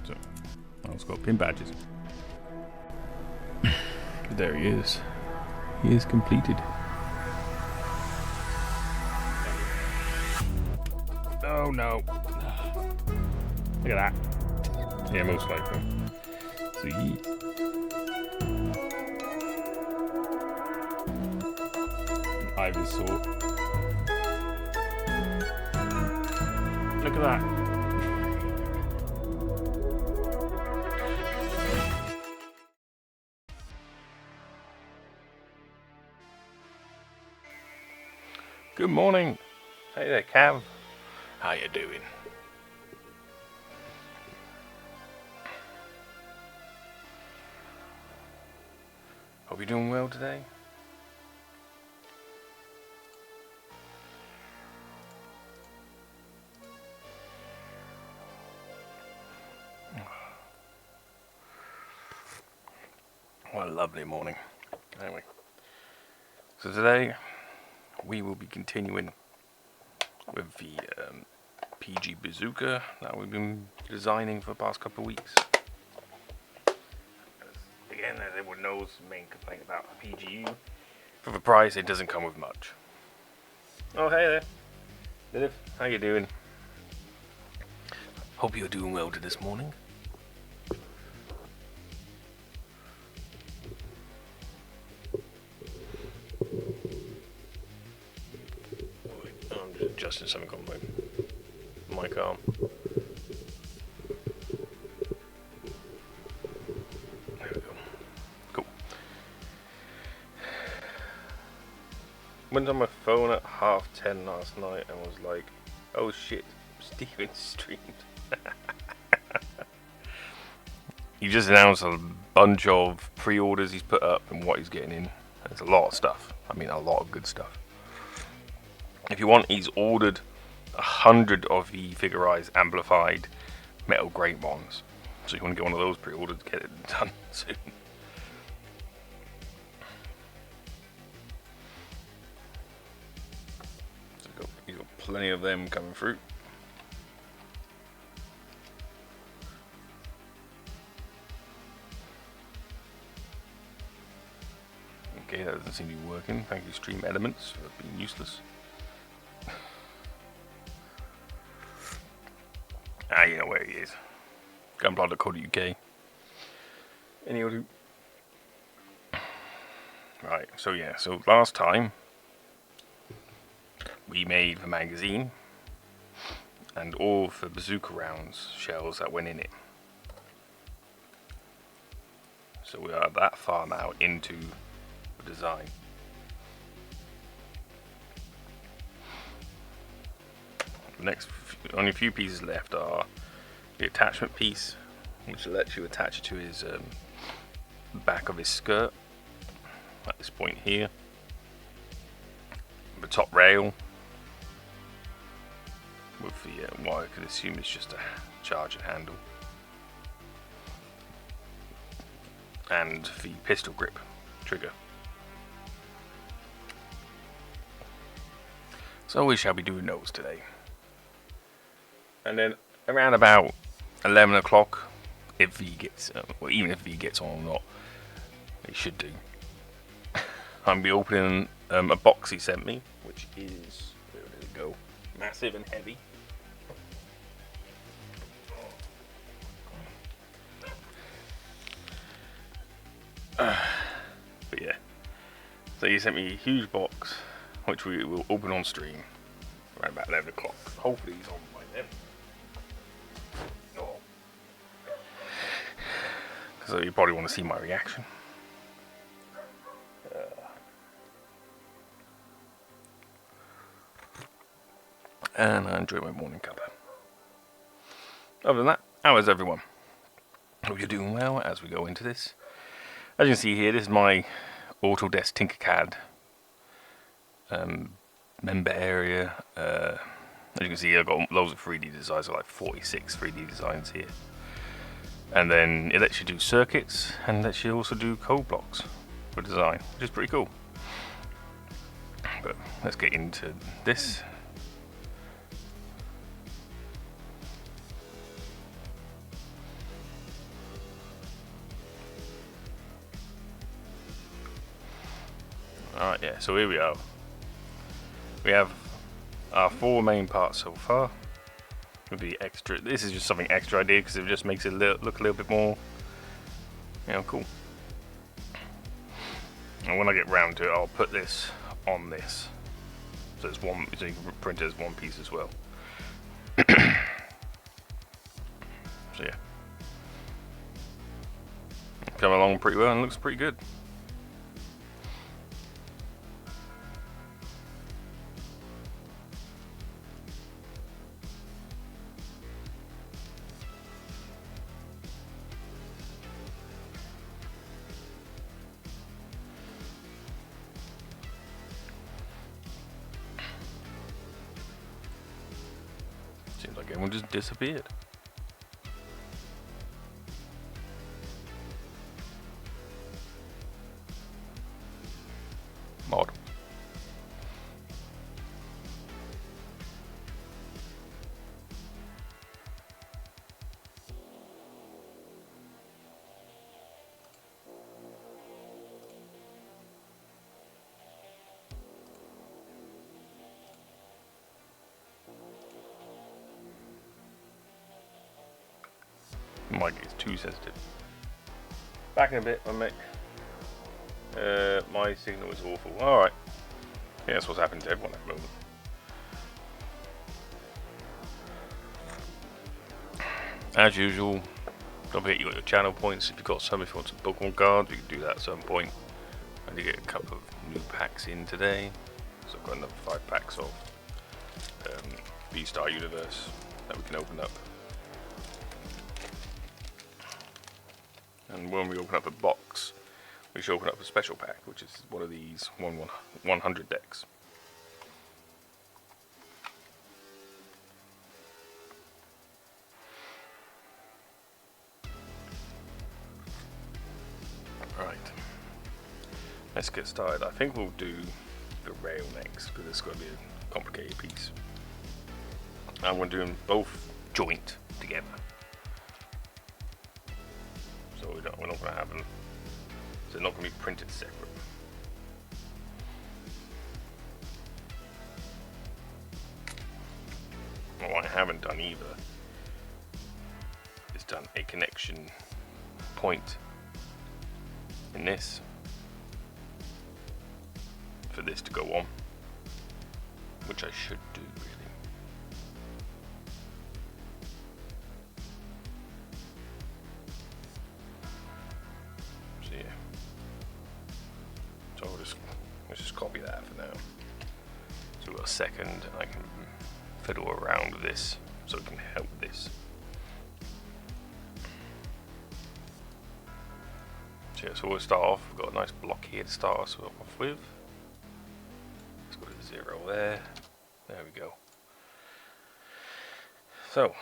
So, it's got pin badges. But there he is. He is completed. Oh no. Look at that. Yeah, most likely. See? Ivysaur. Look at that. Good morning. Hey there, Cav. How you doing? Hope you're doing well today. What a lovely morning. Anyway, so today we will be continuing with the PG Bazooka that we've been designing for the past couple of weeks. Again, as everyone knows, the main complaint about PGU, for the price it doesn't come with much. Oh hey there, Lilith, how you doing? Hope you're doing well this morning. I'm just adjusting something on my mic arm. There we go. Cool. Went on my phone at 10:30 last night and was like, oh shit, Steven streamed. He just announced a bunch of pre-orders he's put up and what he's getting in. There's a lot of stuff. I mean, a lot of good stuff. If you want, he's ordered 100 of the Figurized amplified metal grate ones. So you want to get one of those pre-ordered to get it done soon. So he's got plenty of them coming through. Okay, that doesn't seem to be working. Thank you, Stream Elements, for being useless. You know where he is. Gunpla.co.uk. Anyway. Right, so yeah, so last time we made the magazine and all the Bazooka rounds shells that went in it. So we are that far now into the design. The next only a few pieces left are the attachment piece, which lets you attach it to his back of his skirt at this point here. The top rail with the what I could assume is just a charger handle, and the pistol grip trigger. So we shall be doing those today. And then around about 11 o'clock, if he gets, well, even if he gets on or not, he should do. I'm be opening a box he sent me, which is, where did it go? Massive and heavy. But yeah, so he sent me a huge box, which we will open on stream around about 11 o'clock. Hopefully he's on by then. So you probably want to see my reaction. And I enjoy my morning cuppa. Other than that, how is everyone? Hope you're doing well as we go into this. As you can see here, this is my Autodesk Tinkercad member area. As you can see, I've got loads of 3D designs, like 46 3D designs here. And then it lets you do circuits and lets you also do code blocks for design, which is pretty cool. But let's get into this. Alright, yeah, so here we are. We have our 4 main parts so far. With the extra, this is just something extra I did because it just makes it look a little bit more, you know, cool. And when I get round to it, I'll put this on this, so it's one, so you can print it as one piece as well. So yeah, coming along pretty well and looks pretty good. Seems like everyone just disappeared. Mod. Mic is too sensitive. Back in a bit, my mate. My signal is awful. Alright. Yeah, that's what's happened to everyone at the moment. As usual, don't forget you got your channel points. If you've got some, if you want some Pokemon cards, you can do that at some point. I did get a couple of new packs in today. So I've got another 5 packs of V-Star Universe that we can open up. And when we open up a box, we should open up a special pack, which is one of these 100 decks. Right, let's get started. I think we'll do the rail next because it's going to be a complicated piece. And we're doing both joint together. So we're not going to have them. So they're not going to be printed separate. What I haven't done either is done a connection point in this for this to go on, which I should do really. So yeah, so let's just copy that for now. So we've got a second, and I can fiddle around with this so it can help this. So yeah, so we'll start off. We've got a nice block here to start us off with. Let's go to 0 there. There we go. So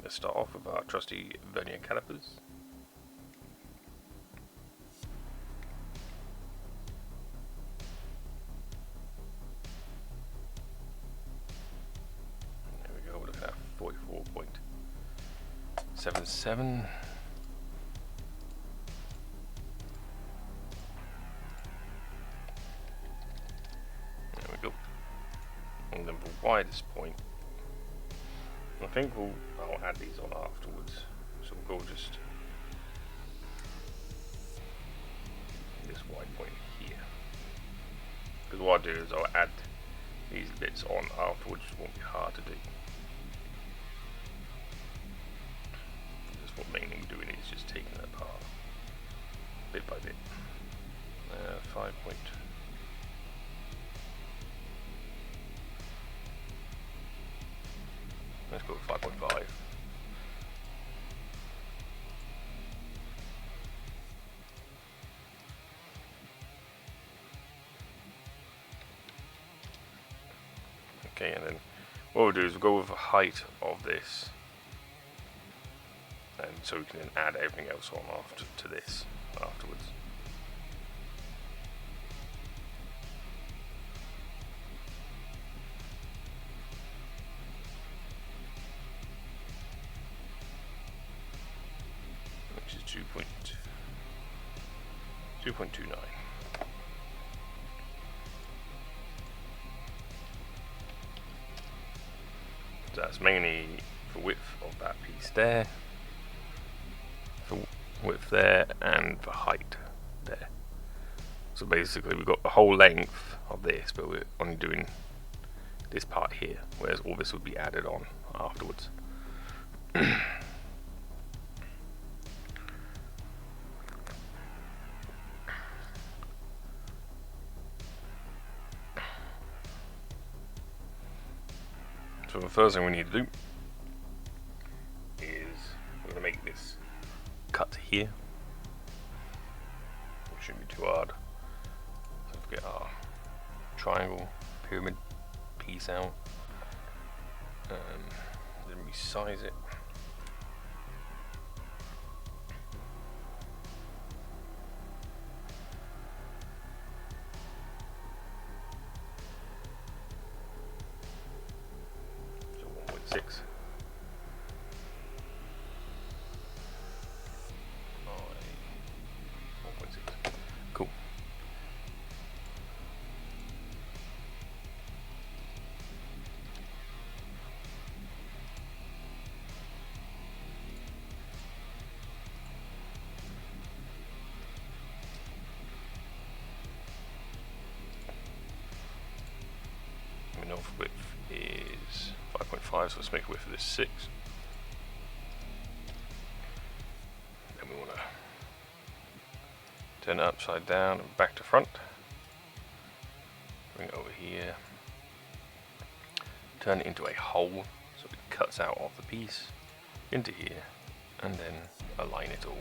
let's start off with our trusty vernier calipers. There we go, we're looking at 44.77. There we go. And then the widest point, I think I'll add these on afterwards. So we'll go just this wide point here. Because what I'll do is I'll add these bits on afterwards, which won't be hard to do. Just what mainly we're doing is just taking it apart bit by bit. 5 point. Let's go with 5.5. Okay, and then what we'll do is we'll go with the height of this, and so we can then add everything else on after to this afterwards. Which is 2.2. 2.29. So that's mainly for width of that piece there, for width there, and for height there. So basically we've got the whole length of this, but we're only doing this part here, whereas all this would be added on afterwards. So the first thing we need to do is we're going to make this cut here, which shouldn't be too hard. So let's get our triangle pyramid piece out, then resize it. So 1.6. Cool. The north width is 5.5, so let's make a width of this 6. Then we want to turn it upside down and back to front. Bring it over here. Turn it into a hole so it cuts out of the piece into here, and then align it all.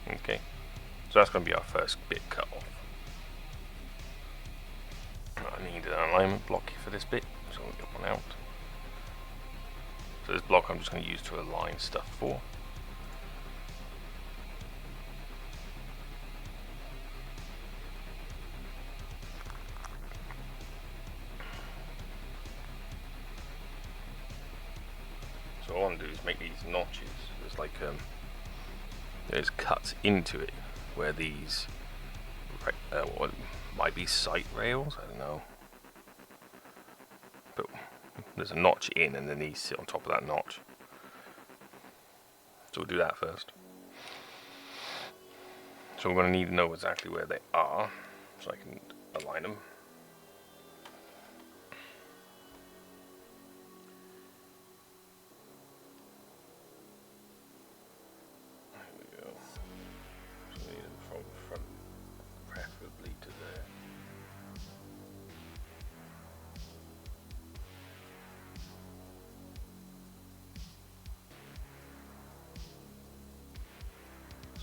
Okay, so that's going to be our first bit cut off. I need an alignment block for this bit, so we'll get one out. So this block I'm just going to use to align stuff for. So all I want to do is make these notches. There's like there's cuts into it where these what might be sight rails, I don't know, but there's a notch in and then these sit on top of that notch. So we'll do that first. So we're going to need to know exactly where they are so I can align them.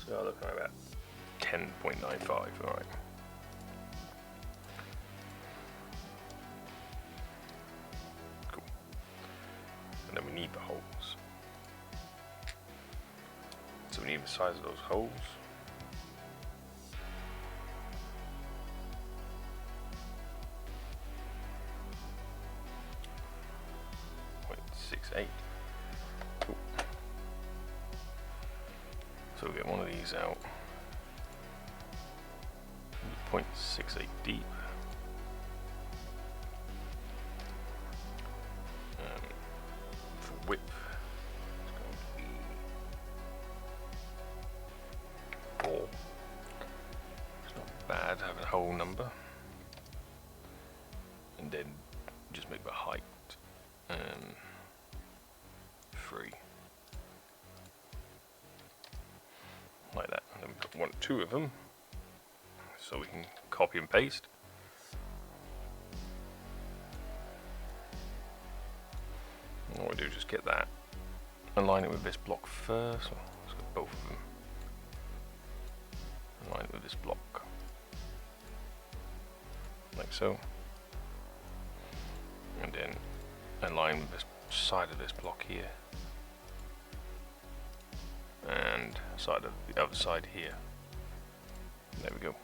So looking at about 10.95, alright. Cool. And then we need the holes. So we need the size of those holes. .68. Cool. So we'll get one of these out. 0.68 deep. For width, it's going to be 4. It's not bad having a whole number. And then just make the height 3. Like that, and then we've got 2 of them, so we can copy and paste. And what we do is just get that, align it with this block first. So let's get both of them. Align it with this block, like so, and then align with this side of this block here. And side of the other side here. There we go.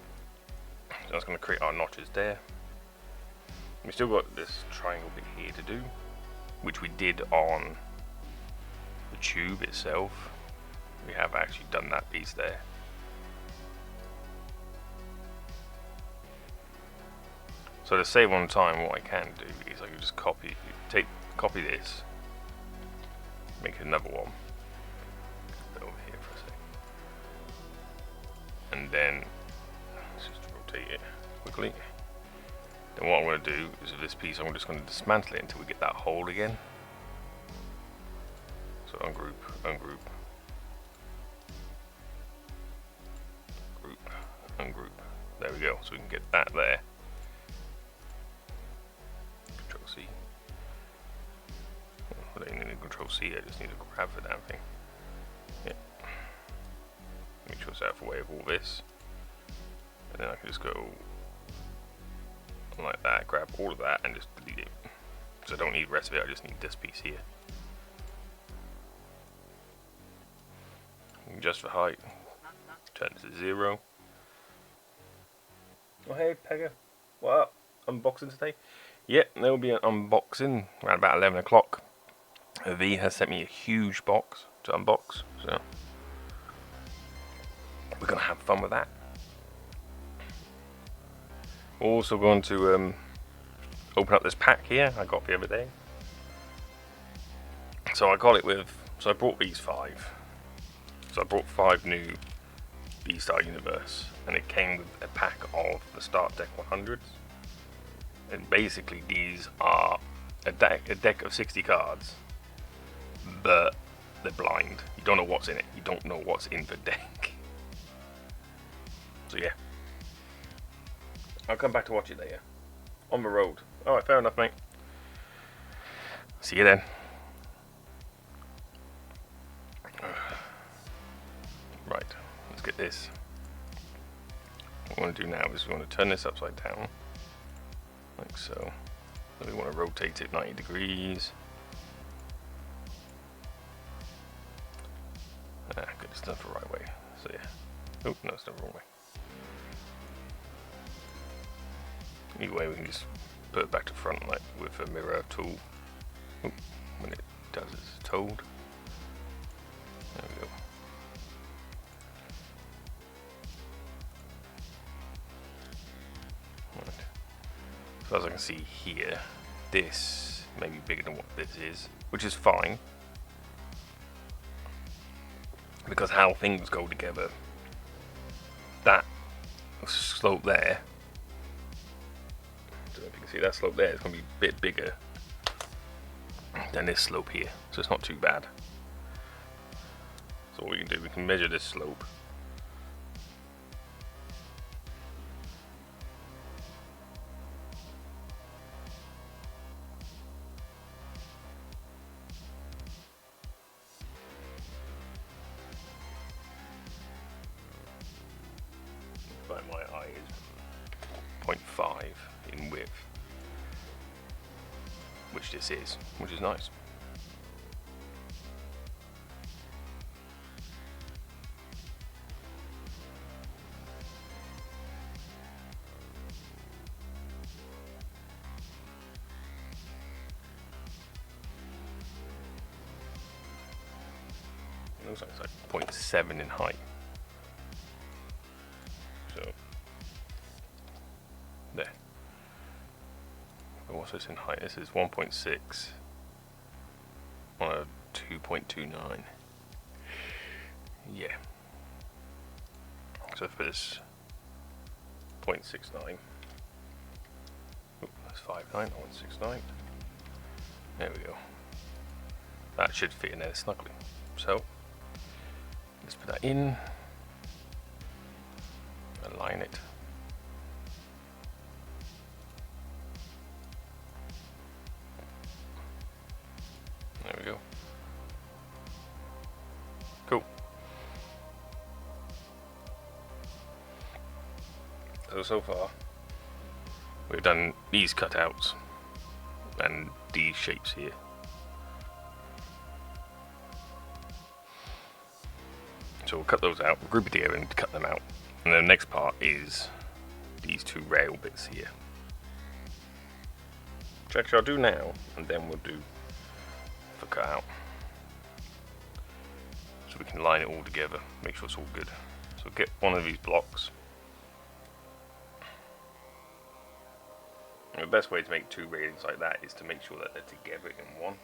So that's going to create our notches there. We still got this triangle bit here to do. which we did on the tube itself. We have actually done that piece there. So to save on time, what I can do is I can just copy this, make another one, put it over here for a sec, and then let's just rotate it quickly. Then what I'm going to do is with this piece, I'm just going to dismantle it until we get that hole again. So ungroup, ungroup, group, ungroup. There we go. So we can get that there. Control C. I don't need to Control C. I just need to grab the damn thing. Yeah. Make sure it's out of the way of all this, and then I can just go like that, grab all of that, and just delete it. So I don't need the rest of it. I just need this piece here. Just for height, turn to 0. Oh hey Pegger, what up? Unboxing today? Yep, there will be an unboxing around about 11 o'clock. V has sent me a huge box to unbox, so we're going to have fun with that. We're also going to open up this pack here I got the other day. So I got it with, so I brought these 5. So I brought 5 new B-Star Universe, and it came with a pack of the Start Deck 100s. And basically these are a deck of 60 cards, but they're blind. You don't know what's in it. You don't know what's in the deck. So yeah, I'll come back to watch it later. On the road. Alright, fair enough, mate. See you then. Right, let's get this. What we want to do now is we want to turn this upside down, like so. Then we want to rotate it 90 degrees. Ah, good, it's done the right way. So yeah. Oh, no, it's done the wrong way. Either way, we can just put it back to front, like with a mirror tool. Oh, when it does its toad. There we go. Right. So as I can see here, this may be bigger than what this is, which is fine, because how things go together, that slope there, I don't know if you can see that slope there, it's going to be a bit bigger than this slope here, so it's not too bad. So what we can do, we can measure this slope. But my eye is 0.5 in width, which this is, which is nice. It looks like it's like 0.7 in height. So there. But what's this in height? This is 1.6 on a 2.29. Yeah. So for this 0.69. Oh, that's 5.9, 1.69. There we go. That should fit in there snugly. So let's put that in. Align it. There we go. Cool. So far, we've done these cutouts and these shapes here. So we'll cut those out, we'll group it together and cut them out. And the next part is these 2 rail bits here. Which actually I'll do now, and then we'll do for cut out. So we can line it all together, make sure it's all good. So get one of these blocks. And the best way to make two railings like that is to make sure that they're together in one.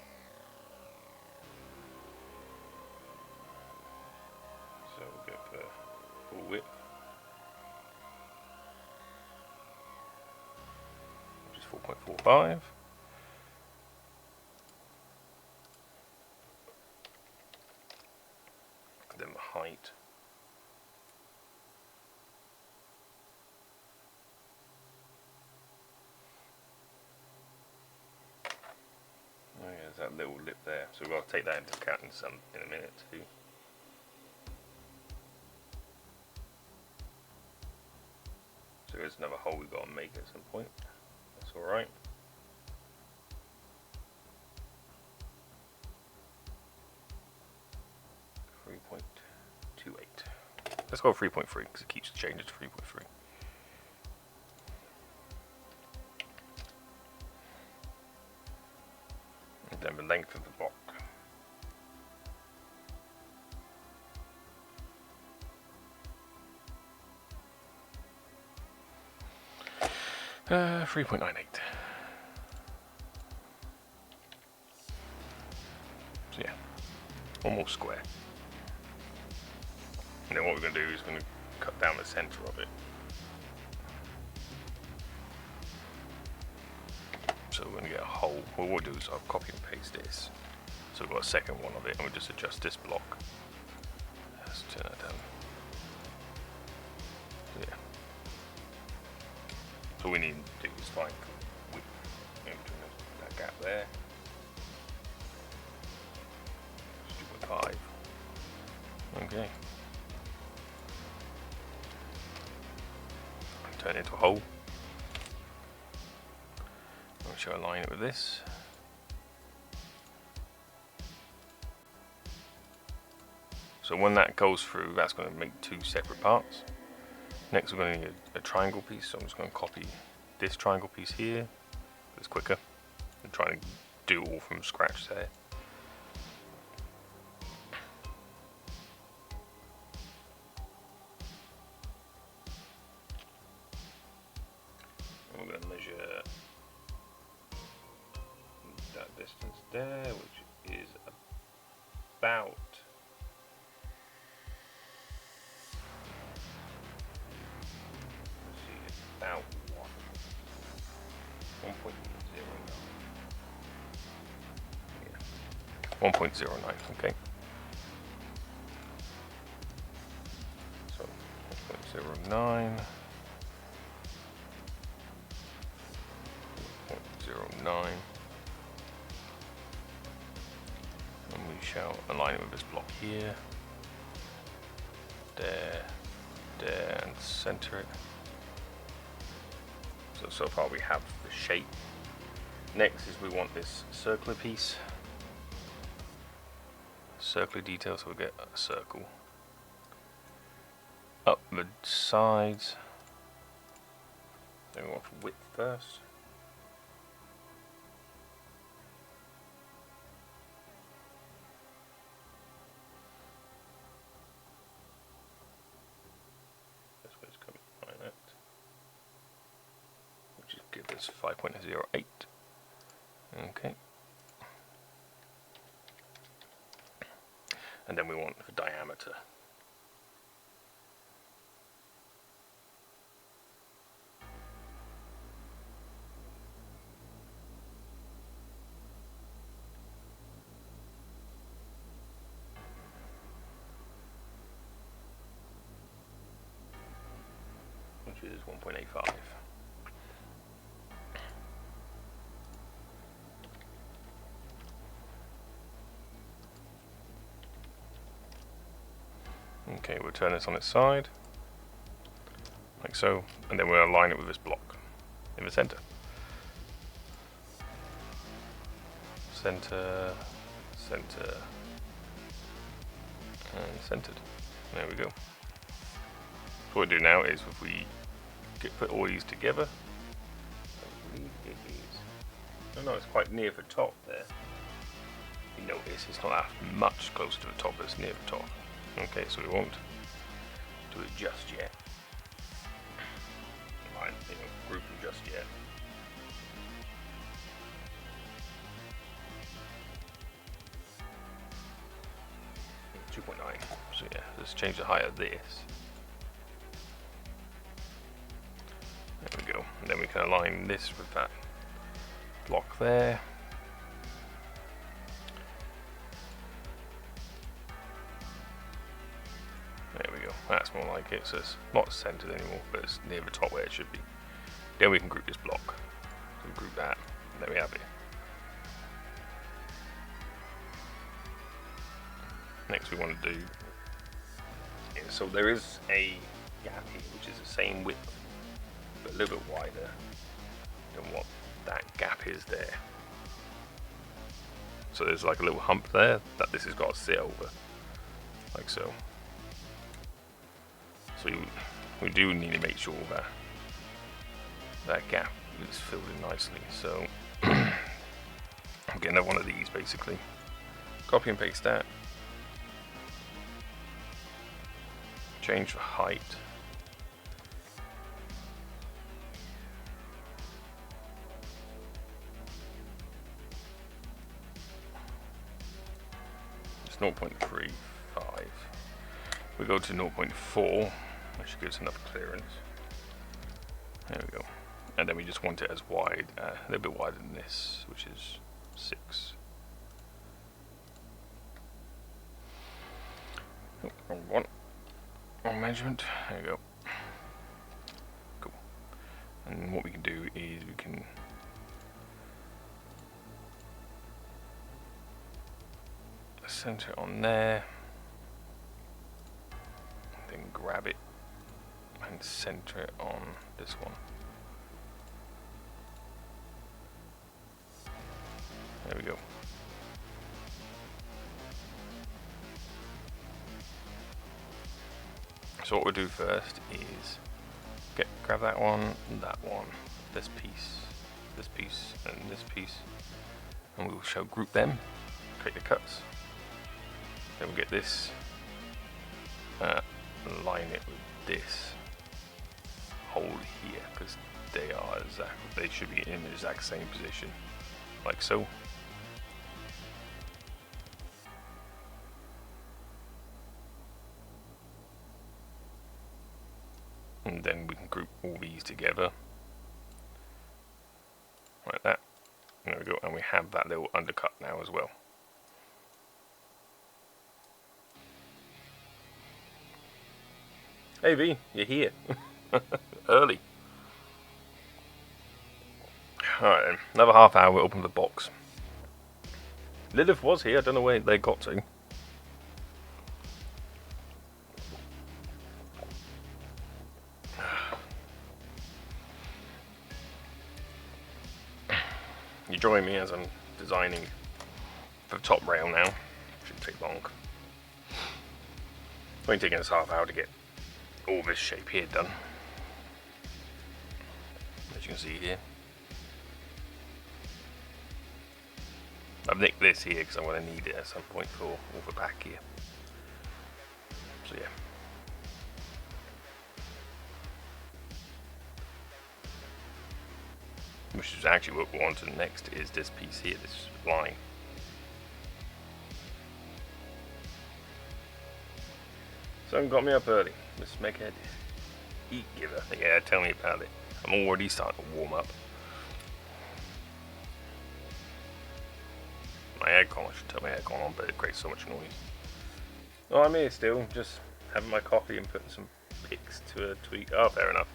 So we'll go for full width, which is 4.45. Then the height. Oh yeah, there's that little lip there, so we've got to take that into account in a minute too. So there's another hole we've got to make at some point. That's alright. Let's go 3.3 because it keeps changing to 3.3. And then the length of the block. Uh, 3.98. So yeah, one more square. And then what we're going to do is we're going to cut down the center of it. So we're going to get a hole. Well, what we'll do is I'll copy and paste this. So we've got a second one of it, and we'll just adjust this block. Let's turn that down. So yeah. So all we need to do is find width in between that gap there. 2.5. Okay. Turn it into a hole. I'm sure I line it with this. So when that goes through, that's going to make two separate parts. Next we're going to need a triangle piece, so I'm just going to copy this triangle piece here. It's quicker than trying to do it all from scratch there. And we're going to measure that distance there, which is about about 1.09. 1.09, okay. So 1.09. 0.09. And we shall align it with this block here. There, and center it. So far we have the shape. Next is we want this circular piece. Circular detail, so we'll get a circle. Up the sides. Then we want width first. This way's coming like that. Which is give us 5.08. Okay. And then we want the diameter. Which is 1.85. Okay, we'll turn this on its side, like so, and then we'll align it with this block in the center. Center, center, and centered. There we go. So what we do now is if we put all these together, I believe it is, oh no, it's quite near the top there. you notice it's not that much closer to the top, but it's near the top. Okay, so we won't do it just yet. Right, group them just yet. .9. So yeah, let's change the height of this. There we go. And then we can align this with that block there. There we go. That's more like it. So it's not centered anymore, but it's near the top where it should be. Then we can group this block. So we group that. And there we have it. Next we want to do, so there is a gap here which is the same width but a little bit wider than what that gap is there. So there's like a little hump there that this has got to sit over, like so. So we do need to make sure that that gap is filled in nicely. So I'm getting another one of these basically. Copy and paste that. Change the height. It's 0.35. We go to 0.4, that should give us enough clearance. There we go. And then we just want it as wide, a little bit wider than this, which is 6. Oh, wrong one. Wrong measurement. There we go. Cool. And what we can do is we can center it on there, then grab it and center it on this one. There we go. So what we'll do first is grab that one, this piece, and this piece, and we shall group them, create the cuts. Then we'll get this, line it with this hole here, because they should be in the exact same position, like so. And then we can group all these together like that. There we go, and we have that little undercut now as well. Hey V, you're here. Early. Alright then, another half hour, we'll open the box. Lilith was here, I don't know where they got to. You join me as I'm designing the top rail now. Shouldn't take long. It's only taking us half hour to get all this shape here done. As you can see here. I've nicked this here because I'm going to need it at some point for all the back here. So yeah. Which is actually what we want to next is this piece here, this line. Someone got me up early. Mr. Meghead. Eat giver. Yeah, tell me about it. I'm already starting to warm up. My aircon, I should turn my aircon on, but it creates so much noise. Oh, I'm here still, just having my coffee and putting some pics to a tweet. Oh, fair enough.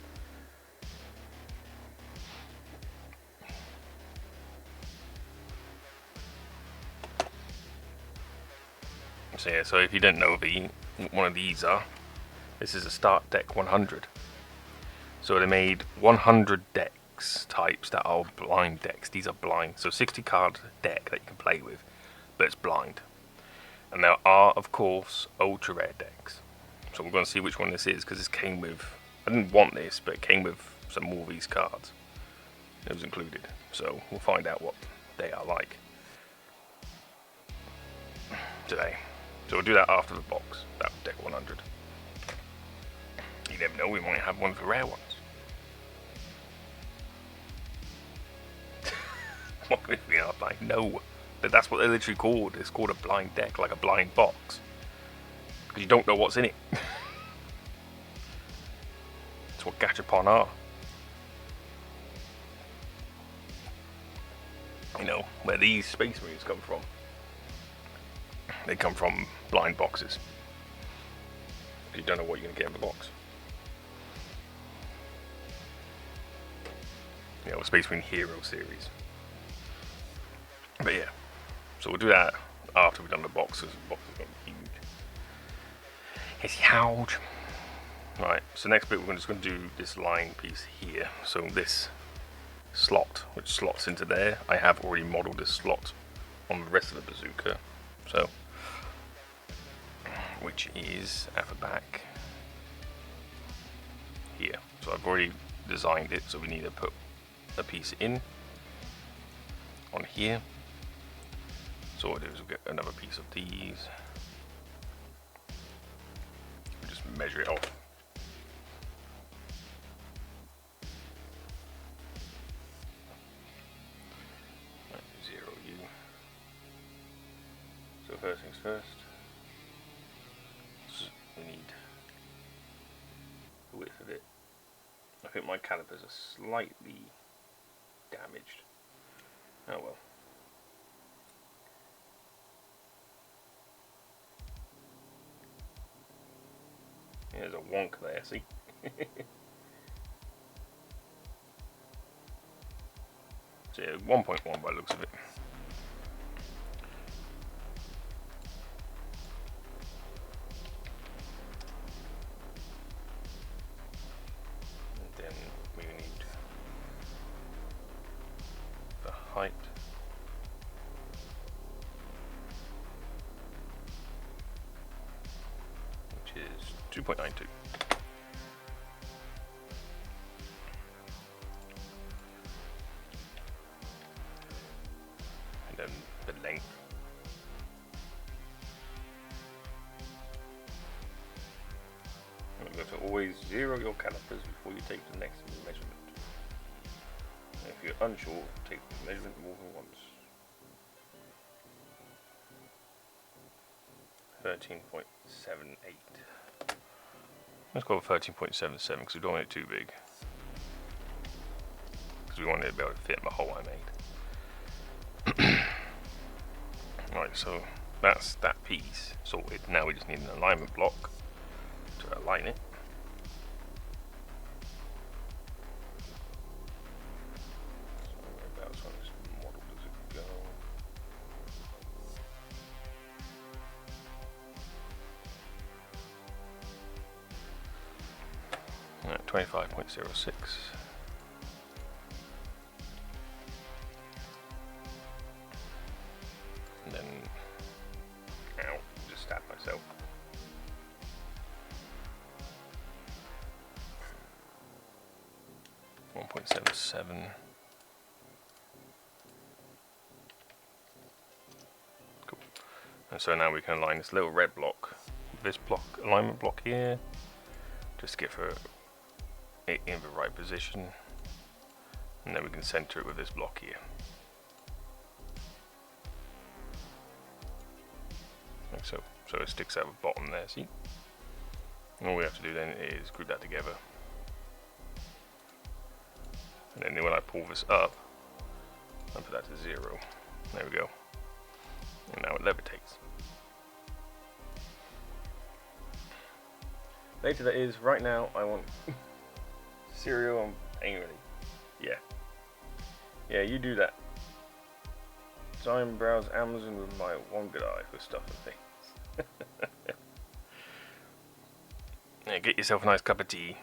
So yeah, so if you didn't know one of these are, this is a Start Deck 100. So they made 100 decks types that are blind decks. These are blind, so 60 card deck that you can play with, but it's blind. And there are, of course, ultra rare decks. So we're going to see which one this is, because this came with, I didn't want this, but it came with some more of these cards. It was included, so we'll find out what they are like. today. So we'll do that after the box, that deck 100. You never know, we might have one for rare ones. What if we are blind? No. But that's what they're literally called. It's called a blind deck, like a blind box. Because you don't know what's in it. That's what Gachapon are. You know, where these Space Marines come from. They come from blind boxes. You don't know what you're going to get in the box. You know, Space Marine Hero series. But yeah, so we'll do that after we've done the boxes. The box is going to be huge. It's huge. Right, so next bit we're just going to do this line piece here. So this slot, which slots into there, I have already modeled this slot on the rest of the bazooka. So, which is at the back here. So I've already designed it, so we need to put a piece in on here. So what we'll do is we'll get another piece of these. We'll just measure it off. Right, 0U. So first things first. We need the width of it. I think my calipers are slightly damaged. Oh well. Yeah, there's a wonk there, see? So yeah, 1.1 by the looks of it. And then we need the height. Which is 2.92. And then the length. Remember to always zero your calipers before you take the next measurement. And if you're unsure, take the measurement more than once. 13.78. Let's go with 13.77 because we don't want it too big. Because we want it to be able to fit in the hole I made. Right, so that's that piece sorted. Now we just need an alignment block to align it. So that's on this model does it go? Right, 25.06. And then, ow, just stabbed myself. .77. Cool. And so now we can align this little red block, this block, alignment block here, just to get for it in the right position, and then we can center it with this block here. Like so. So it sticks out the bottom there, see? And all we have to do then is group that together. And then when I pull this up, I put that to 0. There we go. And now it levitates. Later that is, right now I want cereal and ain't ready. Yeah. Yeah, you do that. So I browse Amazon with my one good eye for stuff and things. Yeah, get yourself a nice cup of tea.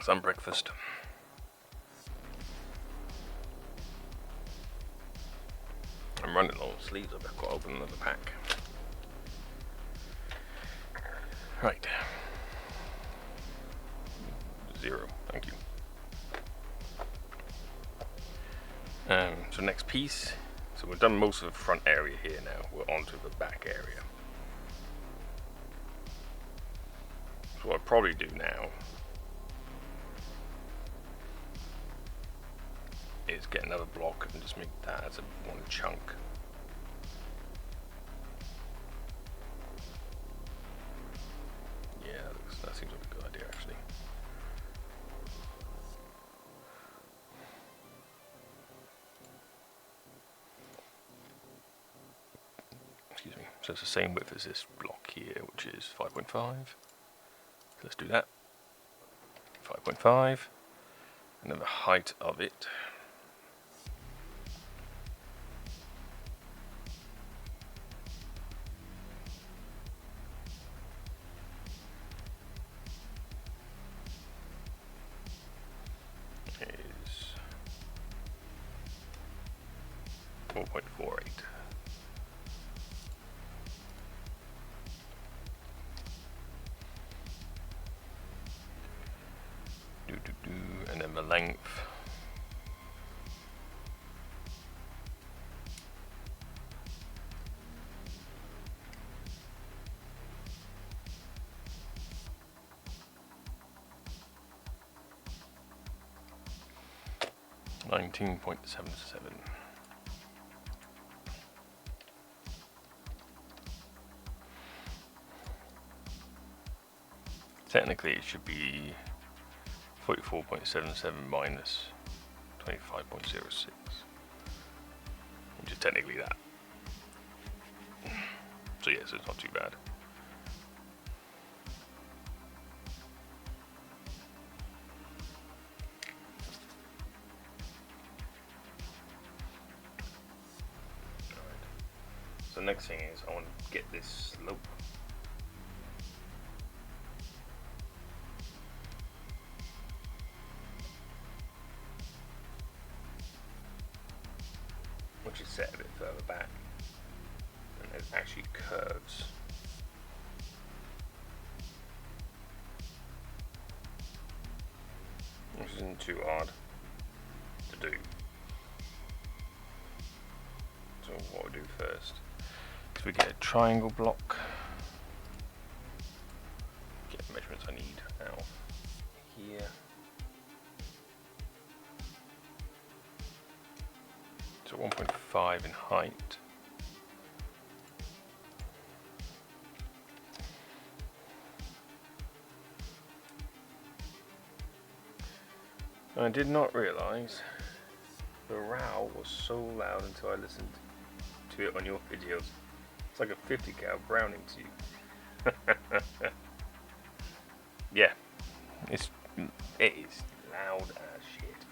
Some breakfast. I'm running long sleeves, I've got to open another pack. Right. 0, thank you. So next piece, So we've done most of the front area here now. We're on to the back area. So what I'll probably do now is get another block and just make that as a one chunk. Yeah, that seems like a good idea actually. Excuse me. So it's the same width as this block here, which is 5.5. So let's do that. 5.5, and then the height of it is 4.48. And then the length $19.77. Technically it should be 44.77 minus 25.06, which is technically that. So yes, it's not too bad. So next thing is I want to get this slope. Which is set a bit further back, and it actually curves. Which isn't too hard to do. So what we'll do first is we get a triangle block. Get the measurements I need out here. So 1.5 in height. I did not realise the row was so loud until I listened to it on your videos. It's like a 50 cal Browning to you. Yeah, it is loud as shit.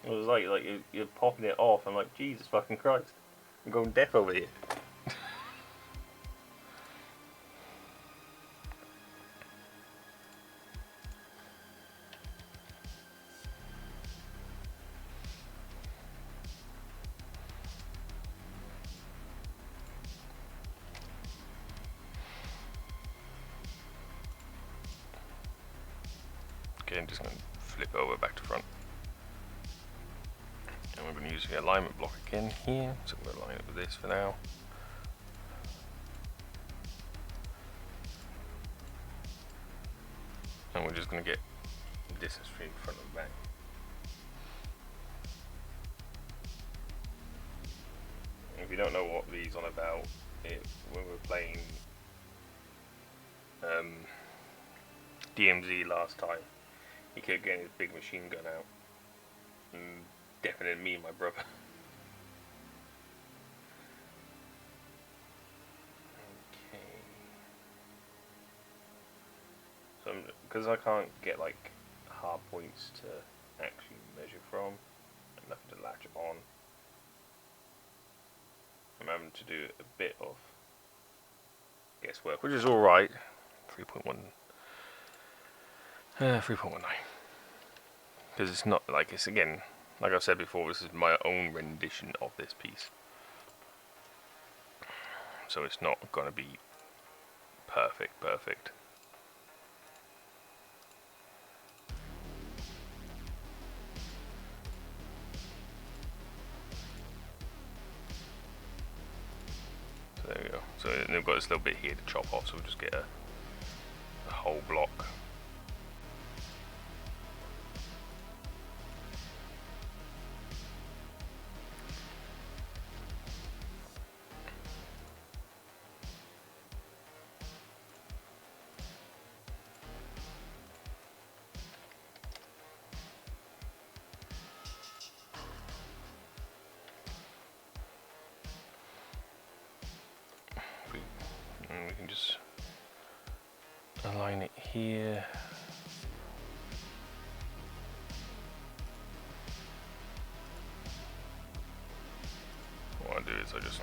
It was like you're popping it off. I'm like, Jesus fucking Christ, I'm going deaf over here. Okay, I'm just going to flip over back to front. And we're going to use the alignment block again here, so we're going to line it with this for now. And we're just going to get distance between front and back. And if you don't know what these on about, when we were playing DMZ last time, he kept getting his big machine gun out and deafening me and my brother. Okay. So because I can't get like hard points to actually measure from, and nothing to latch on, I'm having to do a bit of guesswork, which is alright. 3.19. Because it's not like, it's again, like I said before, this is my own rendition of this piece. So it's not going to be Perfect, perfect. So there we go. So they've got this little bit here to chop off, so we'll just get a whole block. And we can just align it here. What I do is I just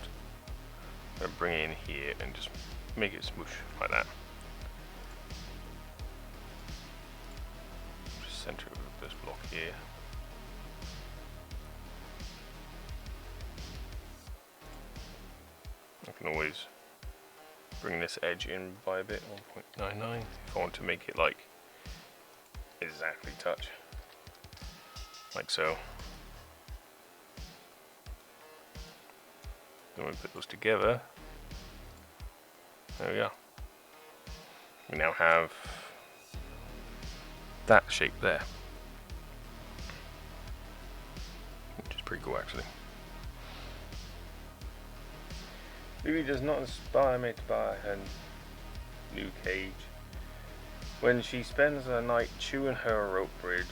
bring it in here and just make it smoosh like that. Just center it with this block here. I can always bring this edge in by a bit, 1.99, if I want to make it like exactly touch, like so. Then we put those together. There we go. We now have that shape there, which is pretty cool actually. Louie does not inspire me to buy her new cage. When she spends the night chewing her rope bridge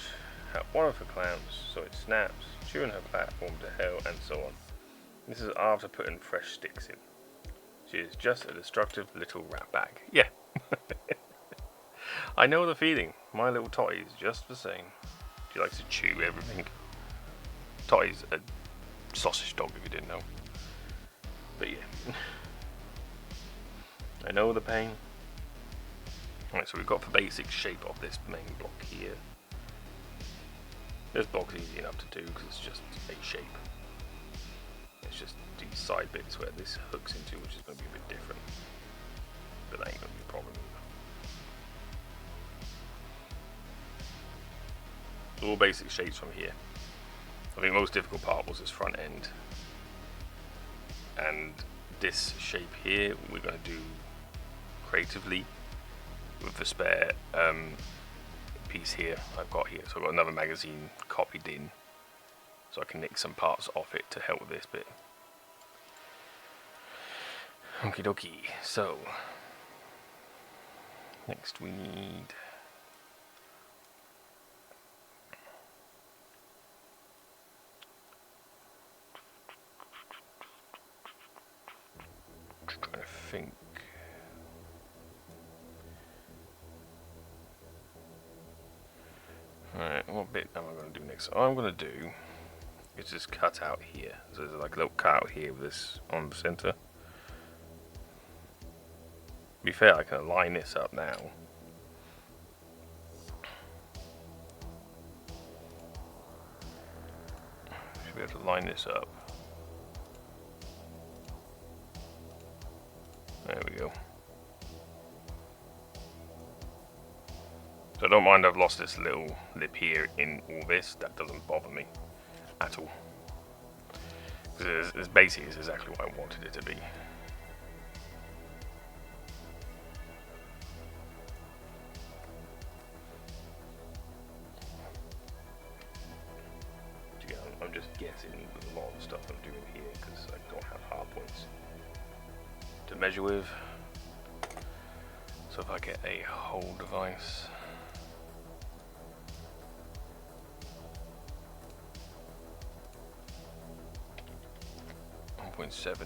at one of her clamps so it snaps, chewing her platform to hell, and so on. This is after putting fresh sticks in. She is just a destructive little rat bag. Yeah. I know the feeling. My little Totty is just the same. She likes to chew everything. Totty's a sausage dog, if you didn't know. But yeah, I know the pain. Alright, so we've got the basic shape of this main block here. This block's easy enough to do because it's just a shape. It's just these side bits where this hooks into, which is going to be a bit different. But that ain't going to be a problem either. All basic shapes from here. I think the most difficult part was this front end. And this shape here we're going to do creatively with the spare piece here I've got here. So I've got another magazine copied in, so I can nick some parts off it to help with this bit. Okie dokie. So next we need trying to think. Alright, what bit am I going to do next? All I'm going to do is just cut out here. So there's like a little cut out here with this on the center. To be fair, I can align this up now. Should be able to line this up. There we go. So I don't mind I've lost this little lip here in all this. That doesn't bother me at all. Because it's basically it's exactly what I wanted it to be. Again, I'm just guessing with a lot of the stuff I'm doing here because I don't have hard points to measure with. So if I get a whole device, .7,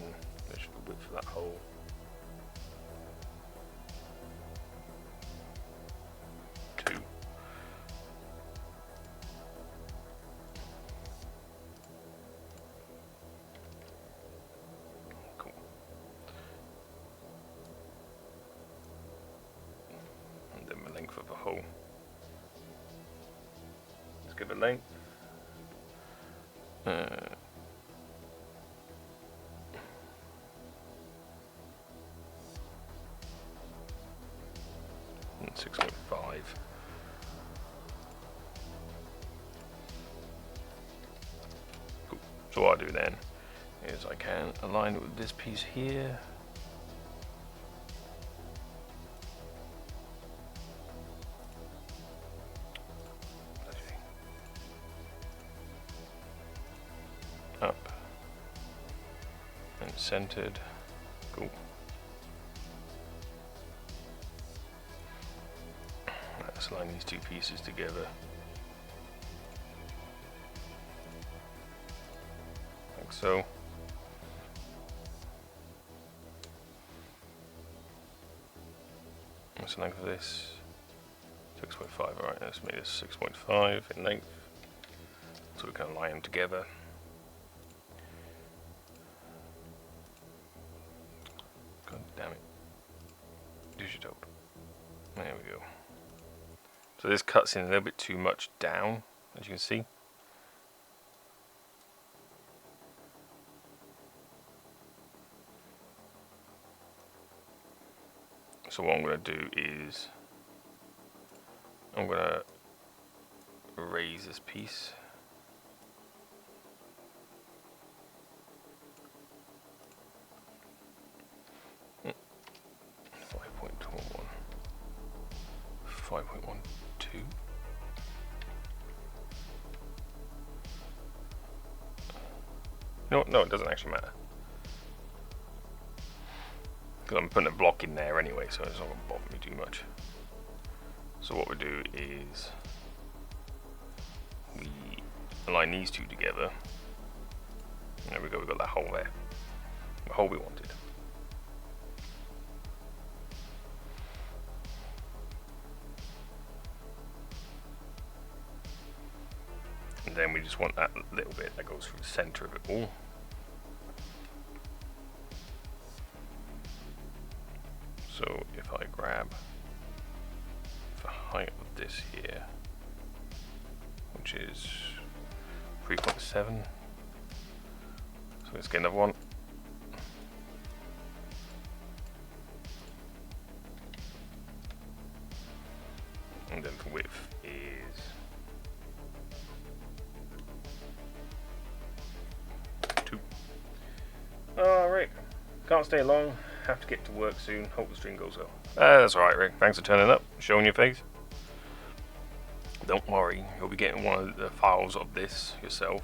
that should be width for that hole. Two. Cool. And then the length of the hole. Let's give it length. 6.5. Cool. So what I do then is I can align it with this piece here. Up and centered. Cool. Let's align these two pieces together. Like so. What's the length of this? 6.5. Alright, let's make this 6.5 in length. So we can align them together. God damn it. Digitope. There we go. So this cuts in a little bit too much down, as you can see. So what I'm going to do is I'm going to raise this piece. Mm. 5.21. 5.12. No, it doesn't actually matter. Because I'm putting a block in there anyway, so it's not going to bother me too much. So what we do is we align these two together. There we go, we've got that hole there. The hole we wanted. And then we just want that little bit that goes through the center of it all. So if I grab the height of this here, which is 3.7, so let's get another one. And then the width is 2. Alright, can't stay long. Have to get to work soon. Hope the stream goes well. That's alright, Rick. Thanks for turning up, showing your face. Don't worry, you'll be getting one of the files of this yourself.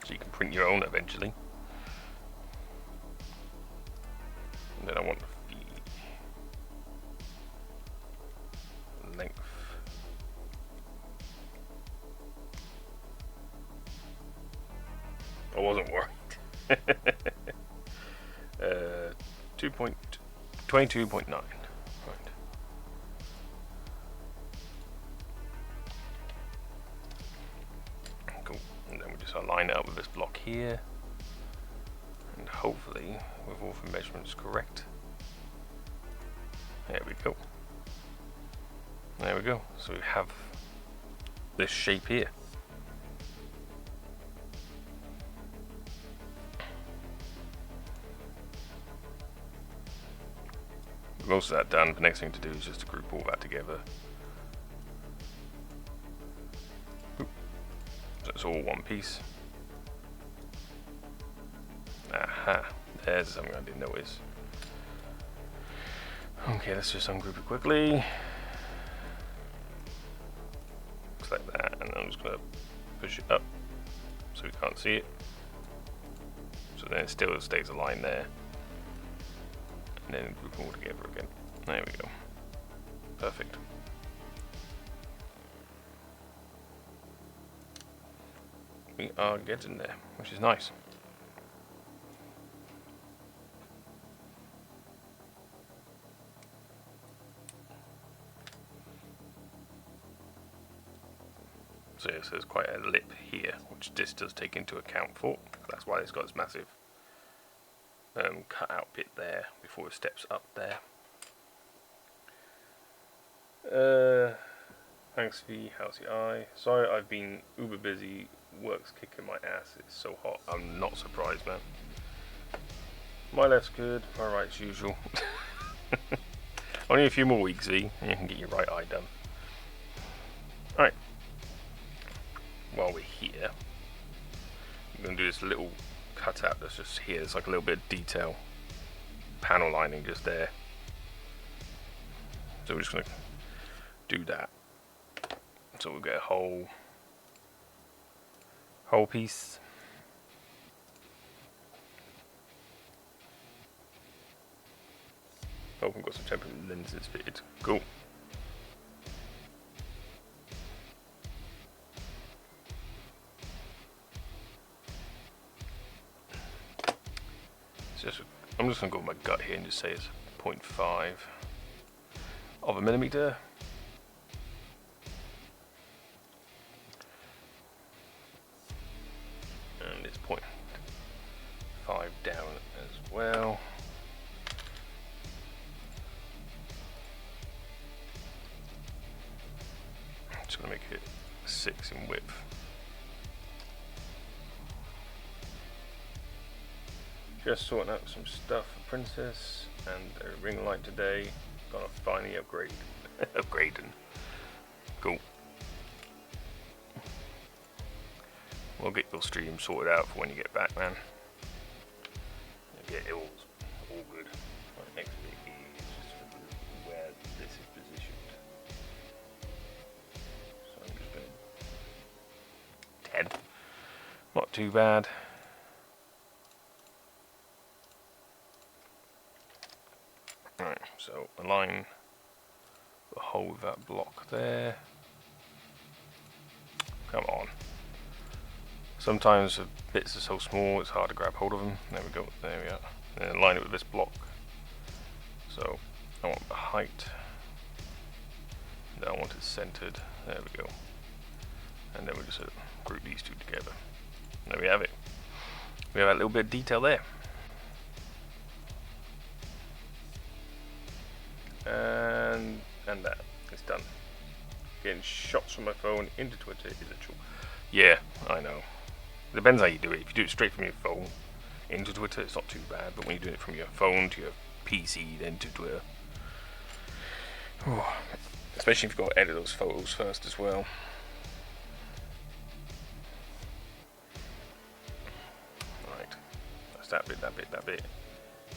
So you can print your own eventually. And then I want the length. I wasn't worried. 22.9. Right. Cool. And then we just align it up with this block here. And hopefully, with all the measurements correct. There we go. There we go. So we have this shape here. Most of that done, the next thing to do is just to group all that together. Oop. So it's all one piece. Aha, there's something I didn't notice. Okay, let's just ungroup it quickly. Looks like that, and I'm just going to push it up so we can't see it. So then it still stays aligned there. And then group them all together again. There we go. Perfect. We are getting there, which is nice. So yes, there's quite a lip here, which this does take into account for. That's why it's got this massive cut out bit there before it steps up there. Thanks V, how's your eye? Sorry, I've been uber busy, work's kicking my ass, it's so hot. I'm not surprised, man. My left's good, my right's usual. Only a few more weeks, Z, and you can get your right eye done. Alright. While we're here, I'm going to do this little cutout that's just here. It's like a little bit of detail. Panel lining just there. So we're just going to do that. So we'll get a whole piece. Oh, we've got some temporary lenses fitted. Cool. I'm just going to go with my gut here and just say it's 0.5 of a millimeter. And it's 0.5 down as well. I'm just going to make it 6 in width. Just sorting out some stuff for Princess and a ring light today. Gonna finally upgrade. Upgrading. Cool. We'll get your stream sorted out for when you get back, man. Yeah, it all good. Right, next bit is just where this is positioned. So I'm just going 10. Not too bad. Right, so align the hole with that block there. Come on. Sometimes the bits are so small it's hard to grab hold of them. There we go, there we are. And then align it with this block. So I want the height. Then I want it centered. There we go. And then we just group these two together. There we have it. We have a little bit of detail there. And that is done. Getting shots from my phone into Twitter is a chore. Yeah, I know. Depends how you do it. If you do it straight from your phone into Twitter, it's not too bad. But when you do it from your phone to your PC, then to Twitter, especially if you've got to edit those photos first as well. Right, that's that bit, that bit, that bit.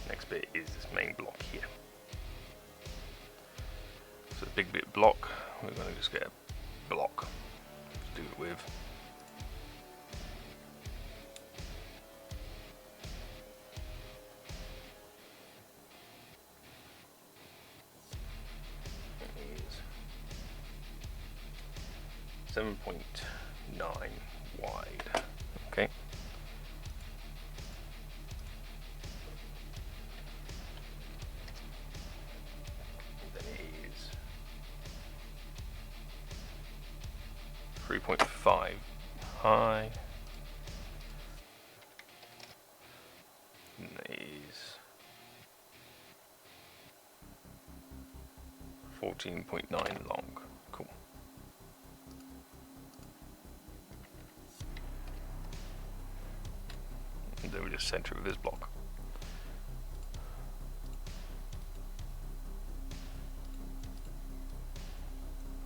Next bit is this main block here. So the big bit block, we're going to just get a block to do it with. It is 7.9 wide. Okay. Then it is 3.5 high. And it is 14.9 long. Cool. And then we just center it with this block.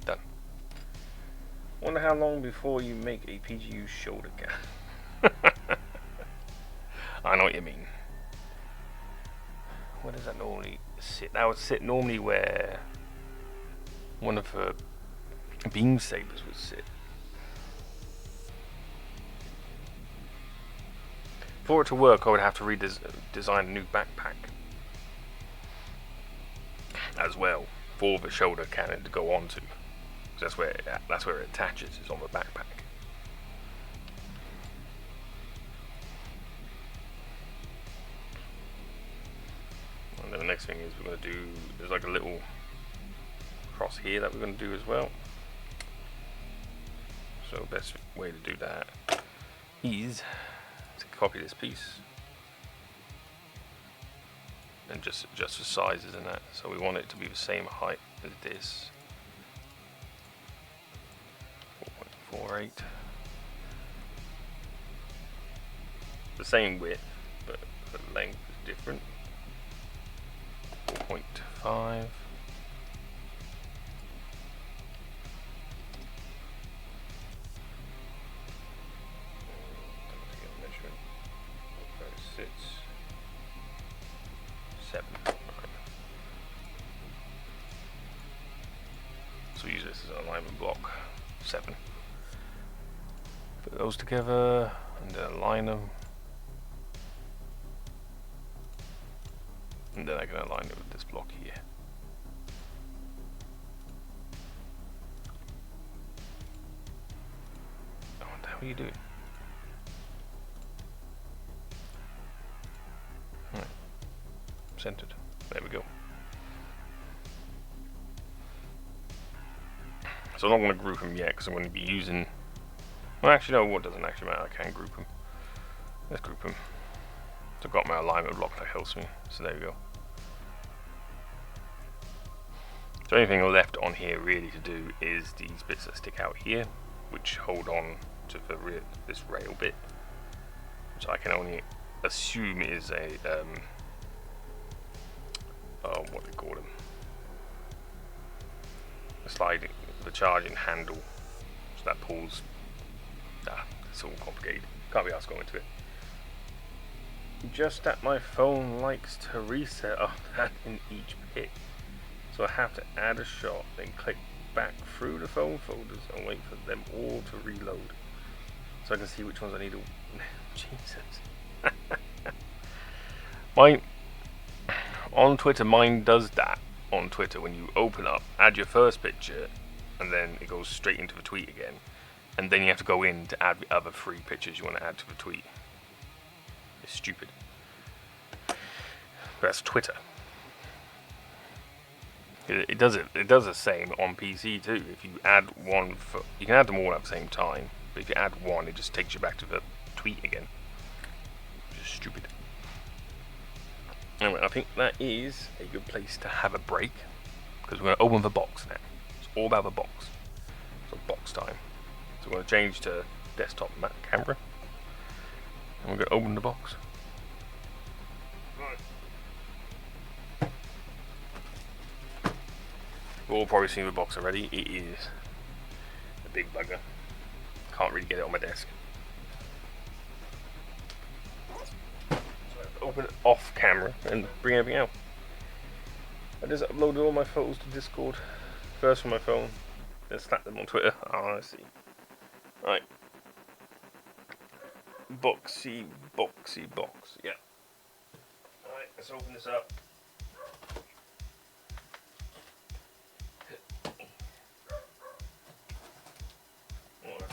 Done. Wonder how long before you make a PGU shoulder cap. I know what you mean. Where does that normally sit? That would sit normally where one of her beam sabers would sit. For it to work, I would have to redesign a new backpack as well for the shoulder cannon to go onto. That's where it attaches. It's on the backpack. And then the next thing is we're going to do. There's like a little cross here that we're going to do as well. So best way to do that is to copy this piece and just adjust the sizes and that. So we want it to be the same height as this. 4.48. The same width, but the length is different. 4.5. 7. Right. So use this as an alignment block. 7. Put those together and then align them. And then I can align it with this block here. Oh, what the hell are you doing? Right. Centered. There we go. So I'm not going to group them yet because I'm going to be using... Well, actually, no, what doesn't actually matter. I can group them. Let's group them. So I've got my alignment block that helps me. So there we go. So anything left on here really to do is these bits that stick out here, which hold on to this rail bit, which I can only assume is a what do they call them? The charging handle. So that pulls. It's all complicated. Can't be asked going into it. Just that my phone likes to reset up that in each pic. So I have to add a shot, then click back through the phone folders and wait for them all to reload. So I can see which ones I need to... Jesus. On Twitter, mine does that. On Twitter, when you open up, add your first picture, and then it goes straight into the tweet again. And then you have to go in to add the other 3 pictures you want to add to the tweet. It's stupid. But that's Twitter. It does the same on PC too. If you add one, you can add them all at the same time. But if you add one, it just takes you back to the tweet again. Which is stupid. Anyway, I think that is a good place to have a break because we're going to open the box now. It's all about the box. So box time. So we're going to change to desktop camera, and we're going to open the box. You've all probably seen the box already. It is a big bugger. Can't really get it on my desk. So I have to open it off camera and bring everything out. I just uploaded all my photos to Discord. First from my phone, then slap them on Twitter. Oh, I see. Right. Boxy box. Yeah. Alright, let's open this up.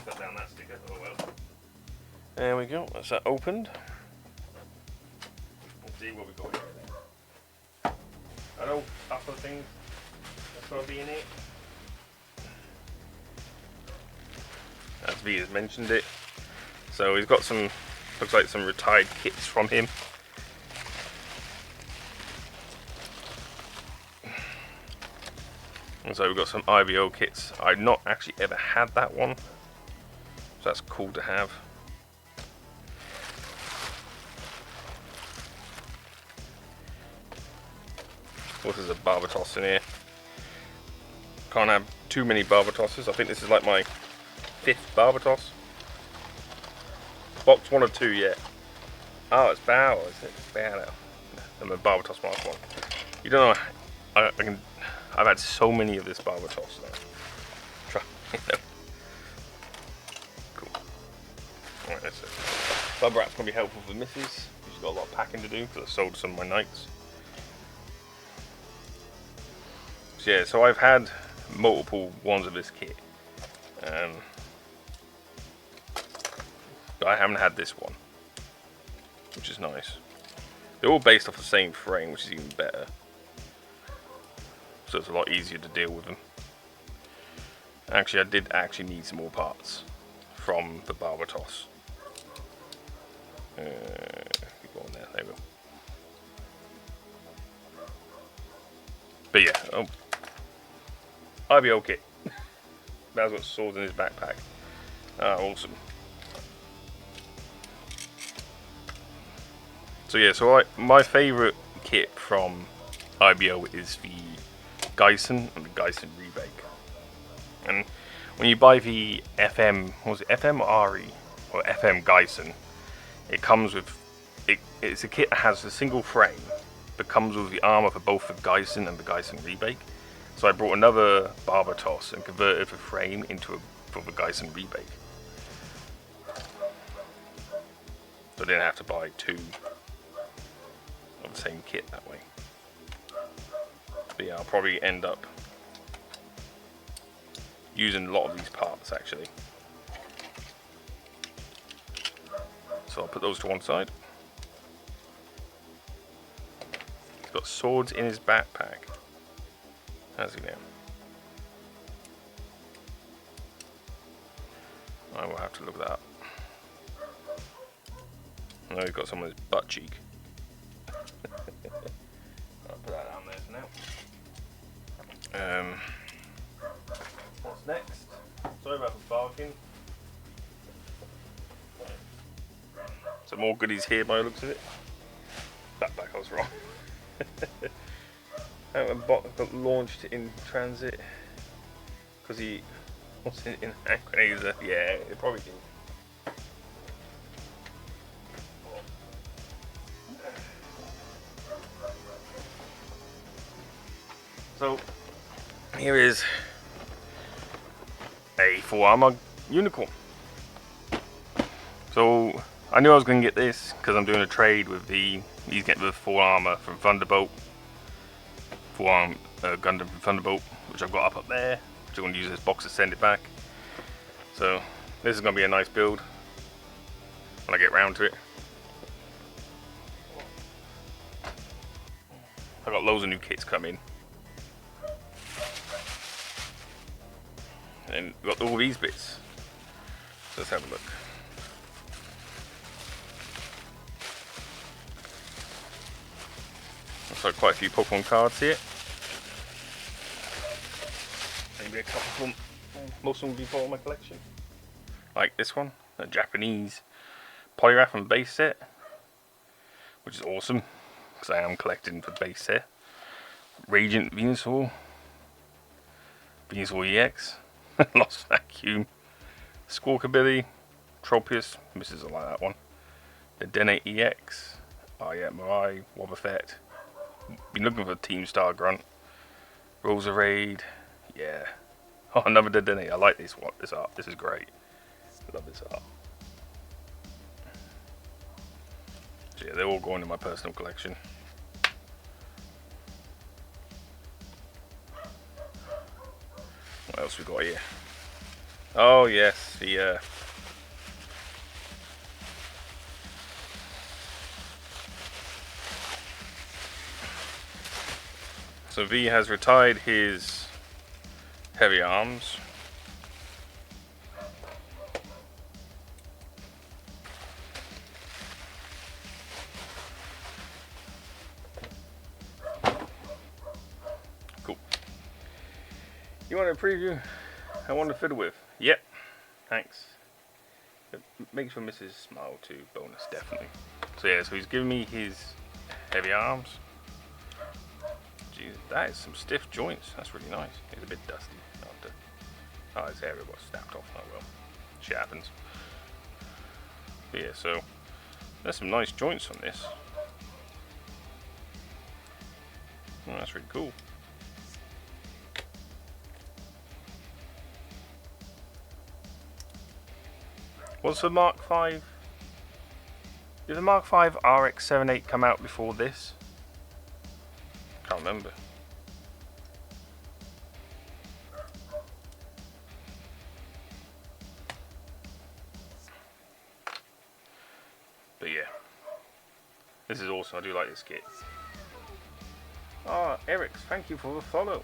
Cut down that sticker. Oh well. There we go. That's that opened. Let's see what we got here then. I know a couple of things that's going to be in it. As V has mentioned it. So he's got some, looks like some retired kits from him. And so we've got some IBO kits. I've not actually ever had that one. So that's cool to have. What is a Barbatos in here? Can't have too many Barbatosses. I think this is like my 5th Barbatos. Box 1 or 2 yet. Oh, it's Bow, is it? It's Bow now. I'm a Barbatos Mark 1. You don't know, I've had so many of this Barbatos now. Try, Cool. Alright, that's it. Bub wrap's going to be helpful for the missus. She's got a lot of packing to do because I sold some of my nights. So yeah, so I've had multiple ones of this kit. But I haven't had this one, which is nice. They're all based off the same frame, which is even better. So it's a lot easier to deal with them. Actually, I did actually need some more parts from the Barbatos. Keep going there, there we go. But yeah, IBO kit. That's got swords in his backpack. Ah, awesome. So yeah, so my favourite kit from IBO is the Geisen and the Geisen Rebake. And when you buy the FM, what was it, FM RE or FM Geisen, it comes with, it's a kit that has a single frame that comes with the armor for both the Geisen and the Geisen Rebake. So I brought another Barbatos and converted the frame into for the Geisen Rebake. So I didn't have to buy two of the same kit that way. But yeah, I'll probably end up using a lot of these parts actually. So I'll put those to one side. He's got swords in his backpack. Has he now? I will have to look that up. No, he's got some on his butt cheek. I'll put that down there for now. What's next? Sorry about the barking. Some more goodies here by the looks of it. Backpack, I was wrong. Got launched in transit because he wasn't in Anchronazer. Yeah, it probably did. So here is a full armor unicorn. So I knew I was going to get this because I'm doing a trade with he's getting the full armor from Thunderbolt. Full arm Gundam from Thunderbolt, which I've got up there, which I'm going to use this box to send it back. So this is going to be a nice build when I get round to it. I've got loads of new kits coming. And we've got all these bits. So let's have a look. Looks like quite a few Pokemon cards here. Maybe a couple from most of them before my collection. Like this one, a Japanese Polygraph and base set, which is awesome because I am collecting the base set. Radiant Venusaur, Venusaur EX, Lost Vacuum, Squawkabilly, Tropius, misses I like that one. The Dene EX, oh yeah, Mirai, Wobbuffet. Been looking for Team Star Grunt, Roserade, yeah. Oh, another Dene. I like this one. This art. This is great. I love this art. So yeah, they're all going in my personal collection. What else we got here? Oh yes, the so V has retired his heavy arms. Cool. You want a preview? I want to fiddle with. Yep. Thanks. It makes for Mrs. Smile too. Bonus, definitely. So yeah, so he's giving me his heavy arms. Jeez, that is some stiff joints. That's really nice. It's a bit dusty after. Oh, his area was snapped off. Oh well. Shit happens. But yeah, so there's some nice joints on this. Oh, that's really cool. Was the Mark V? Did the Mark V RX-78 come out before this? Can't remember. But yeah, this is awesome. I do like this kit. Ah, Eric, thank you for the follow.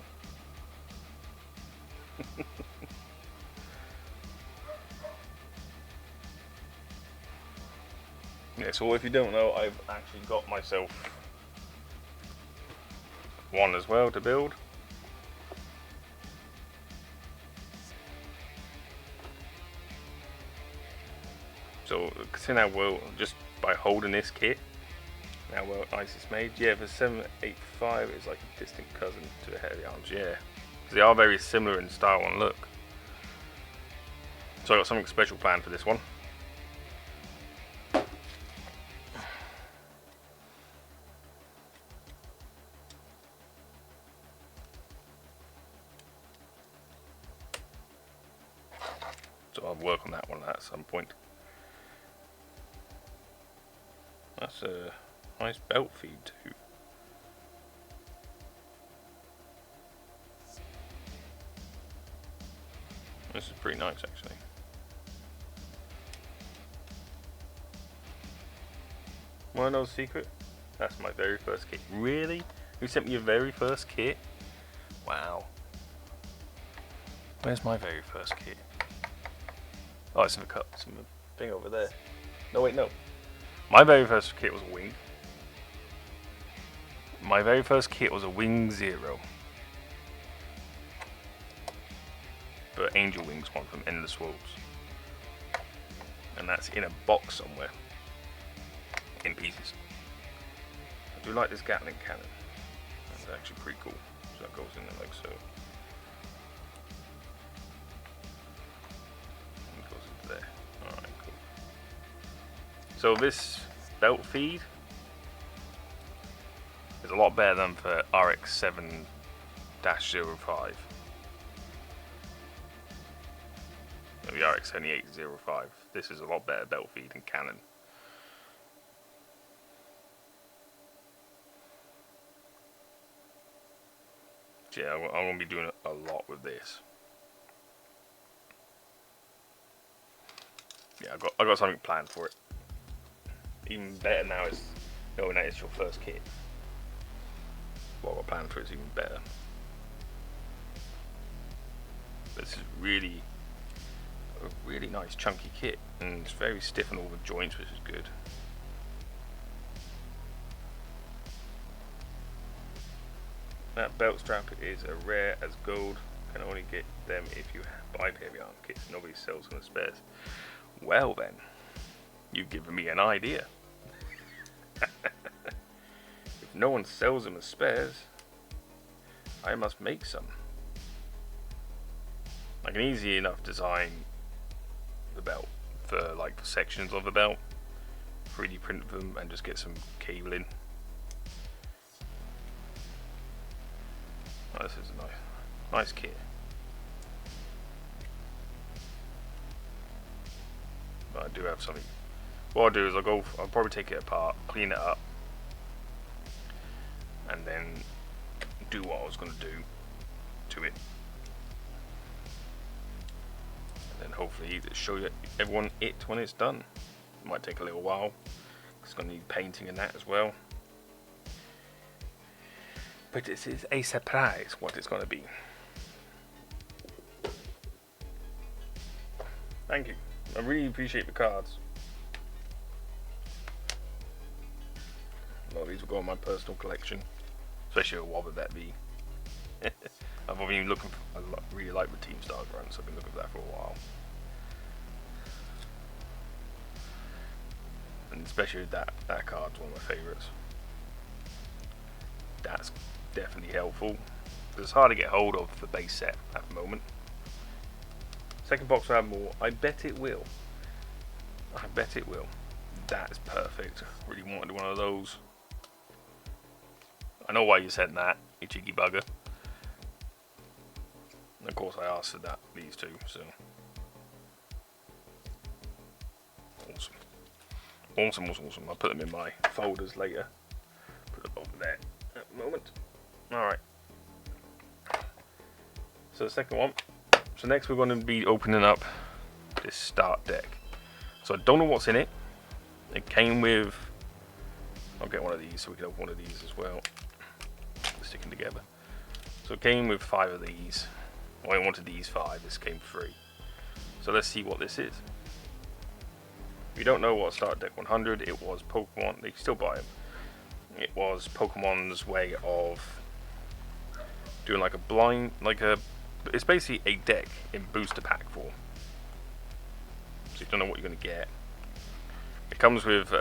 Yeah, so if you don't know, I've actually got myself one as well to build. So consider how well, just by holding this kit, how well nice it's made. Yeah, the 785 is like a distant cousin to the heavy arms, yeah. Because they are very similar in style and look. So I got something special planned for this one. I'll work on that one at some point. That's a nice belt feed too. This is pretty nice actually. Wanna know a secret? That's my very first kit. Really? Who sent me your very first kit? Wow. Where's my very first kit? Oh, it's in the cup. It's in the thing over there. No, wait, no. My very first kit was a wing. My very first kit was a Wing Zero. But Angel Wings one from Endless Wolves. And that's in a box somewhere. In pieces. I do like this Gatling cannon. That's actually pretty cool. So that goes in there like so. And it goes into there. Alright, cool. So this belt feed is a lot better than for RX-7-05. The RX-78-05. This is a lot better belt feed and cannon. Yeah, I'm going to be doing a lot with this. Yeah, I got something planned for it. Even better now is knowing that it's your first kit. What I got planned for it is even better. This is really a really nice chunky kit, and it's very stiff on all the joints, which is good. That belt strap is a rare as gold. Can only get them if you buy heavy arm kits. Nobody sells them as spares. Well then, you've given me an idea. If no one sells them as spares, I must make some. I can easily enough design the belt for like the sections of the belt, 3D print them, and just get some cabling. Oh, this is a nice kit. But I do have something. What I'll do is I'll probably take it apart, clean it up, and then do what I was going to do to it. And then hopefully show everyone it when it's done. It might take a little while. It's going to need painting and that as well. But this is a surprise what it's going to be. Thank you. I really appreciate the cards. Well, these will go in my personal collection, especially a Wobbuffet V. I've been looking for, I really like the Team Star grunt, so I've been looking for that for a while. And especially that card's one of my favourites. That's definitely helpful. It's hard to get hold of the base set at the moment. Second box will have more. I bet it will. I bet it will. That's perfect. Really wanted one of those. I know why you sent that, you cheeky bugger. And of course I asked for that, these two, so. Awesome. Awesome, awesome, awesome. I'll put them in my folders later. Put them over there at the moment. Alright. So the second one. So next we're going to be opening up this start deck. So I don't know what's in it. It came with, I'll get one of these so we can open one of these as well. Sticking together. So it came with 5 of these. Well, I wanted these 5, this came 3. So let's see what this is. If you don't know what Start Deck 100, it was Pokemon, they still buy them. It was Pokemon's way of doing like a blind, it's basically a deck in booster pack form. So you don't know what you're going to get. It comes with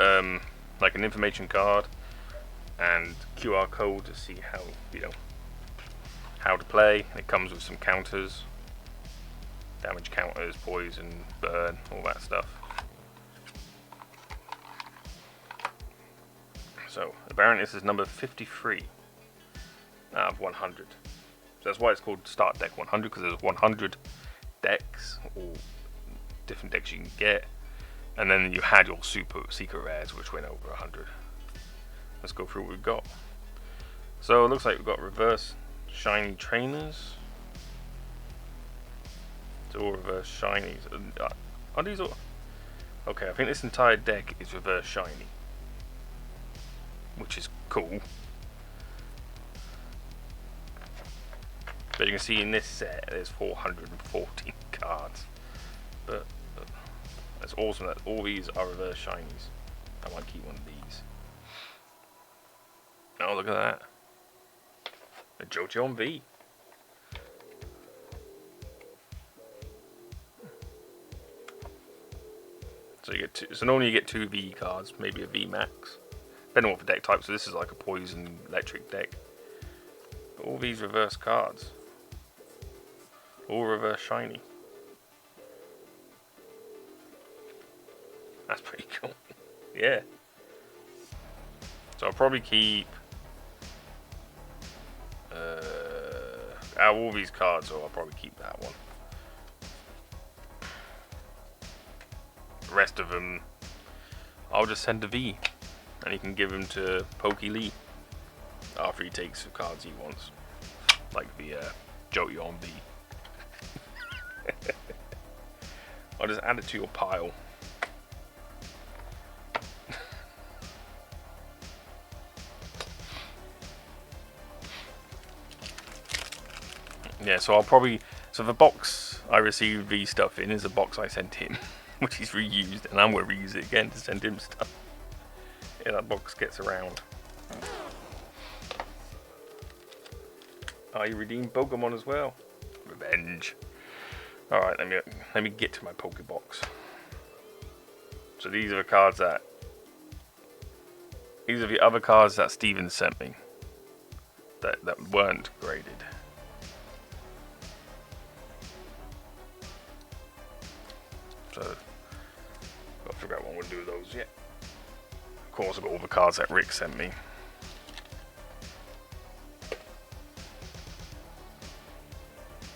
like an information card and QR code to see how, how to play. And it comes with some counters, damage counters, poison, burn, all that stuff. So apparently this is number 53 out of 100. So that's why it's called Start Deck 100, because there's 100 decks or different decks you can get. And then you had your super secret rares, which went over 100. Let's go through what we've got. So it looks like we've got reverse shiny trainers. It's all reverse shinies. Are these all? Okay, I think this entire deck is reverse shiny, which is cool. But you can see in this set there's 414 cards. But that's awesome that all these are reverse shinies. I might keep one of these. Oh, look at that. A Jojon V. So you get two, so normally you get 2 V cards, maybe a V max. Depending on what the deck type, so this is like a poison electric deck. But all these reverse cards. All reverse shiny. That's pretty cool. Yeah. So I'll probably keep out of all these cards, so I'll probably keep that one. The rest of them, I'll just send to V, and he can give them to Pokey Lee after he takes the cards he wants, like the Jojon V. I'll just add it to your pile. Yeah, so I'll probably... So the box I received V stuff in is a box I sent him, which he's reused, and I'm going to reuse it again to send him stuff. Yeah, that box gets around. Oh, you redeemed Pokemon as well. Revenge. Alright, let me get to my Pokebox. So these are the cards that... These are the other cards that Steven sent me. That weren't graded. So, got to figure out what I'm going to do with those yet. Of course, I've got all the cards that Rick sent me.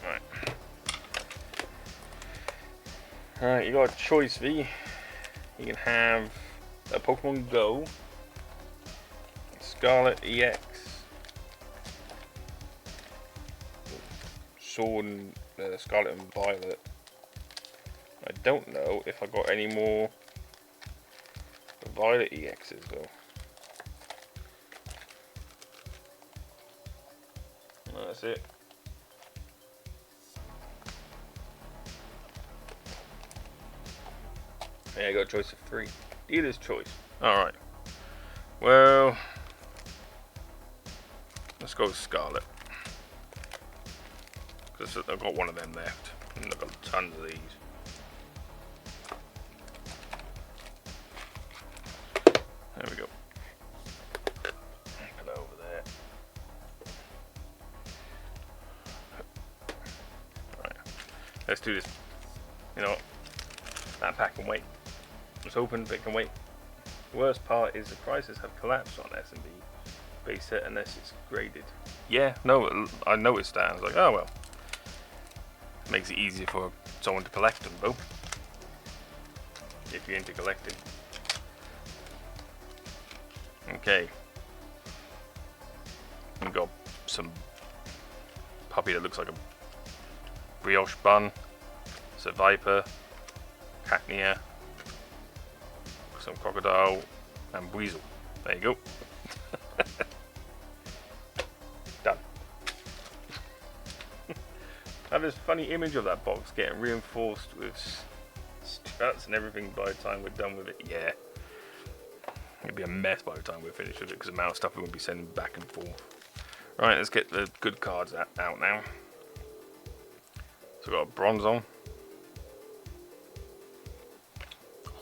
Right. Alright, you got a choice, V. You can have a Pokemon Go, Scarlet EX, Sword and Scarlet and Violet. I don't know if I got any more Violet EXs though. No, that's it. Yeah, I got a choice of 3. Dealer's choice. Alright. Well, let's go with Scarlet. Because I've got one of them left. And I've got tons of these. There we go. Put that over there. Alright. Let's do this. You know what? That pack can wait. It's open, but it can wait. The worst part is the prices have collapsed on S&B base set unless it's graded. Yeah, no, I noticed that. I was like, oh well. Makes it easier for someone to collect them, though. If you're into collecting. Okay. We've got some puppy that looks like a brioche bun. It's a viper. Cacnea. Some crocodile. And weasel. There you go. Done. I have this funny image of that box getting reinforced with struts and everything by the time we're done with it. Yeah. It'll be a mess by the time we're finished with it because the amount of stuff we're going to be sending back and forth. Right, let's get the good cards out now. So we've got a Bronzong.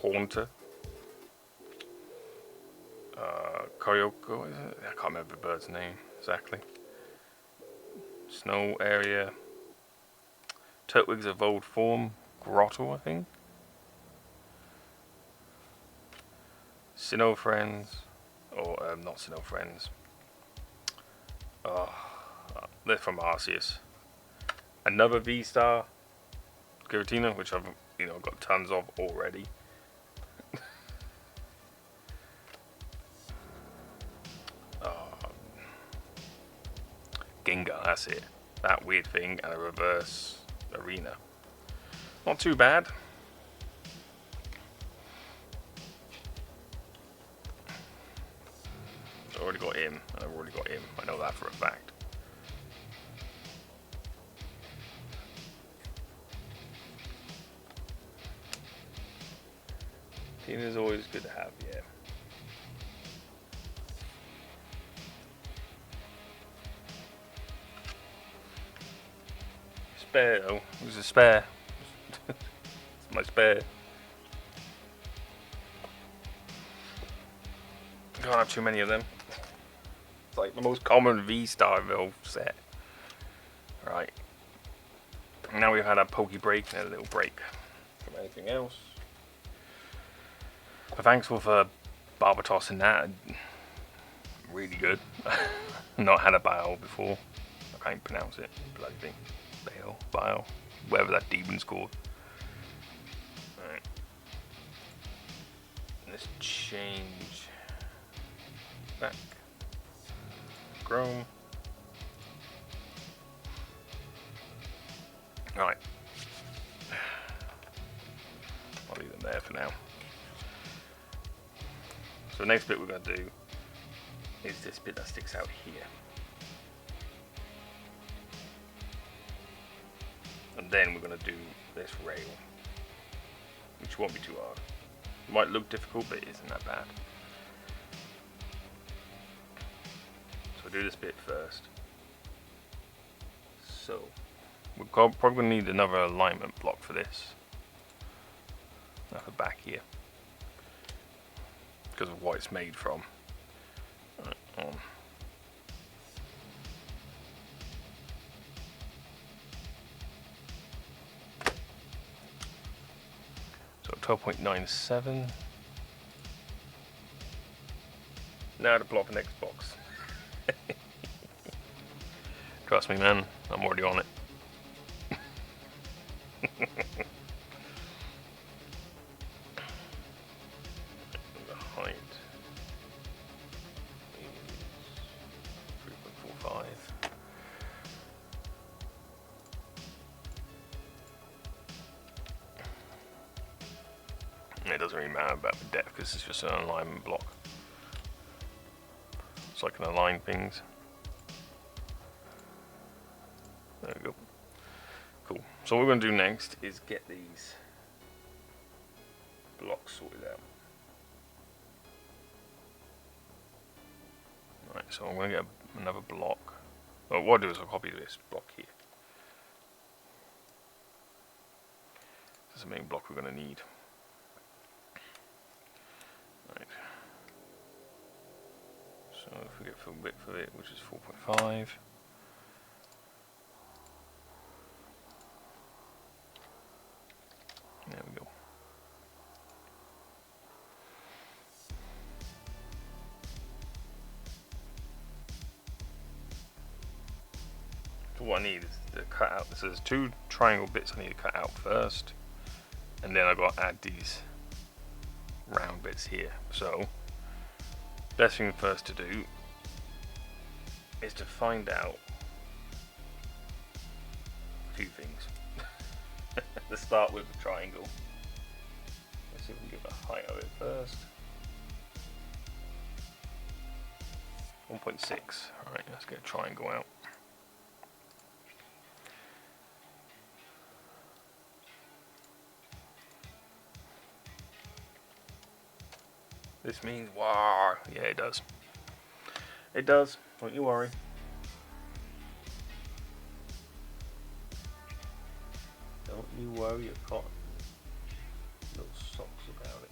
Haunter. Koyoko, is it? I can't remember the bird's name exactly. Snow area. Turtwig's evolved form. Grotto, I think. Sinnoh Friends. Or, not Sinnoh Friends. They're from Arceus. Another V-Star Giratina, which I've you know, I've got tons of already. Ginga, that's it. That weird thing, and a reverse arena. Not too bad. I've already got him, and I've already got him. I know that for a fact. Team is always good to have, yeah. Spare though. Who's a spare? It's my spare. Can't have too many of them. It's like the most common V-Star set. Right. Now we've had a pokey break and a little break from anything else. But thankful for Barbatos and that. Really good. Not had a Bile before. I can't pronounce it. Bloody thing. Bile. Whatever that demon's called. Alright. Let's change back. Chrome. Right. I'll leave them there for now. So the next bit we're going to do is this bit that sticks out here. And then we're going to do this rail, which won't be too hard. It might look difficult, but it isn't that bad. So we'll do this bit first. So we're probably going to need another alignment block for this. At the back here, because of what it's made from. Right, on. So 12.97. Now to block the next box. Trust me, man, I'm already on it. The height is 3.45. It doesn't really matter about the depth because it's just an alignment block. So I can align things. There we go. Cool. So what we're going to do next is get these blocks sorted out. Right, so I'm going to get another block. Well, what I'll do is I'll copy this block here. This is the main block we're going to need. Right. So if we get full width of it, which is 4.5. There we go. So what I need is to cut out. So there's two triangle bits I need to cut out first, and then I've got to add these round bits here. So best thing first to do is to find out a few things. Let's start with the triangle. Let's see if we can get the height of it first. 1.6. Alright, let's get a triangle out. This means wow. Yeah, it does. It does. Don't you worry. Don't you worry your cotton little socks about it.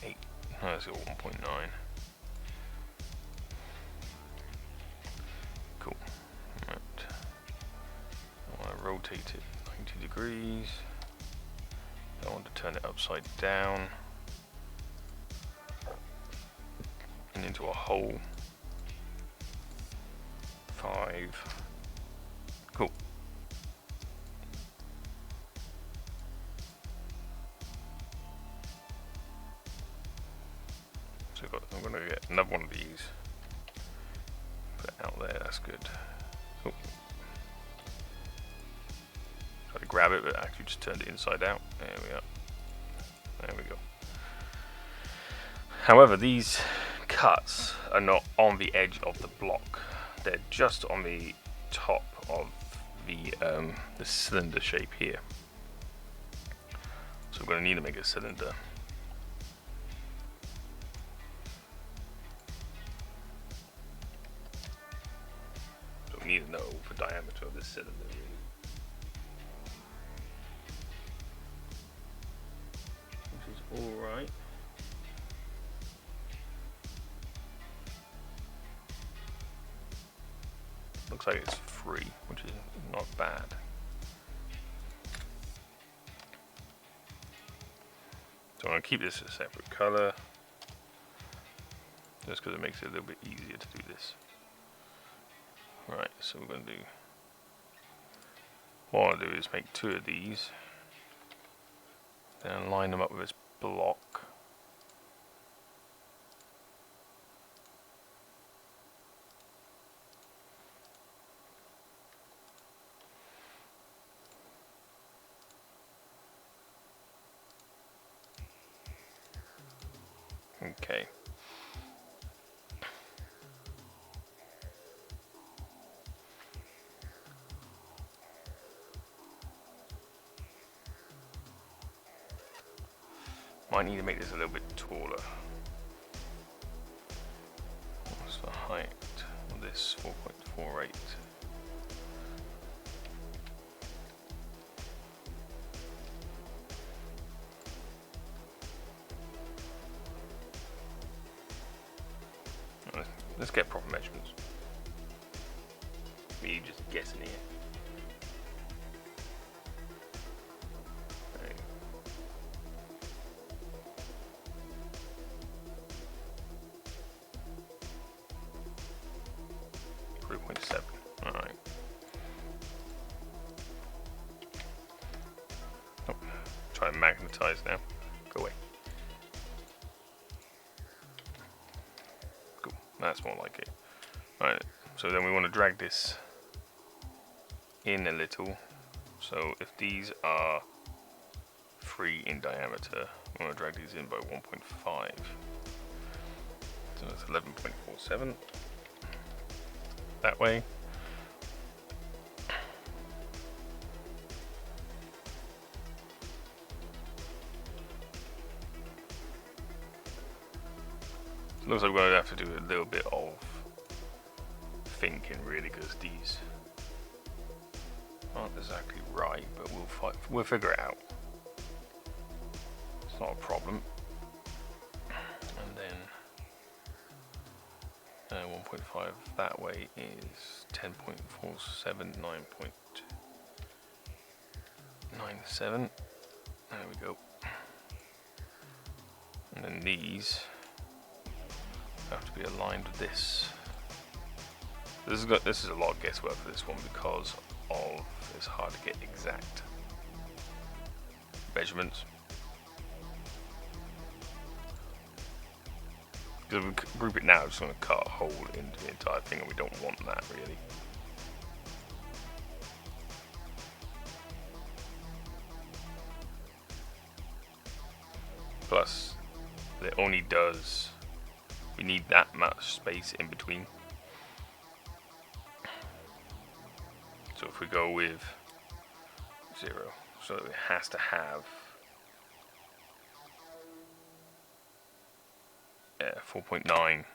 1.8. No, let's go 1.9. Cool. Right. I want to rotate it 90 degrees. I want to turn it upside down and into a hole. 5. Cool. Another one of these. Put it out there, that's good. Oh. Try to grab it, but actually just turned it inside out. There we are. There we go. However, these cuts are not on the edge of the block. They're just on the top of the cylinder shape here. So we're going to need to make a cylinder. So we need to know the diameter of this cylinder really. Which is alright. Looks like it's 3, which is not bad. So I'm going to keep this a separate color, just because it makes it a little bit easier to do this. Right, so we're going to do, what I want to do is make 2 of these, then line them up with this block. Okay. Might need to make this a little bit taller. What's the height of this? 4.48. Let's get proper measurements. Me just guessing here. Right. 3.7. All right. Oh, try and magnetize now. Go away. That's more like it. Right, so then we want to drag this in a little. So if these are 3 in diameter, we want to drag these in by 1.5. So that's 11.47. That way. Looks like we're going to have to do a little bit of thinking really, because these aren't exactly right, but we'll figure it out. It's not a problem. And then 1.5 that way is 10.479.97. There we go. And then these have to be aligned with this. This is a lot of guesswork for this one because of it's hard to get exact measurements. Because if we group it now, it's going to cut a hole into the entire thing, and we don't want that really. Plus, it only does. We need that much space in between. So if we go with 0, so it has to have 4.9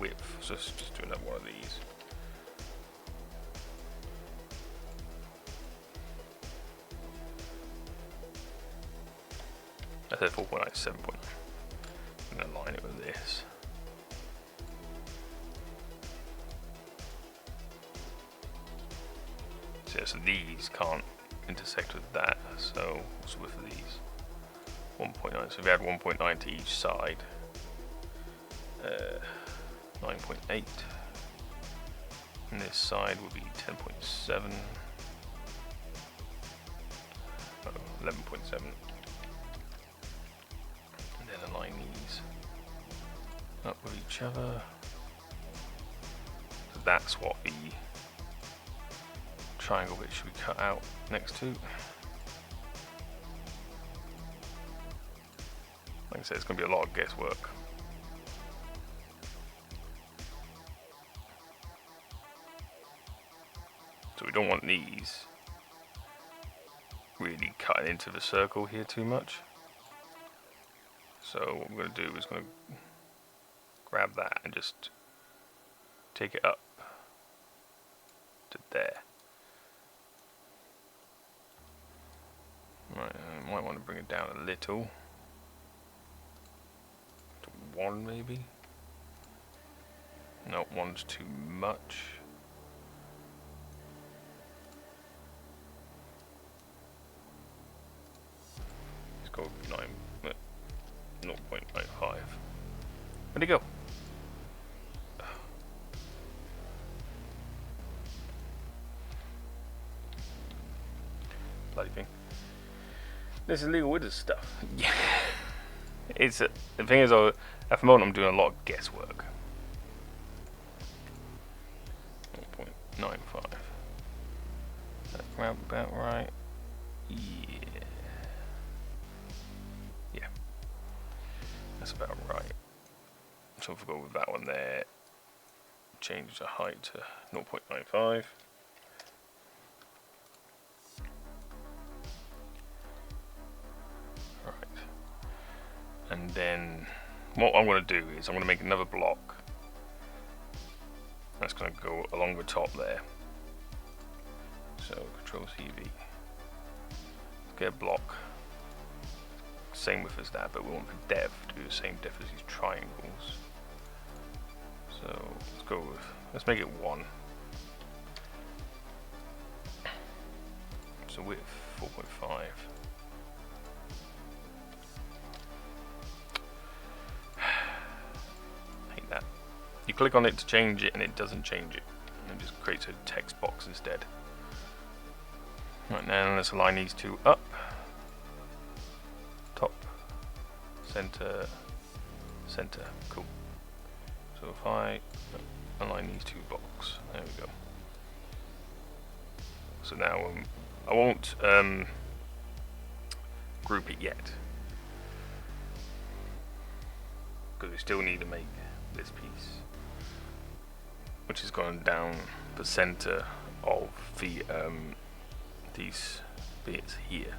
width. So let's just do another one of these. I said 4.9, 7.9. I'm going to line it with this. So these can't intersect with that, so what's the width of these? 1.9, so if we add 1.9 to each side, 9.8, and this side would be 10.7, 11.7, and then align these. up with each other. So that's what the triangle bit should be cut out next to. Like I said, it's going to be a lot of guesswork. So we don't want these really cutting into the circle here too much. So what we're going to do is going to grab that and just take it up to there. Right, I might want to bring it down a little. To 1 maybe? No, 1's too much. Let's go 0.95. Where'd it go? Bloody thing. This is legal wizard stuff. Yeah. It's the thing is, at the moment I'm doing a lot of guesswork. 0.95. That's about right. Yeah. Yeah. That's about right. So if we go with that one there, change the height to 0.95. And then what I'm going to do is I'm going to make another block that's going to go along the top there. So Control CV, get a block same width as that, but we want the depth to be the same depth as these triangles. So let's go with, let's make it 1. So width 4.5. You click on it to change it and it doesn't change it. It just creates a text box instead. Right, now let's align these two up. Top, center, center. Cool. So if I align these two blocks, there we go. So now I won't group it yet, because we still need to make this piece, which is going down the center of the these bits here.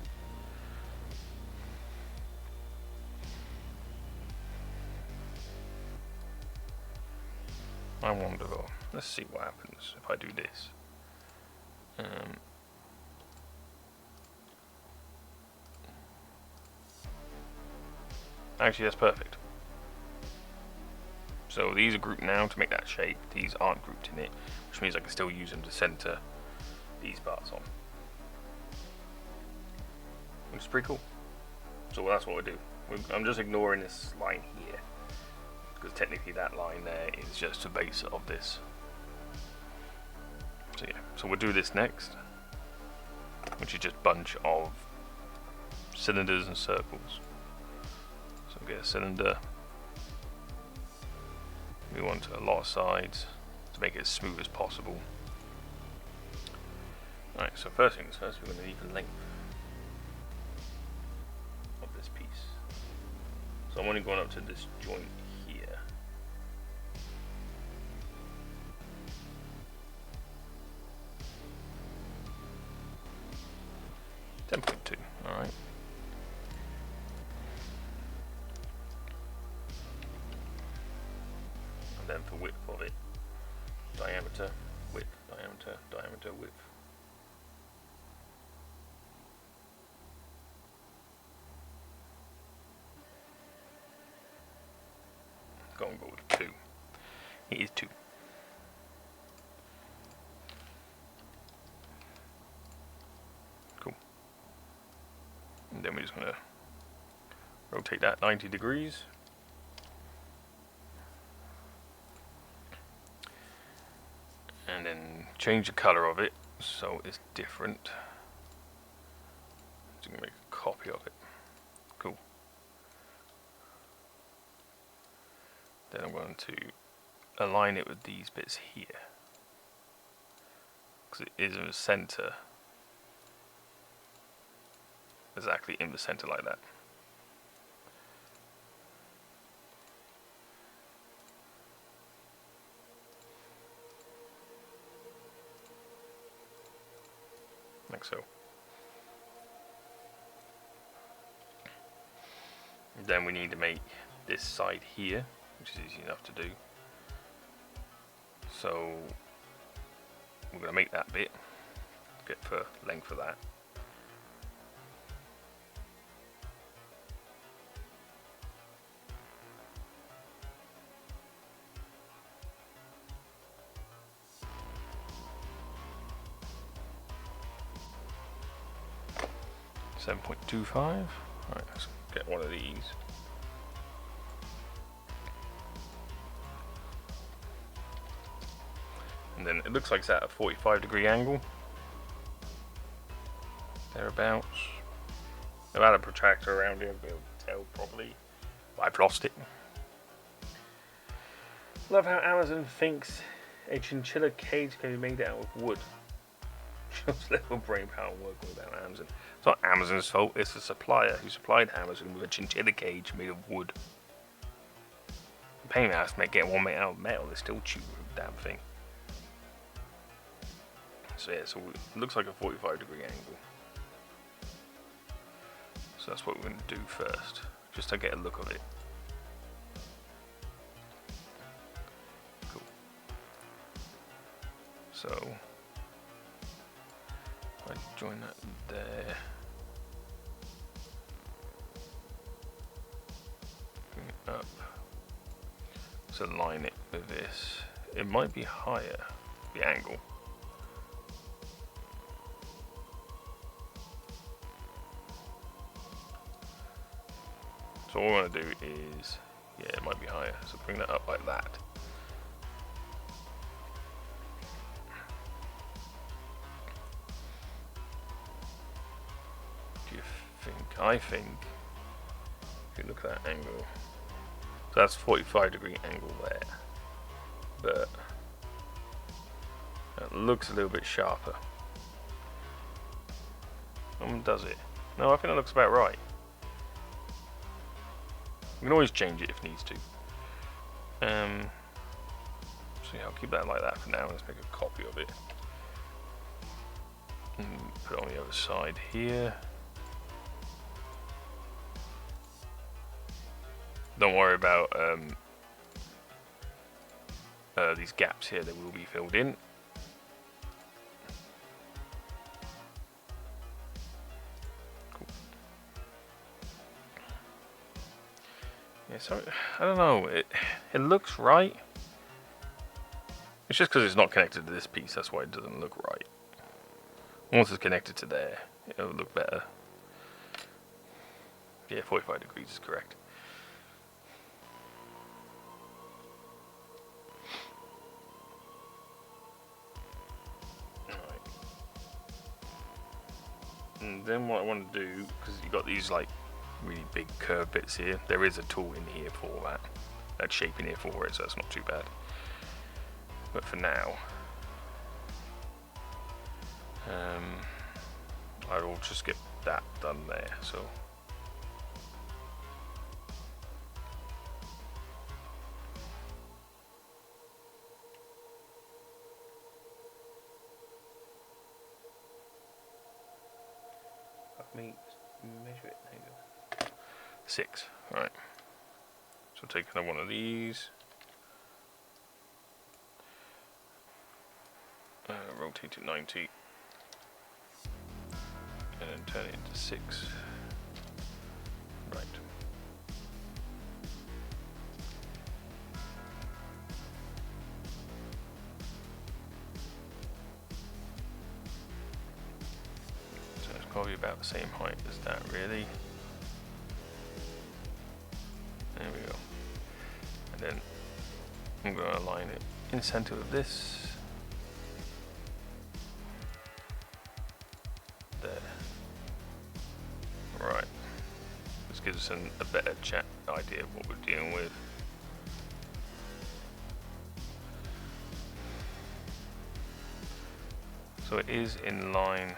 I wonder though, let's see what happens if I do this. Actually, that's perfect. So these are grouped now to make that shape. These aren't grouped in it, which means I can still use them to center these parts on. Which is pretty cool. So that's what we do. I'm just ignoring this line here, because technically that line there is just the base of this. So yeah, so we'll do this next, which is just a bunch of cylinders and circles. So get a cylinder. We want a lot of sides to make it as smooth as possible. Alright, so first things first, we're going to need the length of this piece. So I'm only going up to this joint here. 10.2, alright. And then for width of it, diameter, width, diameter, diameter, width. Go and go with 2. It is 2. Cool. And then we're just going to rotate that 90 degrees. And then change the color of it so it's different. So you can make a copy of it. Cool. Then I'm want to align it with these bits here, because it is in the center, exactly in the center like that. Like so. And then we need to make this side here, which is easy enough to do. So we're going to make that bit, get the length of that. .25. Alright, let's get one of these. And then it looks like it's at a 45-degree angle. Thereabouts. I've had a protractor around here, I'll be able to tell probably. I've lost it. Love how Amazon thinks a chinchilla cage can be made out of wood. Shows little brain power working without Amazon. It's not Amazon's fault, it's the supplier who supplied Amazon with a chinchilla cage made of wood. The pain in the ass to get one made out of metal, they're still cheap with the damn thing. So yeah, so it looks like a 45-degree angle. So that's what we're going to do first, just to get a look of it. Cool. So I join that there. Bring it up. So align it with this. It might be higher, the angle. So all I want to do is, yeah, it might be higher. So bring that up like that. I think, if you look at that angle, so that's 45-degree angle there, but it looks a little bit sharper. Does it? No, I think that looks about right. We can always change it if needs to. So yeah, I'll keep that like that for now. Let's make a copy of it. And put it on the other side here. Don't worry about these gaps here, they will be filled in. Cool. Yeah, so I don't know, it looks right. It's just because it's not connected to this piece, that's why it doesn't look right. Once it's connected to there, it'll look better. Yeah, 45 degrees is correct. And then what I want to do, because you've got these like really big curved bits here, there is a tool in here for that shape in here for it, so that's not too bad. But for now, I will just get that done there. So measure it. There you go. 6. All right. So take another one of these. Rotate it 90. And then turn it into 6. Right. So it's probably about the same height as that, really. There we go. And then I'm going to align it in the center of this. There. Right. This gives us a better idea of what we're dealing with. So it is in line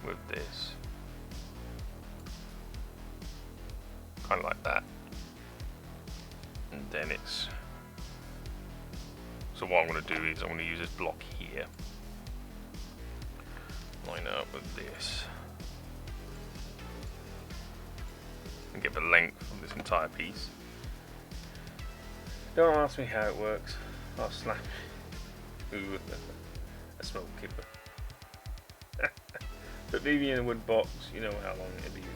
with this. Kind of like that. And then it's... So what I'm going to do is I'm going to use this block here. Line it up with this. And get the length of this entire piece. Don't ask me how it works. I'll slap. Ooh, a smoke kipper. But maybe in a wood box, you know how long it'd be to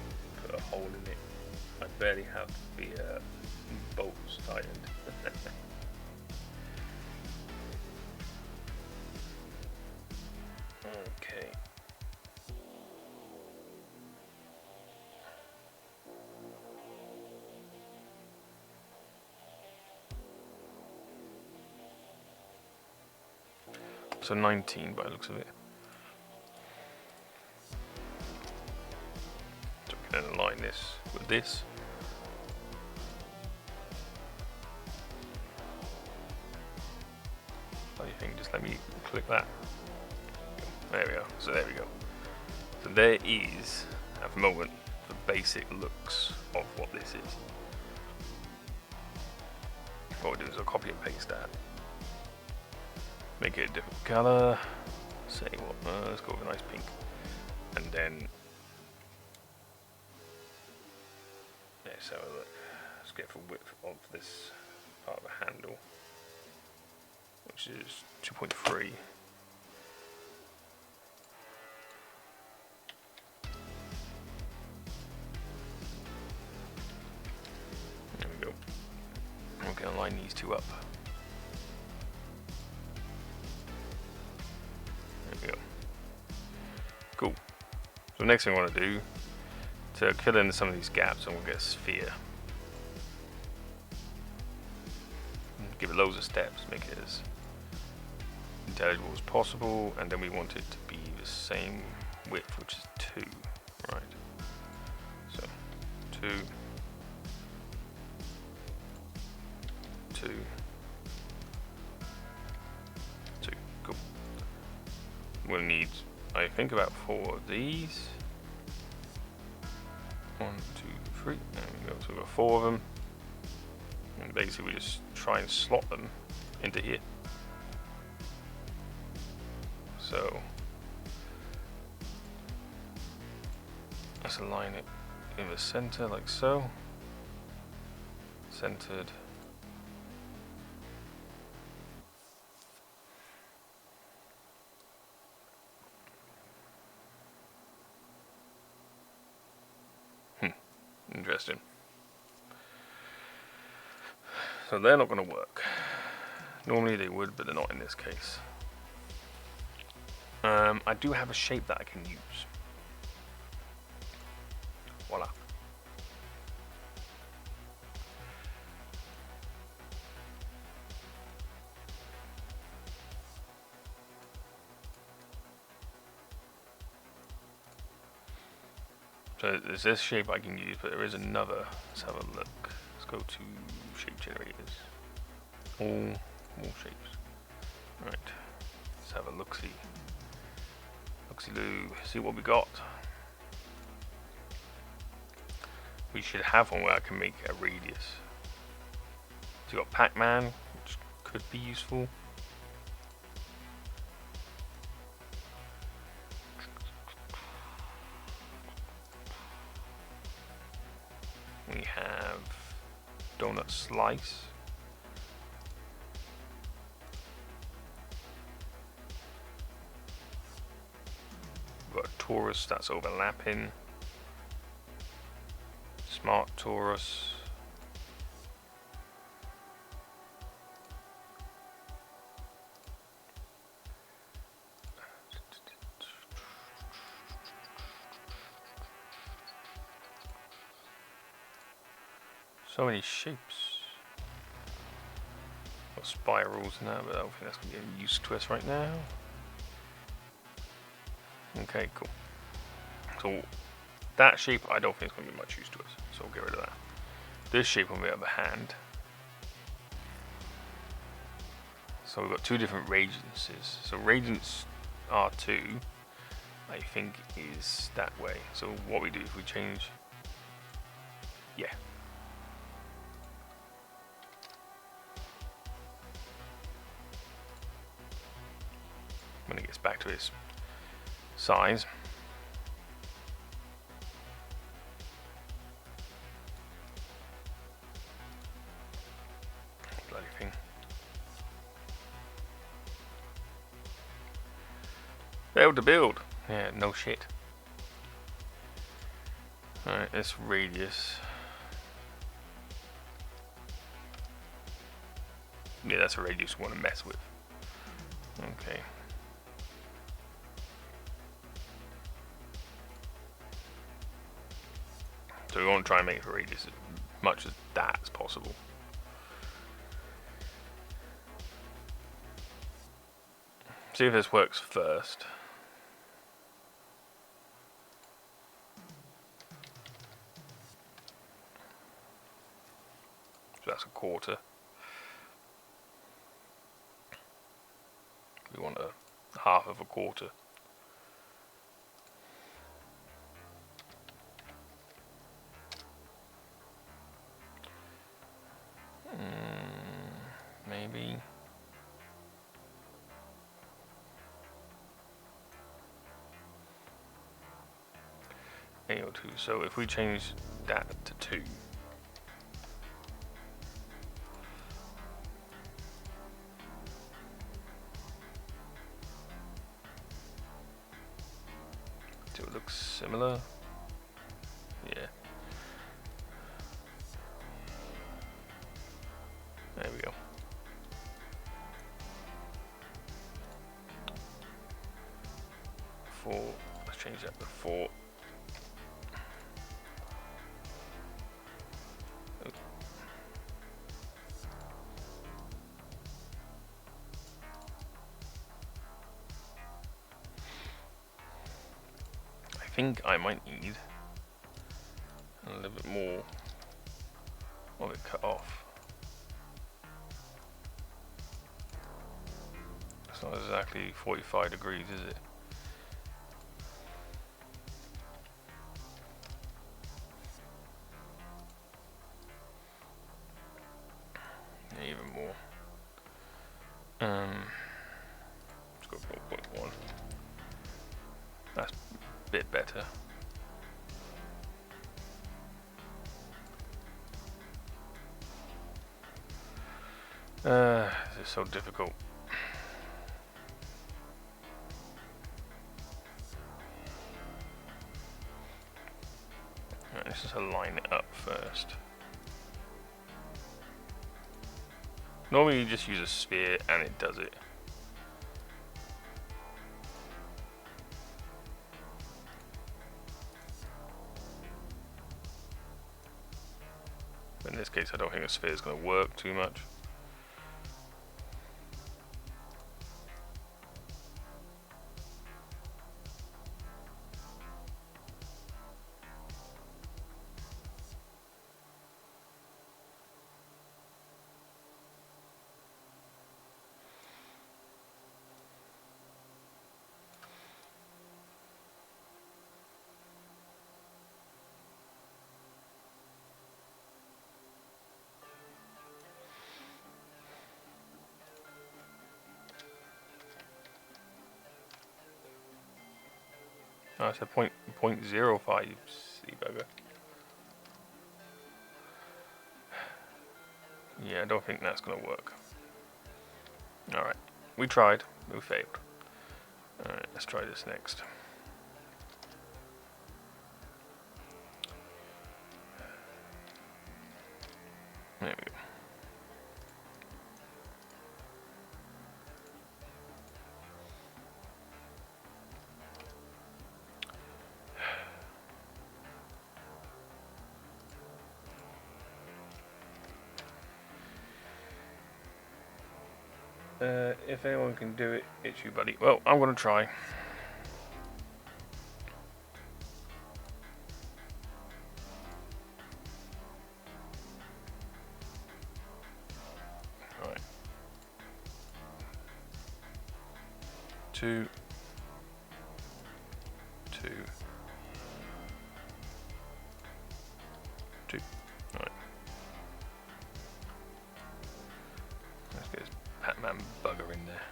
put a hole in it. I barely have the bolts tightened. Okay. So 19 by the looks of it. So we can then align this with this. What do you think? Just let me click that. There we go. So there we go. So there is, at the moment, the basic looks of what this is. What we'll do is I'll copy and paste that. Make it a different color. Say what? Let's go with a nice pink. And then let's have a look. Let's get the width of this part of the handle, which is 2.3. There we go. I'm going to line these two up. There we go. Cool. So the next thing I want to do, to fill in some of these gaps, I'm going to get a sphere. Give it loads of steps, make it as intelligible as possible, and then we want it to be the same width, which is 2, right? So 2, 2, 2, cool. We'll need, I think, about 4 of these. 1, 2, 3, there we go, so we've got 4 of them. And basically we just try and slot them into here. So let's align it in the center like so. Centered. Interesting. So they're not going to work. Normally they would, but they're not in this case. I do have a shape that I can use. Voila. So there's this shape I can use, but there is another. Let's have a look. Let's go to shape generators. All shapes. Right. Let's have a look-see. Look-see-loo. See what we got. We should have one where I can make a radius. So you got Pac-Man, which could be useful. We have Donut Slice. We've got a Taurus that's overlapping. Smart Taurus. So many shapes. Got spirals and that, but I don't think that's going to be of use to us right now. Okay, cool. So that shape I don't think is going to be much use to us, so we'll get rid of that. This shape on the other hand. So So we've got two different radiances. So radiance R2, I think, is that way. So what we do if we change, yeah. When it gets back to its size. Bloody thing. Failed to build. Yeah, no shit. Alright, this radius. Yeah, that's a radius we want to mess with. Okay. So we want to try and make a radius as much as that as possible. See if this works first. So that's a quarter. We want a half of a quarter. Maybe. AO2. So if we change that to 2. So it looks similar. Yeah. There we go. Let's change that to 4. I think I might need a little bit more of it cut off. It's not exactly 45 degrees, is it? Yeah, even more. Let's go 4.1. That's a bit better. This is so difficult. Right, let's just align it up first. Normally you just use a sphere and it does it. But in this case I don't think a sphere is going to work too much. Oh, it's a point 0.05 sea bugger. Yeah, I don't think that's going to work. Alright, we tried, we failed. Alright, let's try this next. There we go. If anyone can do it, it's you, buddy. Well, I'm going to try. Alright. 2, 2, 2. Right. Let's get this Pac-Man bugger in there.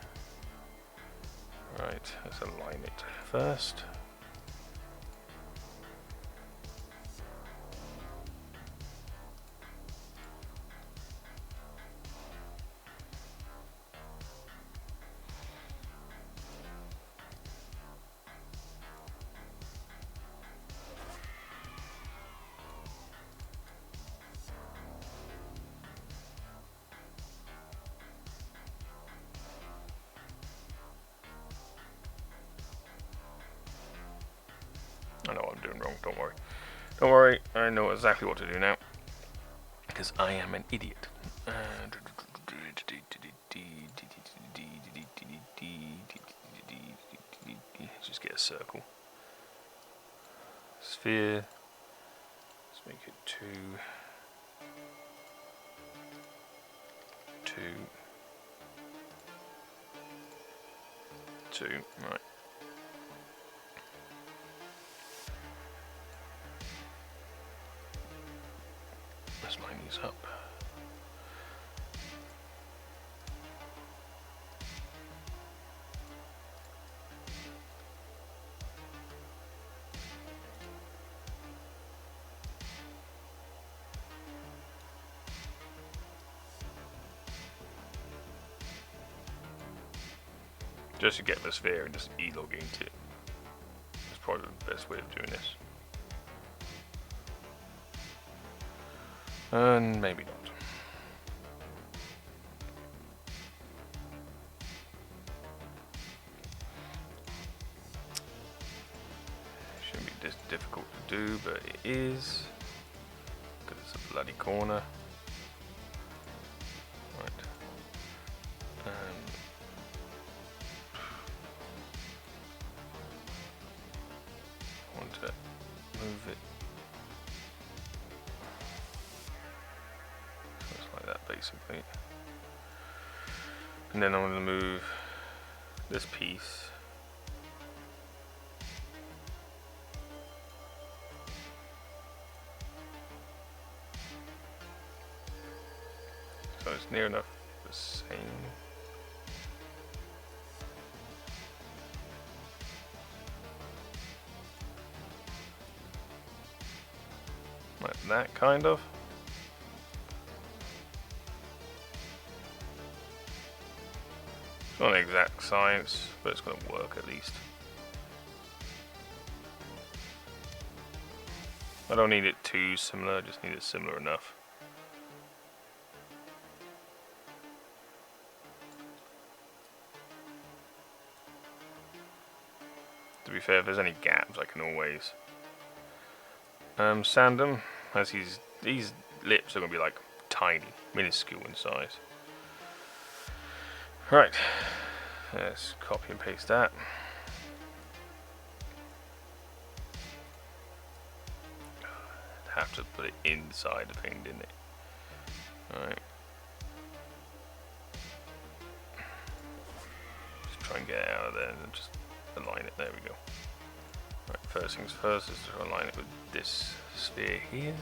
Right, let's align it first. I know what I'm doing wrong, don't worry. Don't worry, I know exactly what to do now. Because I am an idiot. Just get a circle. Sphere. Let's make it 2. 2. 2. Right. Let's line these up. Just to get the sphere and just elongate it. That's probably the best way of doing this. And maybe not. Shouldn't be this difficult to do, but it is. Because it's a bloody corner. Right. I want to move it. Just like that, basically. And then I'm going to move this piece. So it's near enough the same. Like that, kind of. It's not an exact science, but it's going to work at least. I don't need it too similar, I just need it similar enough. To be fair, if there's any gaps, I can always sand them, as these lips are going to be like tiny, minuscule in size. Right, let's copy and paste that. Have to put it inside the thing, didn't it? Alright. Just try and get it out of there and just align it. There we go. Right, first things first is to align it with this sphere here.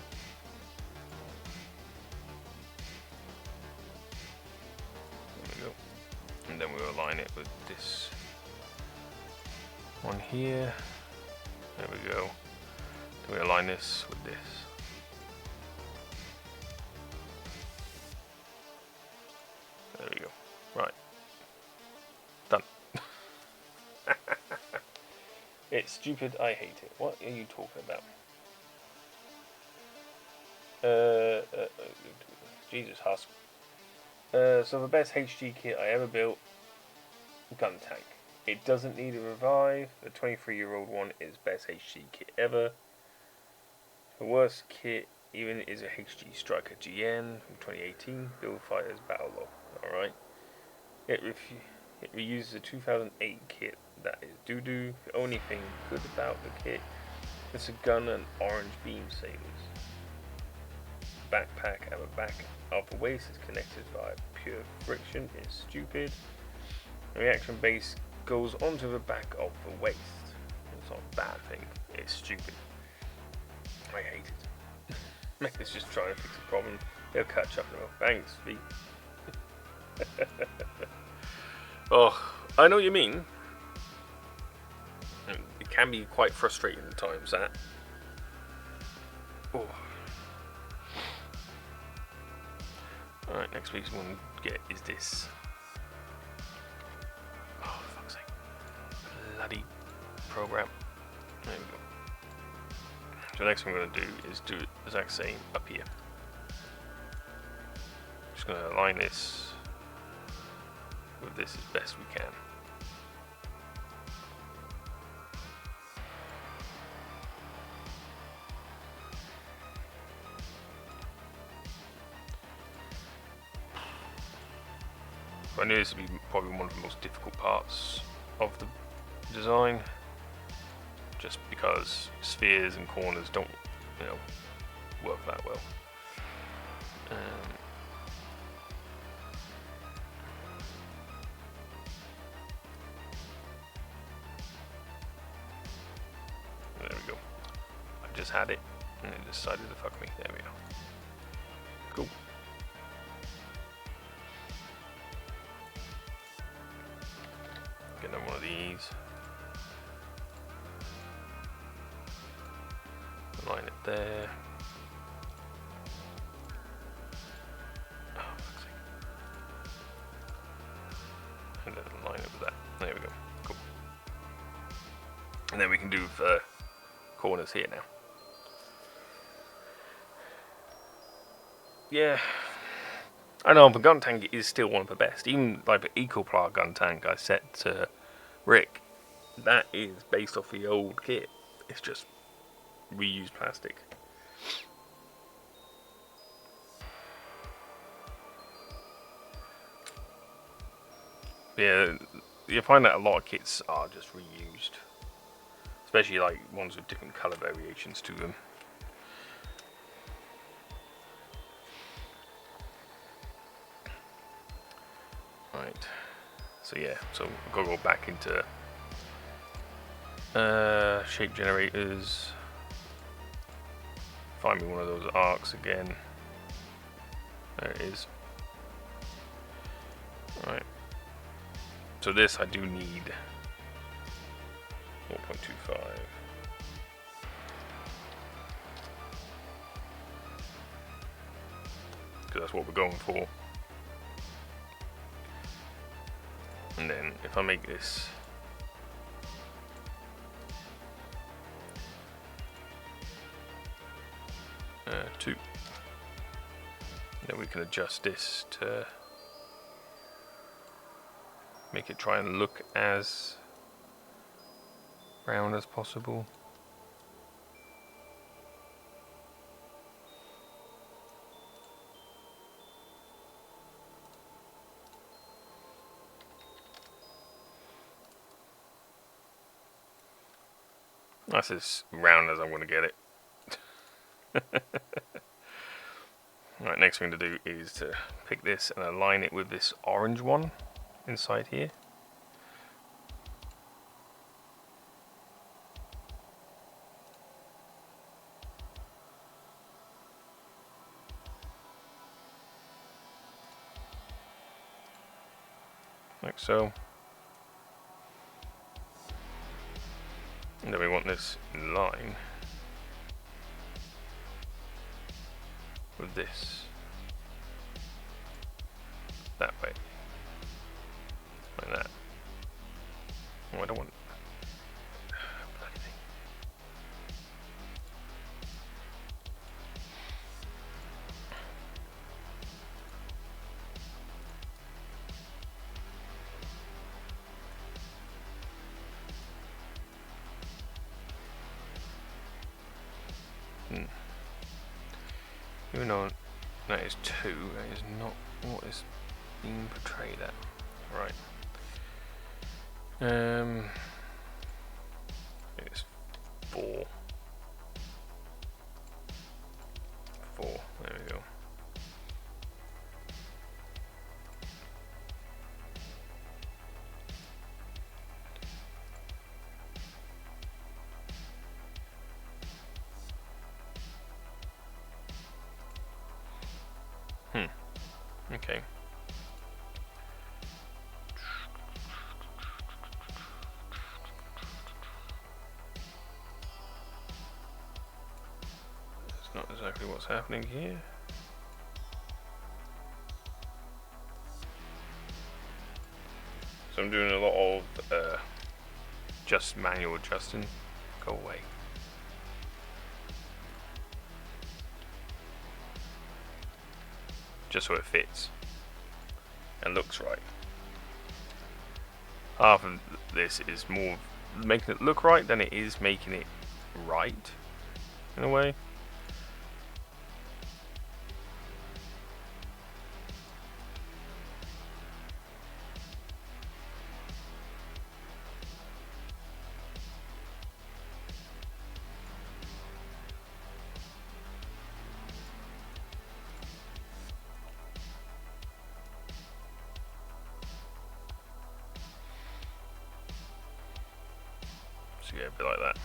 There we go. And then we'll align it with this one here. There we go. Then we align this with this. There we go. Right. Done. It's stupid, I hate it. What are you talking about? Jesus, Husk. So the best HG kit I ever built, gun tank. It doesn't need a revive. The 23-year-old one is best HG kit ever. The worst kit even is a HG Striker GN from 2018. Build Fighters Battle Log. Alright. It reuses a 2008 kit that is doo-doo. The only thing good about the kit is a gun and orange beam sabers. Backpack at the back of the waist is connected by pure friction. It's stupid. The reaction base goes onto the back of the waist. It's not a bad thing, it's stupid. I hate it. It's just trying to fix a problem. They'll catch up now. Thanks, V. Oh, I know what you mean. It can be quite frustrating at times, that. Oh. Alright, next week's one to get is this. Oh, for fuck's sake. Bloody program. There we go. So the next thing I'm going to do is do the exact same up here. Just going to align this with this as best we can. I knew this would be probably one of the most difficult parts of the design, just because spheres and corners don't, you know, work that well. There we go. I just had it, and it decided to fuck me. There we go. Cool. Get another one of these. Line it there. Oh, fuck's sake. And then line it with that. There we go. Cool. And then we can do corners here now. Yeah. I know, the gun tank is still one of the best. Even like the Ecoplar gun tank I set to Rick, that is based off the old kit. It's just reused plastic. Yeah, you find that a lot of kits are just reused, especially like ones with different color variations to them. Right, so yeah, so we've got to go back into shape generators, find me one of those arcs again. There it is. Right, so this I do need 4.25. Because that's what we're going for. And then if I make this two, then we can adjust this to make it try and look as round as possible. That's as round as I'm going to get it. Right, next thing to do is to pick this and align it with this orange one inside here. Like so. And then we want this in line with this. That way. Like that. Oh, I don't want... bloody thing. Even though that is 2, that is not what is being portrayed at. Right. It's 4. 4. There we go. Okay. That's not exactly what's happening here. So I'm doing a lot of just manual adjusting. Go away. Just so it fits and looks right. Half of this is more making it look right than it is making it right, in a way. So yeah, a bit like that.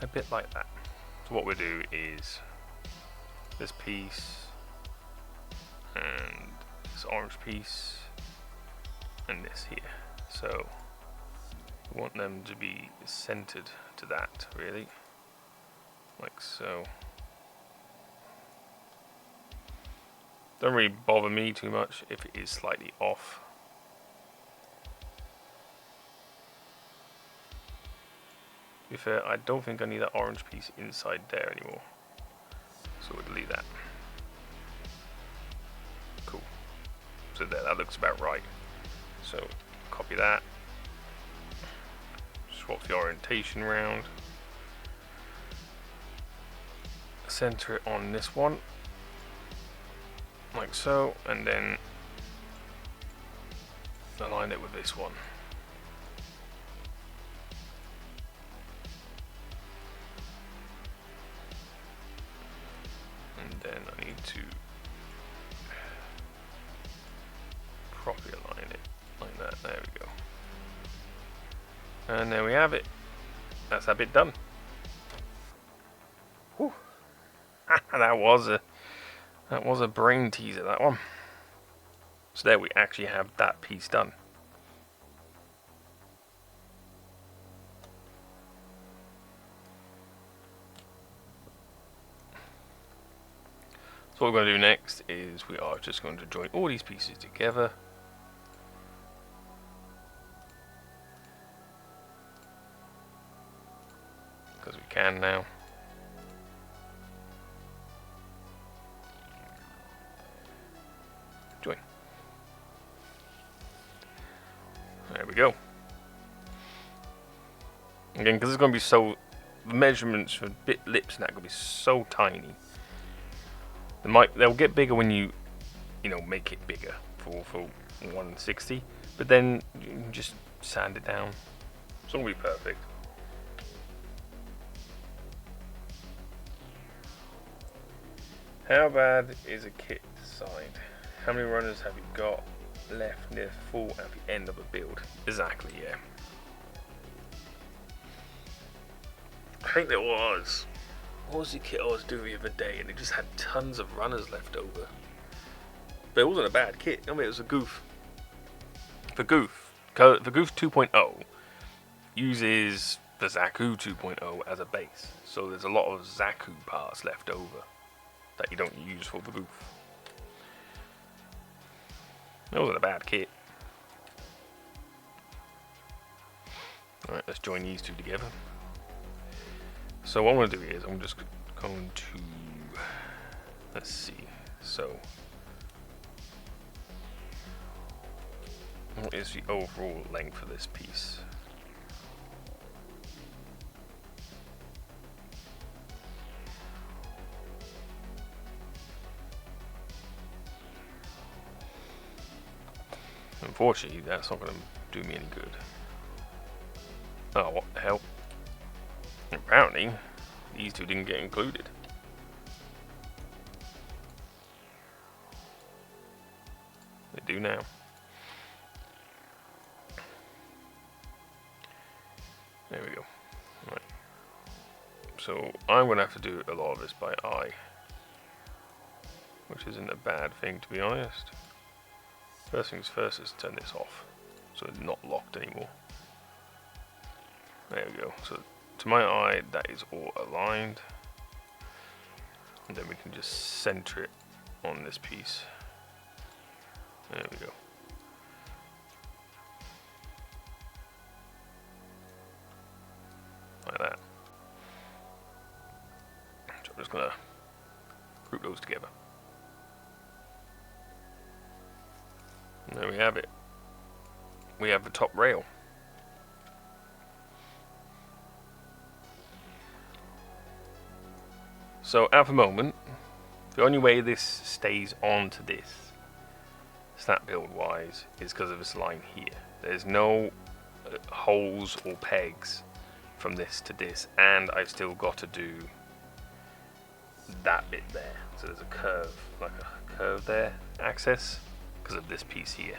A bit like that. So what we'll do is this piece and this orange piece and this here. So we want them to be centered to that, really, like so. Don't really bother me too much if it is slightly off. To be fair, I don't think I need that orange piece inside there anymore, so we'll delete that. Cool. So there, that looks about right. So copy that, swap the orientation around, center it on this one, like so, and then align it with this one. And then I need to properly align it like that. There we go. And there we have it. That's that bit done. Whew. that was a brain teaser, that one. So there we actually have that piece done. So what we're going to do next is we are just going to join all these pieces together. Because we can now. Join. There we go. Again, because it's going to be so, the measurements for bit lips and that are going to be so tiny. They'll get bigger when you make it bigger for 160, but then you can just sand it down. It's all be perfect. How bad is a kit designed? How many runners have you got left near full at the end of a build? Exactly, yeah. I think there was. What was the kit I was doing the other day, and it just had tons of runners left over. But it wasn't a bad kit. I mean, it was a goof. The goof 2.0 uses the Zaku 2.0 as a base, so there's a lot of Zaku parts left over that you don't use for the goof. It wasn't a bad kit. Alright, let's join these two together. So what I'm going to do is I'm just going to, let's see, so what is the overall length of this piece? Unfortunately, that's not going to do me any good. Oh, what the hell? Apparently, these two didn't get included. They do now. There we go. Right. So I'm going to have to do a lot of this by eye, which isn't a bad thing, to be honest. First things first is turn this off, so it's not locked anymore. There we go. So to my eye, that is all aligned. And then we can just center it on this piece. There we go. Like that. So I'm just going to group those together. And there we have it. We have the top rail. So at the moment, the only way this stays onto this, snap build wise, is because of this line here. There's no holes or pegs from this to this, and I've still got to do that bit there. So there's a curve, like a curve there, access, because of this piece here.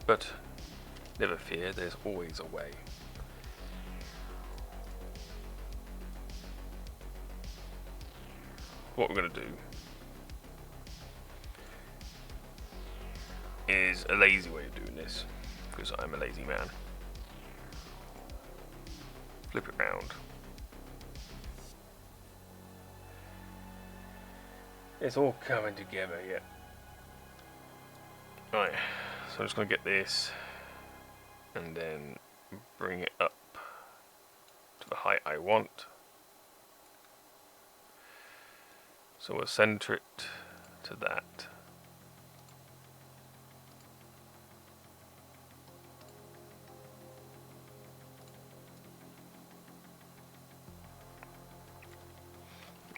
But never fear, there's always a way. What we're going to do is a lazy way of doing this, because I'm a lazy man. Flip it round. It's all coming together, yeah. Right, so I'm just going to get this and then bring it up to the height I want. So we'll center it to that.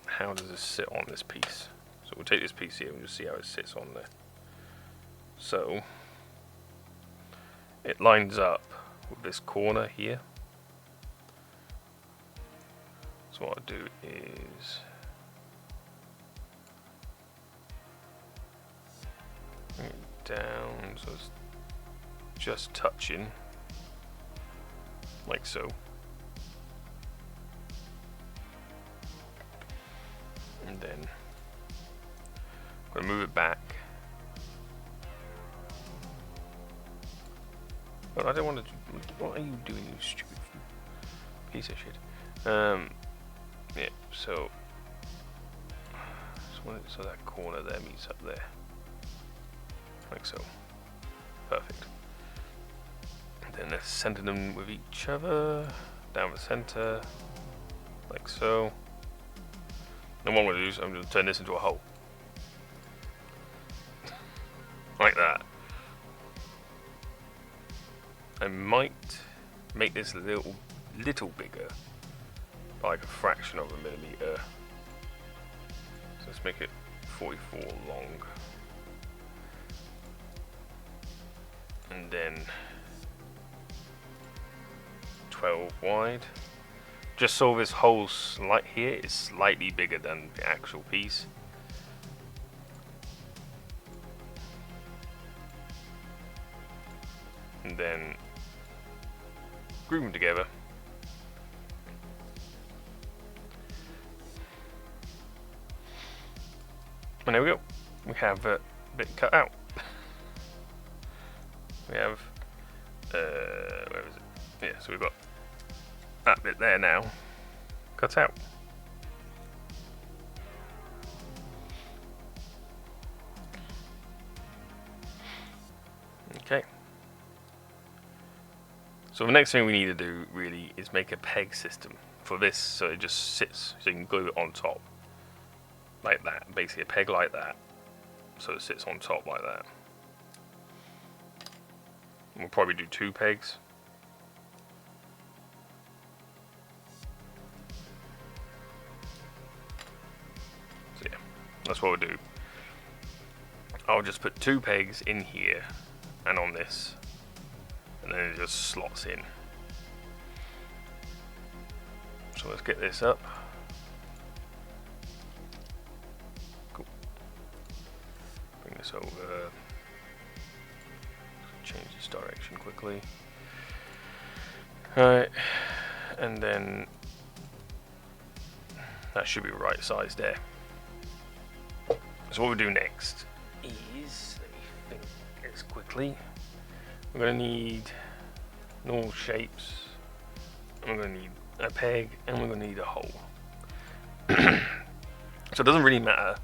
How does this sit on this piece? So we'll take this piece here and just see how it sits on there. So it lines up with this corner here. So what I'll do is bring it down so it's just touching, like so. And then I'm going to move it back. But I don't want to. What are you doing, you stupid piece of shit? Yeah. So that corner there meets up there, like so. Perfect. And then let's center them with each other, down the center, like so. And what I'm going to do is I'm going to turn this into a hole. Like that. I might make this a little bigger, by like a fraction of a millimeter. So let's make it 44 long. And then 12 wide. Just so this hole here is slightly bigger than the actual piece. And then group them together. And there we go. We have a bit cut out. We have, where is it? Yeah, so we've got that bit there now cut out. Okay. So the next thing we need to do really is make a peg system for this, so it just sits, so you can glue it on top like that. Basically a peg like that, so it sits on top like that. And we'll probably do 2 pegs. So yeah, that's what we'll do. I'll just put 2 pegs in here and on this, and then it just slots in. So let's get this up. Cool. Bring this over. Change this direction quickly. Alright, and then that should be right size there. So what we do next is, let me think this quickly. We're going to need normal shapes, and we're going to need a peg, and we're going to need a hole. So it doesn't really matter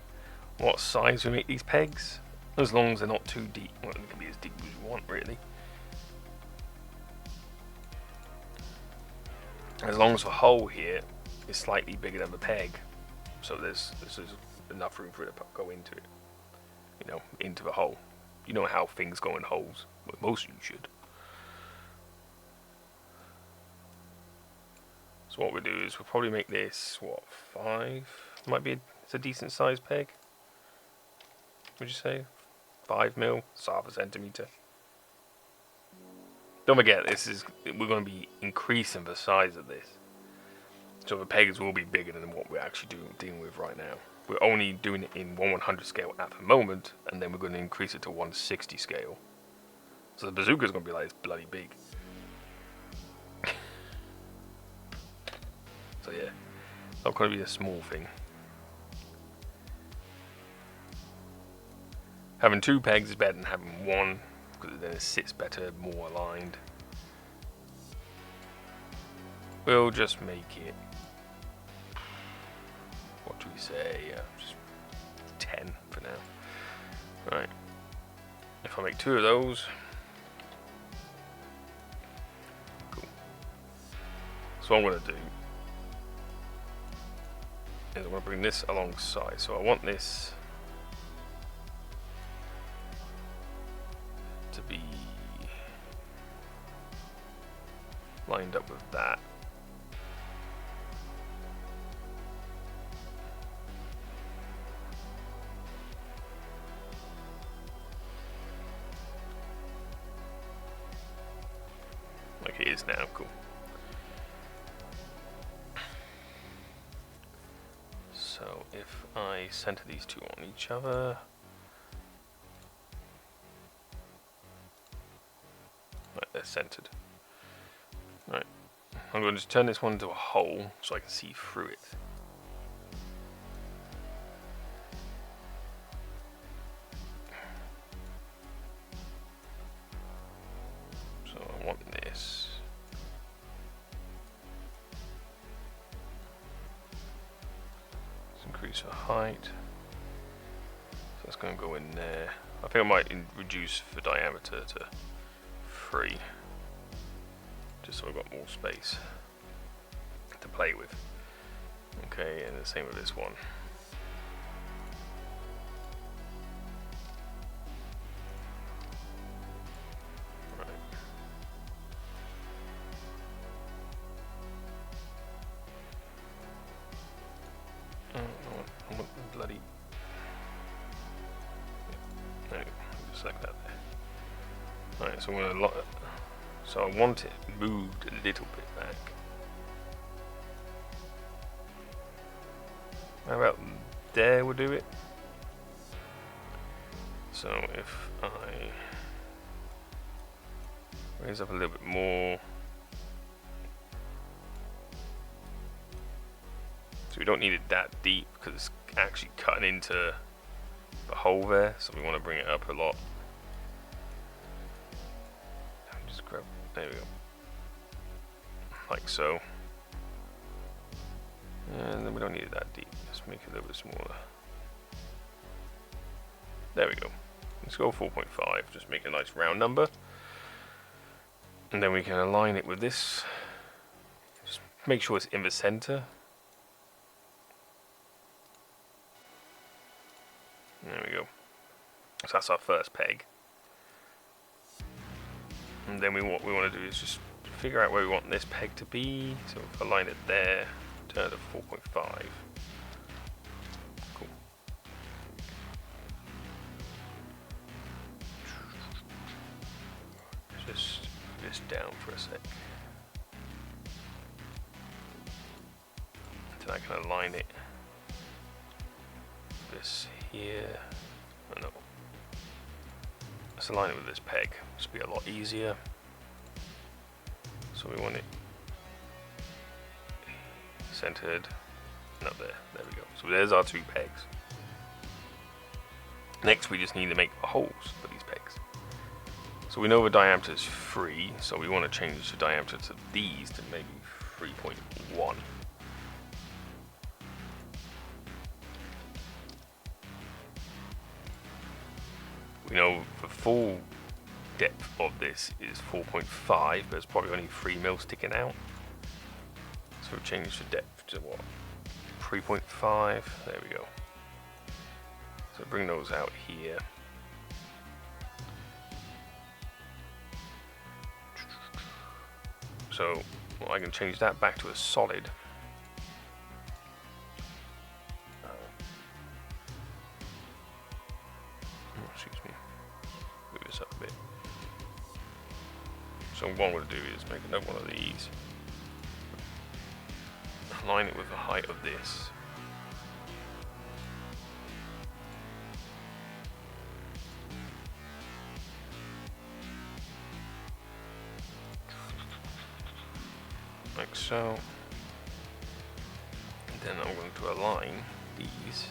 what size we make these pegs, as long as they're not too deep. Well, they can be as deep as you want, really. As long as the hole here is slightly bigger than the peg, so there's enough room for it to go into it, you know, into the hole. You know how things go in holes, well, most of you should. So what we'll do is we'll probably make this, what, 5? Might be it's a decent sized peg. Would you say 5 mil, it's half a centimeter. Don't forget, we're going to be increasing the size of this, so the pegs will be bigger than what we're actually dealing with right now. We're only doing it in 1/100 scale at the moment, and then we're going to increase it to 1/60 scale. So the bazooka is going to be like this bloody big. So yeah, not going to be a small thing. Having 2 pegs is better than having 1, because then it sits better, more aligned. We'll just make it, what do we say, just 10 for now. Right, if I make 2 of those, cool. So what I'm going to do is I'm going to bring this alongside. So I want this to be lined up with that. Like it is now, cool. So if I center these 2 on each other, right, they're centered. Right, I'm going to just turn this one into a hole so I can see through it. So I want this. Let's increase the height. So that's going to go in there. I think I might reduce the diameter to 3. Just so I've got more space to play with. Okay, and the same with this one. Right. Oh, I want the bloody... Yeah, there you go. Just like that there. Alright, so I'm going to... So I want it moved a little bit back. How about there will do it? So if I raise up a little bit more. So we don't need it that deep because it's actually cutting into the hole there. So we want to bring it up a lot. Just grab, there we go. Like so. And then we don't need it that deep. Just make it a little bit smaller. There we go. Let's go 4.5. Just make a nice round number. And then we can align it with this. Just make sure it's in the center. There we go. So that's our first peg. And then what we want to do is just figure out where we want this peg to be. So if I align it there, turn it to 4.5. Cool. Just this down for a sec. Until I can align it. This here. Oh no. Let's align it with this peg. This will be a lot easier. So So we want it centered, not there. There we go. So there's our 2 pegs. Next, we just need to make holes for these pegs. So we know the diameter is 3, so we want to change the diameter to these to maybe 3.1. We know the full depth of this is 4.5, but there's probably only 3 mil sticking out. So we'll change the depth to what? 3.5. There we go. So bring those out here. So well, I can change that back to a solid. Excuse me. Move this up a bit. So what I'm going to do is make another one of these. Align it with the height of this. Like so. And then I'm going to align these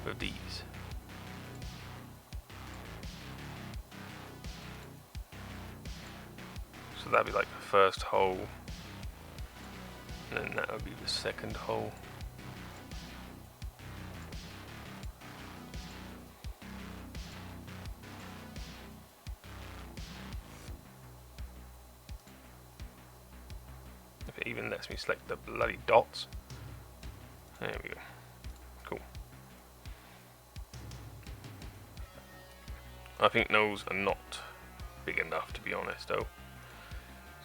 with these. So that'd be like the first hole, and then that would be the second hole. If it even lets me select the bloody dots. There we go. Cool. I think those are not big enough, to be honest, though.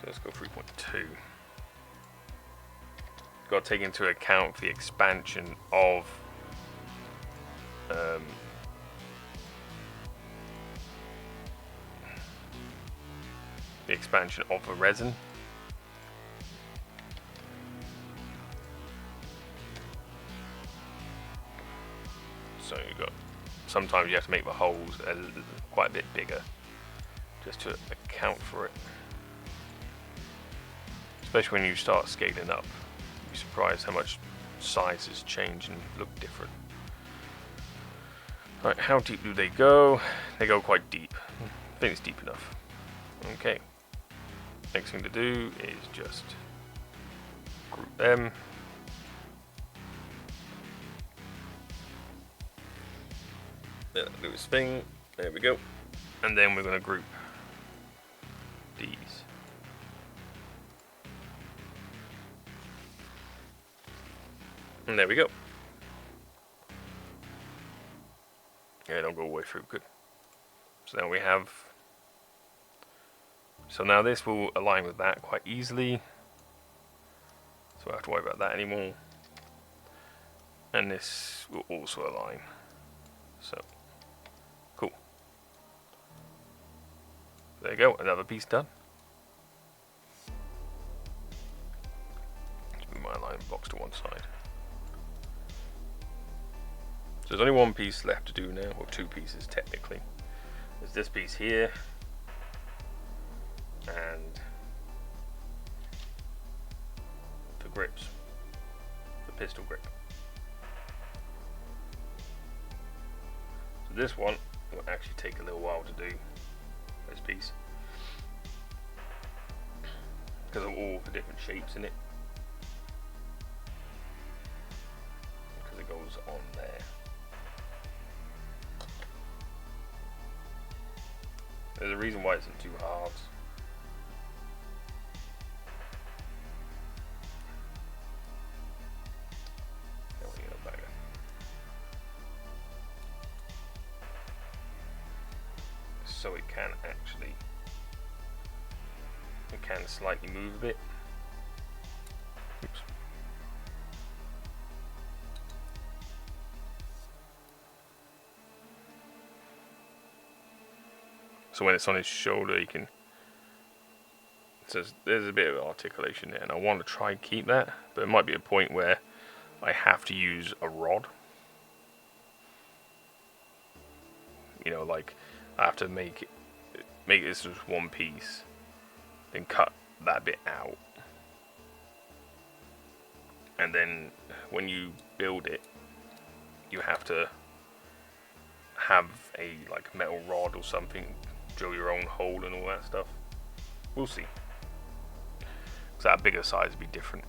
So let's go 3.2. Got to take into account the expansion of the resin. So you got, sometimes you have to make the holes quite a bit bigger just to account for it. Especially when you start scaling up, you'll be surprised how much sizes change and look different. Right, how deep do they go? They go quite deep. I think it's deep enough. Okay. Next thing to do is just group them. Let it do its thing. There we go. And then we're going to group these. And there we go. Yeah, don't go all the way through. Good. So now we have. So now this will align with that quite easily. So I don't have to worry about that anymore. And this will also align. So cool. There you go. Another piece done. Let's move my alignment box to one side. So there's only one piece left to do now, or 2 pieces technically. There's this piece here, and the grips, the pistol grip. So this one will actually take a little while to do, this piece, because of all the different shapes in it, because it goes on there. There's a reason why it's in 2 halves. So it can actually, it can slightly move a bit. Oops. So when it's on his shoulder, you can, so there's a bit of articulation there, and I want to try and keep that, but it might be a point where I have to use a rod. You know, like I have to make this just one piece, then cut that bit out, and then when you build it, you have to have a like metal rod or something, drill your own hole and all that stuff. We'll see. So that bigger size would be different.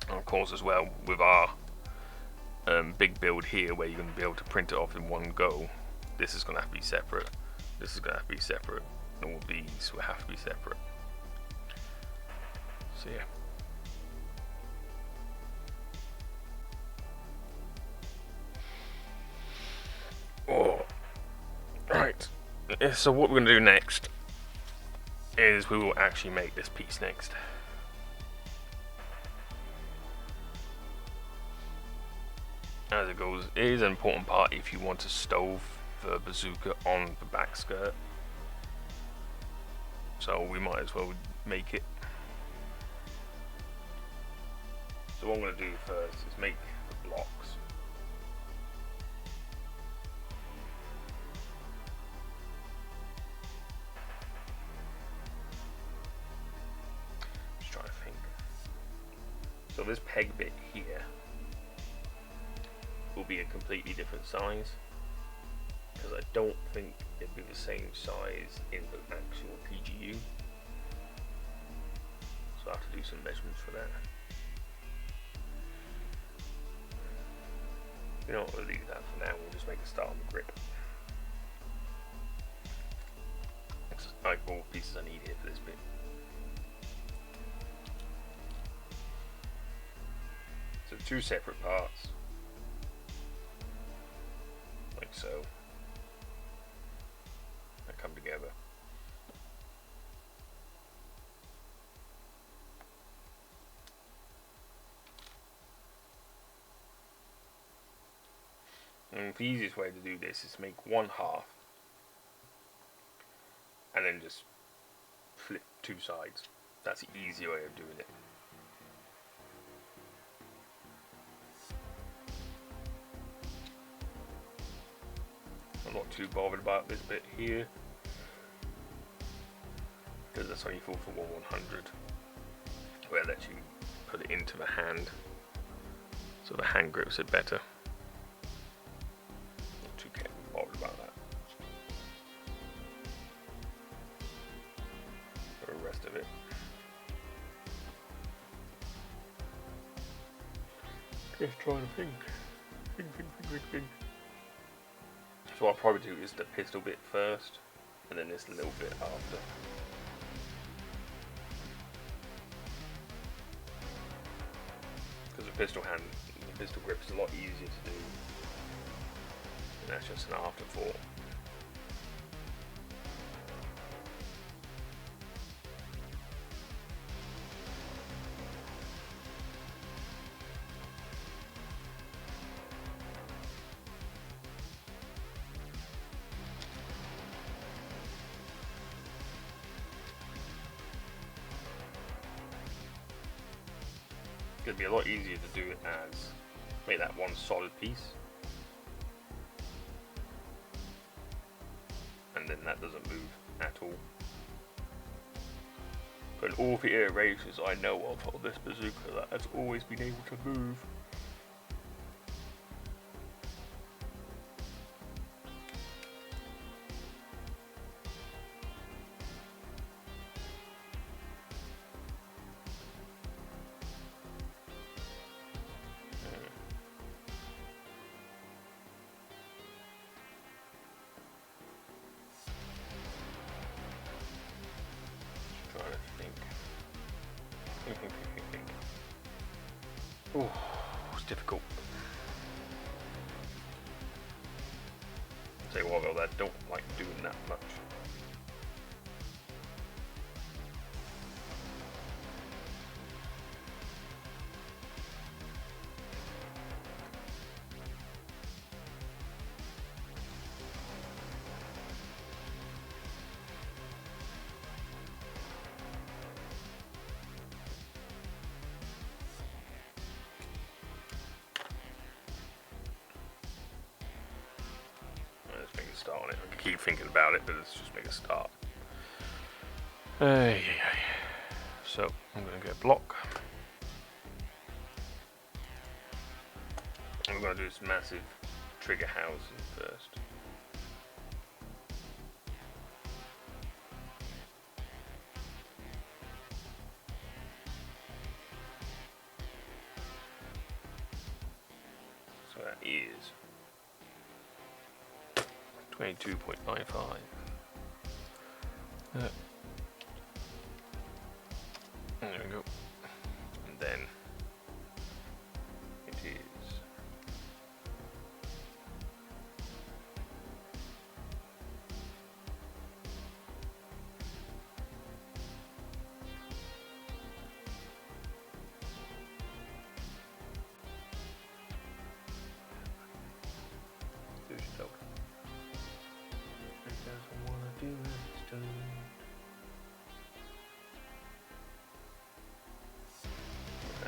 And of course, as well with our big build here, where you're going to be able to print it off in one go, this is going to have to be separate. This is going to have to be separate. And all these will have to be separate. So yeah. Oh, right. So what we're going to do next is we will actually make this piece next. As it goes, it is an important part if you want to stove the bazooka on the back skirt. So we might as well make it. So what I'm going to do first is make the blocks. Just trying to think. So this peg bit here will be a completely different size, because I don't think it'll be the same size in the actual PGU. So I have to do some measurements for that. You know what, we'll leave that for now. We'll just make a start on the grip. Like all the pieces I need here for this bit. So 2 separate parts. Like so. They come together. And the easiest way to do this is make one half and then just flip 2 sides. That's the easy way of doing it. I'm not too bothered about this bit here, because that's only 4 for 1/100, where it lets you put it into the hand, so the hand grips it better. Not too bothered about that. For the rest of it, just trying to think. Think. So what I'll probably do is the pistol bit first, and then this little bit after. Because the pistol grip is a lot easier to do, and that's just an afterthought. It'd be a lot easier to do it as make that one solid piece, and then that doesn't move at all. But all the iterations I know of this bazooka, that has always been able to move. Oh, it's difficult. I'll tell you what though, I don't like doing that much. Start on it. I can keep thinking about it, but let's just make a start. So I'm going to go block. I'm going to do this massive trigger housing first. So that is 22.95. There we go. And then it is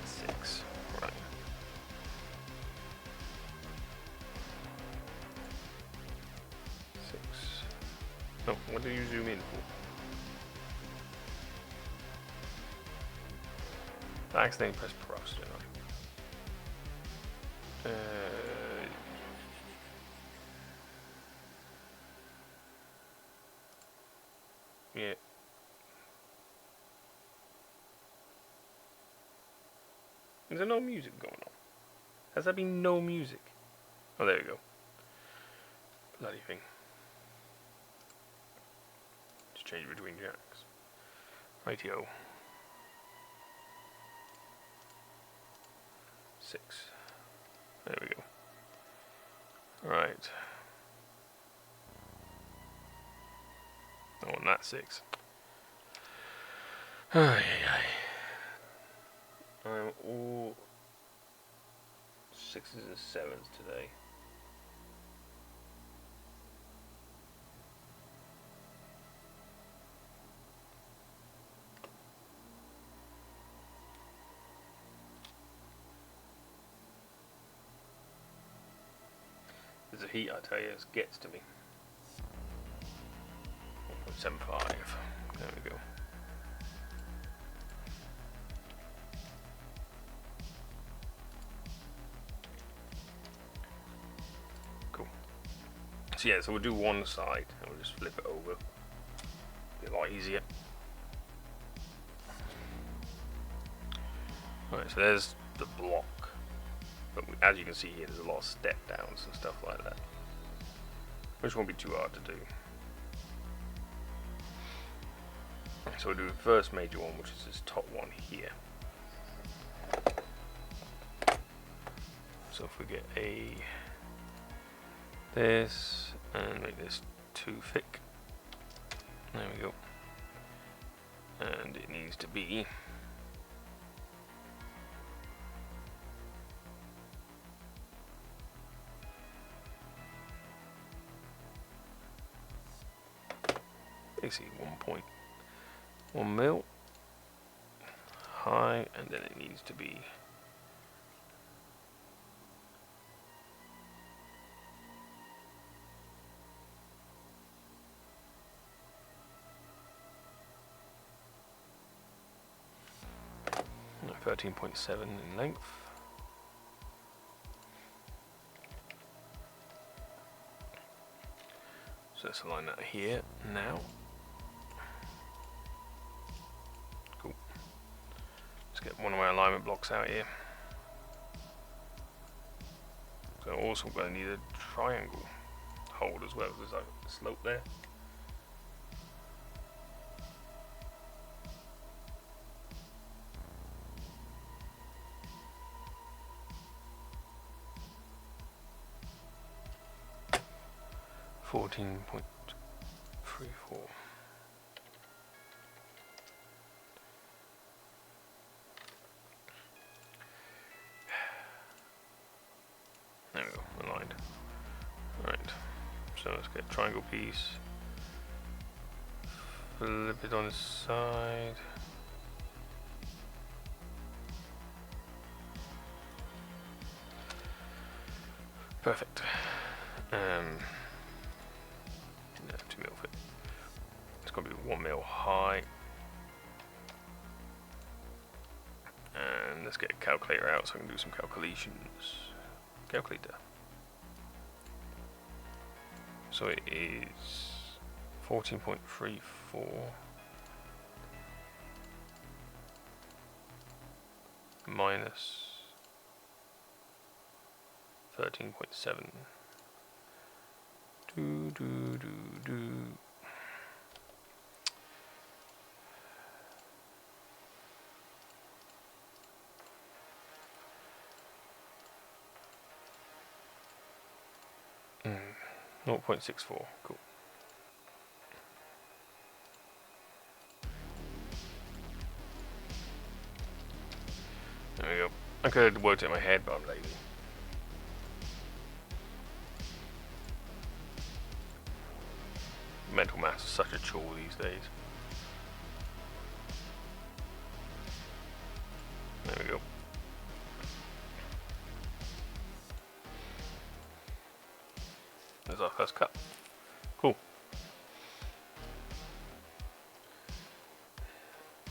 6. Right. 6. Oh, what do you zoom in for? I accidentally pressed plus, didn't I? Yeah. Is there no music going on? Has there been no music? Oh, there we go. Bloody thing. Just change between jacks. Rightio. 6. There we go. Right. I want that 6. I'm all 6s and 7s today. There's a heat, I tell you, it gets to me. 1.75. There we go. Cool. So yeah, so we'll do one side and we'll just flip it over. Be a lot easier. Alright, so there's the block. But as you can see here, there's a lot of step downs and stuff like that, which won't be too hard to do. So we'll do the first major one, which is this top one here. So if we get this and make this too thick, there we go. And it needs to be 1.1 mil high, and then it needs to be 13.7 in length. So let's align that here now. Cool. Let's get one of my alignment blocks out here. So also going to need a triangle hold as well. There's like a slope there. .34. There we go, aligned. Right, so let's get a triangle piece. Flip it on the side. Perfect. No, 2 mil fit. It's going to be 1 mil high. let's get a calculator out so I can do some calculations. Calculator. So it is 14.34 minus 13.7. Do do do do. Mm. 0.64. Cool. There we go. I could have worked it in my head, but I'm lazy. Mental math is such a chore these days. There we go. There's our first cut. Cool.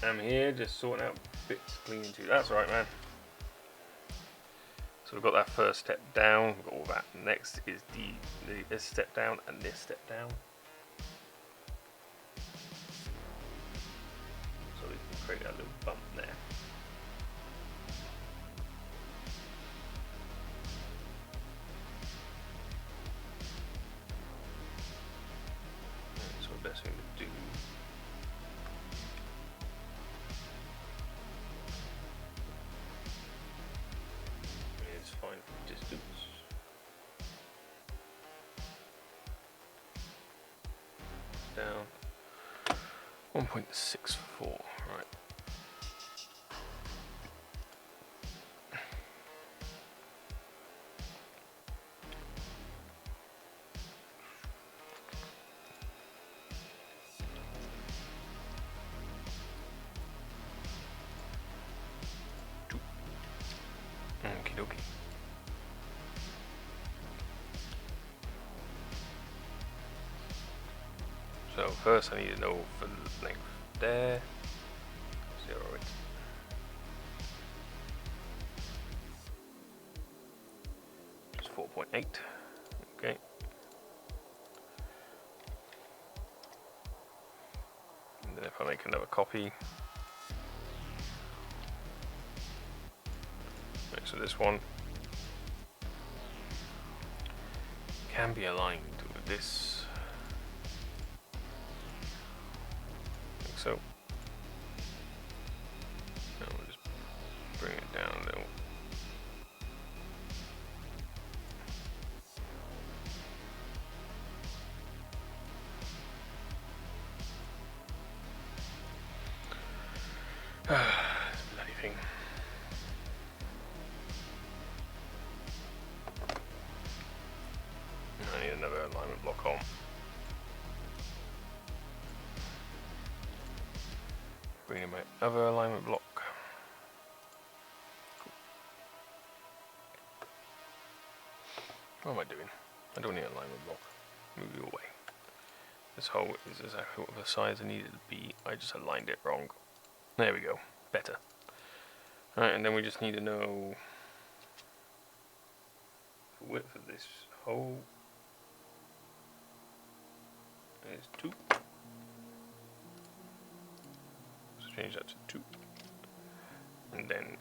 I'm here just sorting out bits cleaning too. That's right, man. So we've got that first step down. We've got all that. Next is this step down and this step down. So we can create that little bump there. So the best thing to do is find distance. Down 1.64, right. Okie dokie. So first I need to know for the length there. 0 it. It's 4.8. Okay. And then if I make another copy. Okay, so this one can be aligned with this. Like so. Now we'll just bring it down a little. This bloody thing. I need another alignment block on. Bring in my other alignment block. Cool. What am I doing? I don't need an alignment block. Move you away. This hole is exactly what the size I needed to be. I just aligned it wrong. There we go. Better. Alright, and then we just need to know the width of this hole is 2. So change that to 2. And then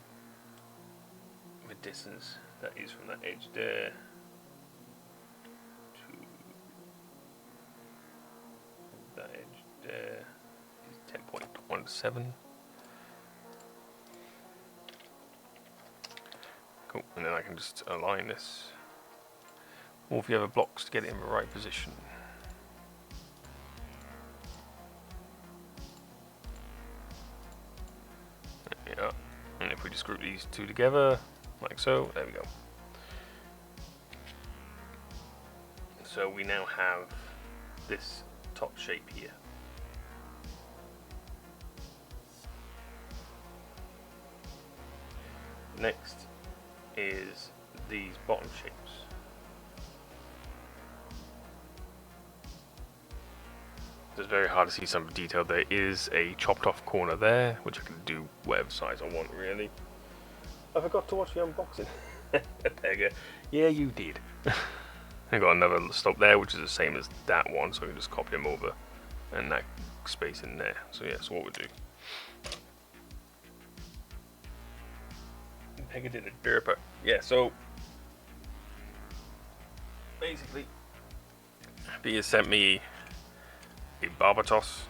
the distance that is from that edge there to that edge there is 10.17. Cool, and then I can just align this. Or if you have blocks to get it in the right position. Yeah, and if we just group these two together, like so, there we go. So we now have this top shape here. Next is these bottom shapes. It's very hard to see some detail. There is a chopped off corner there, which I can do whatever size I want really. I forgot to watch the unboxing. Pega. Yeah, you did. I got another stop there, which is the same as that one, so I can just copy them over, and that space in there. So yeah, so what we do. Pega did a derper. Yeah, so basically, he has sent me a Barbatos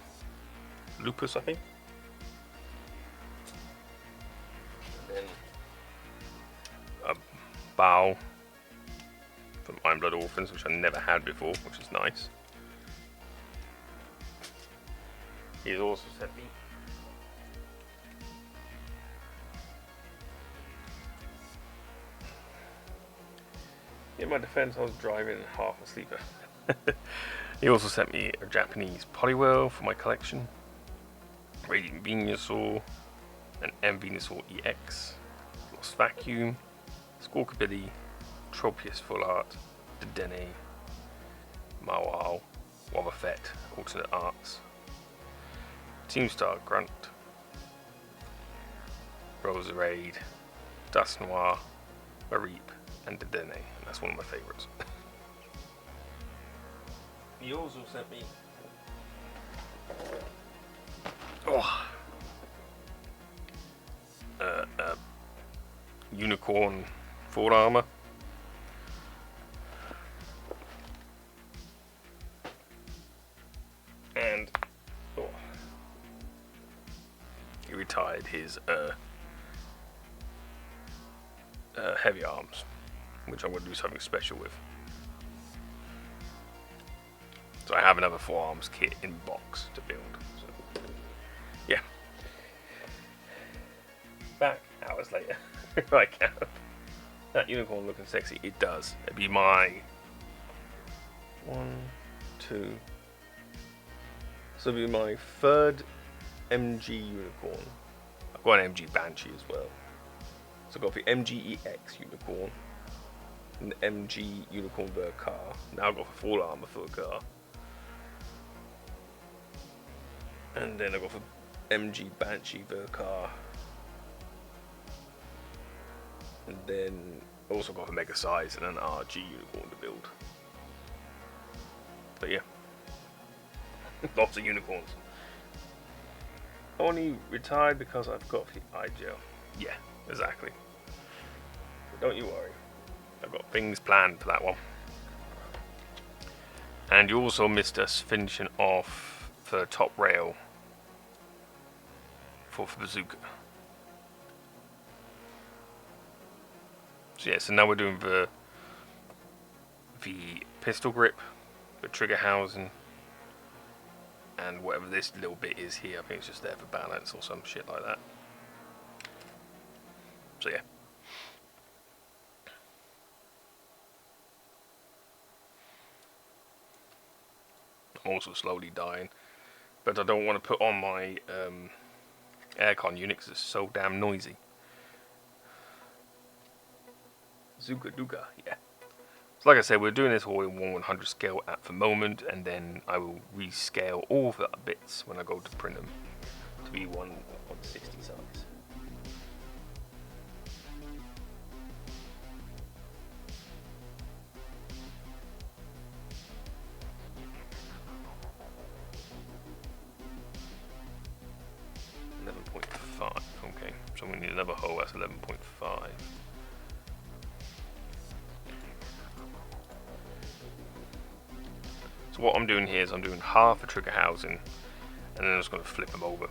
Lupus, I think. And then a bow from Iron Blood Orphans, which I never had before, which is nice. He's also sent me in my defense, I was driving half asleep. He also sent me a Japanese Polywhirl for my collection, Radiant Venusaur, an M Venusaur EX, Lost Vacuum, Squawkabilly, Tropius Full Art, Dedenne, Mawile, Wobbuffet, Alternate Arts, Teamstar Grunt, Roserade, Dust Noir, Mareep, and Dedenne, and that's one of my favourites. He also sent me Unicorn Full Armor. And he retired his heavy arms, which I'm going to do something special with. So I have another forearms kit in box to build. So, yeah. Back hours later. I can. That unicorn looking sexy. It does. It'd be my 1, 2. So it'd be my third MG unicorn. I've got an MG Banshee as well. So I've got the MG EX unicorn, an MG unicorn Vercar. Now I've got the full armor for the car. And then I've got the MG Banshee Vercar. And then also got a Mega Size and an RG unicorn to build. But yeah. Lots of unicorns. Only retired because I've got the eye gel. Yeah, exactly. But don't you worry. I've got things planned for that one. And you also missed us finishing off the top rail for Bazooka. So yeah, so now we're doing the pistol grip, the trigger housing, and whatever this little bit is here. I think it's just there for balance or some shit like that. So yeah. I'm also slowly dying, but I don't want to put on my aircon unit because it's so damn noisy. Bazooka Duga, yeah. So like I said, we're doing this all in 1/100 scale at the moment, and then I will rescale all of the bits when I go to print them to be 1/60 size. Okay, so we need another hole. That's 11.5. So what I'm doing here is I'm doing half a trigger housing, and then I'm just going to flip them over,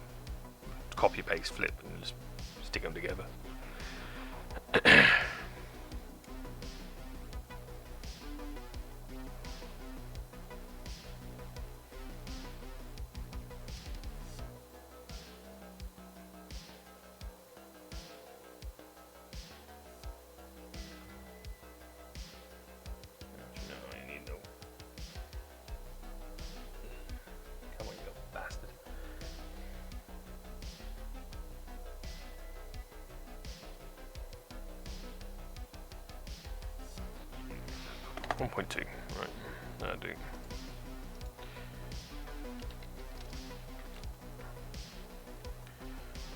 copy paste flip, and just stick them together. One 1.2, right, that'll do.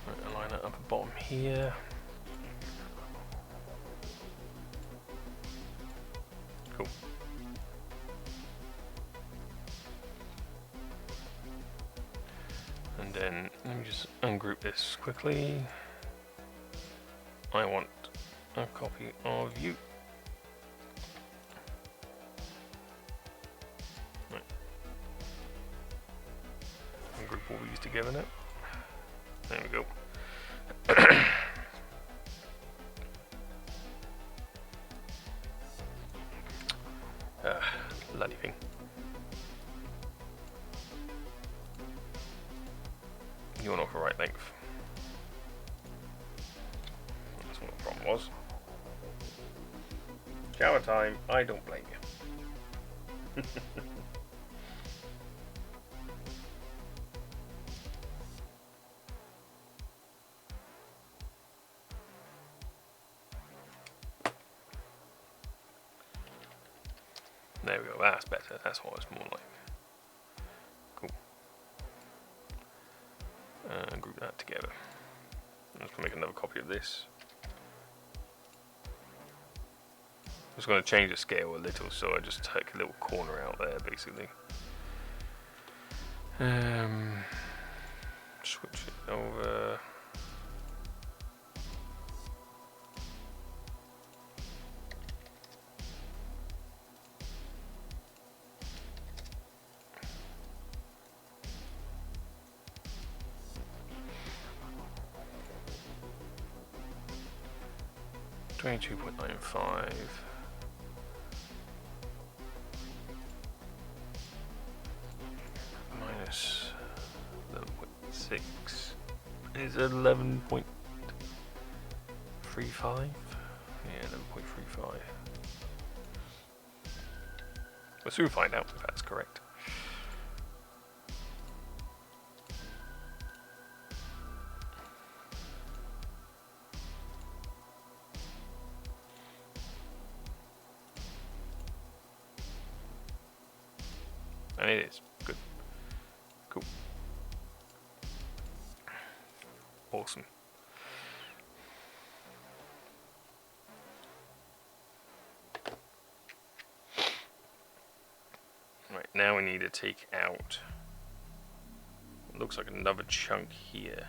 Right, align that up the bottom here. Cool. And then let me just ungroup this quickly. I want a copy of you. Right. Ungroup all these together now. There we go. Bloody thing. You're not the right length. That's what the problem was. Shower time, I don't blame you. There we go, that's better, that's what it's more like. Cool. Group that together. I'm just going to make another copy of this. I'm just going to change the scale a little, so I just take a little corner out there, basically. Switch it over. $22.95 minus 11.6 is 11.35. Yeah, 11.35. We'll soon find out if that's correct. And it is. Good. Cool. Awesome. Right, now we need to take out, it looks like another chunk here.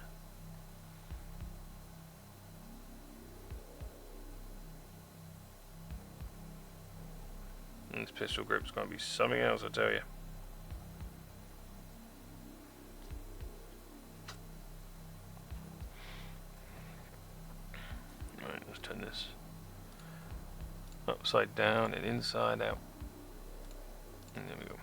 And this pistol grip's going to be something else, I tell you. Right, let's turn this upside down and inside out. And there we go.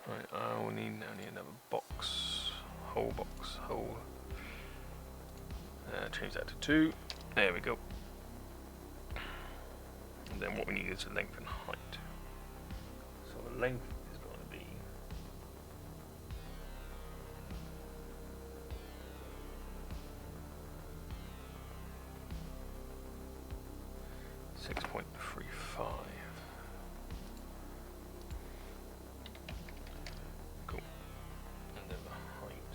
Right, I will need another box, whole box, whole. Change that to 2. There we go. And then what we need is the length and height. So the length is going to be 6.35. Cool. And then the height.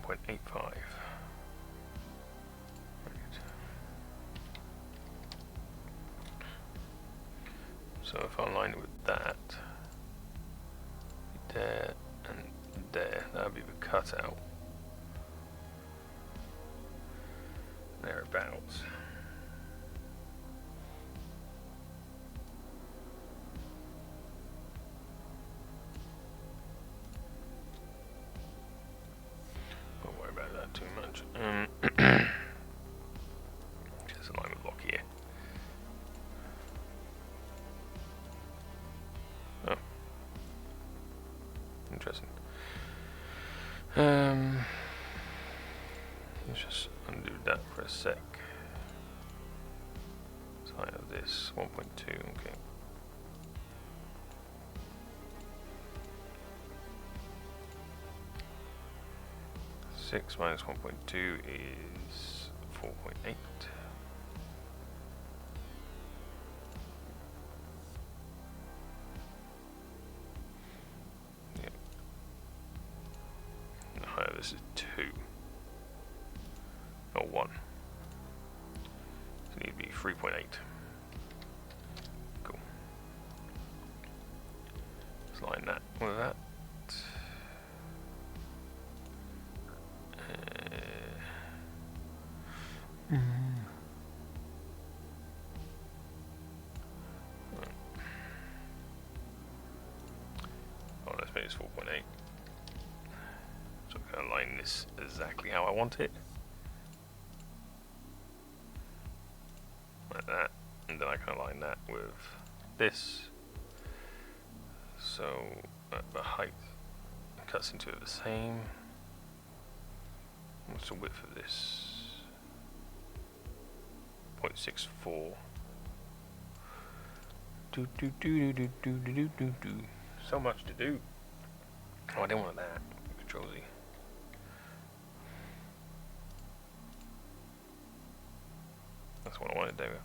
.85. So if I align it with that, there and there, that would be the cutout. Thereabouts. Don't worry about that too much. Just align with block here. Oh, interesting. Let's just undo that for a sec. So I have this 1.2. Okay. Six minus 1.2 is 4.8. this is 2. Or 1. So it needs to be 3.8. Cool. Let's line that with that. Oh, let's make this 4.8. So I'm going to line this exactly how I want it. Like that. And then I can align that with this. So the height cuts into it the same. What's the width of this? 0.64. So much to do. Oh, I didn't want that. Control Z. That's what I wanted, there we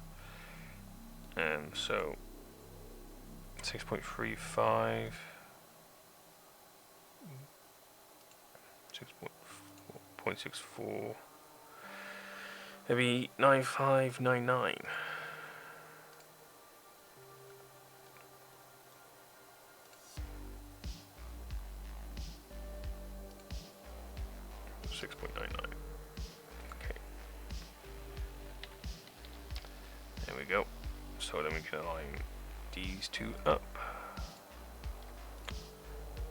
go. So 6.35, 6.64, maybe 9599. Okay. There we go. So then we can align these two up.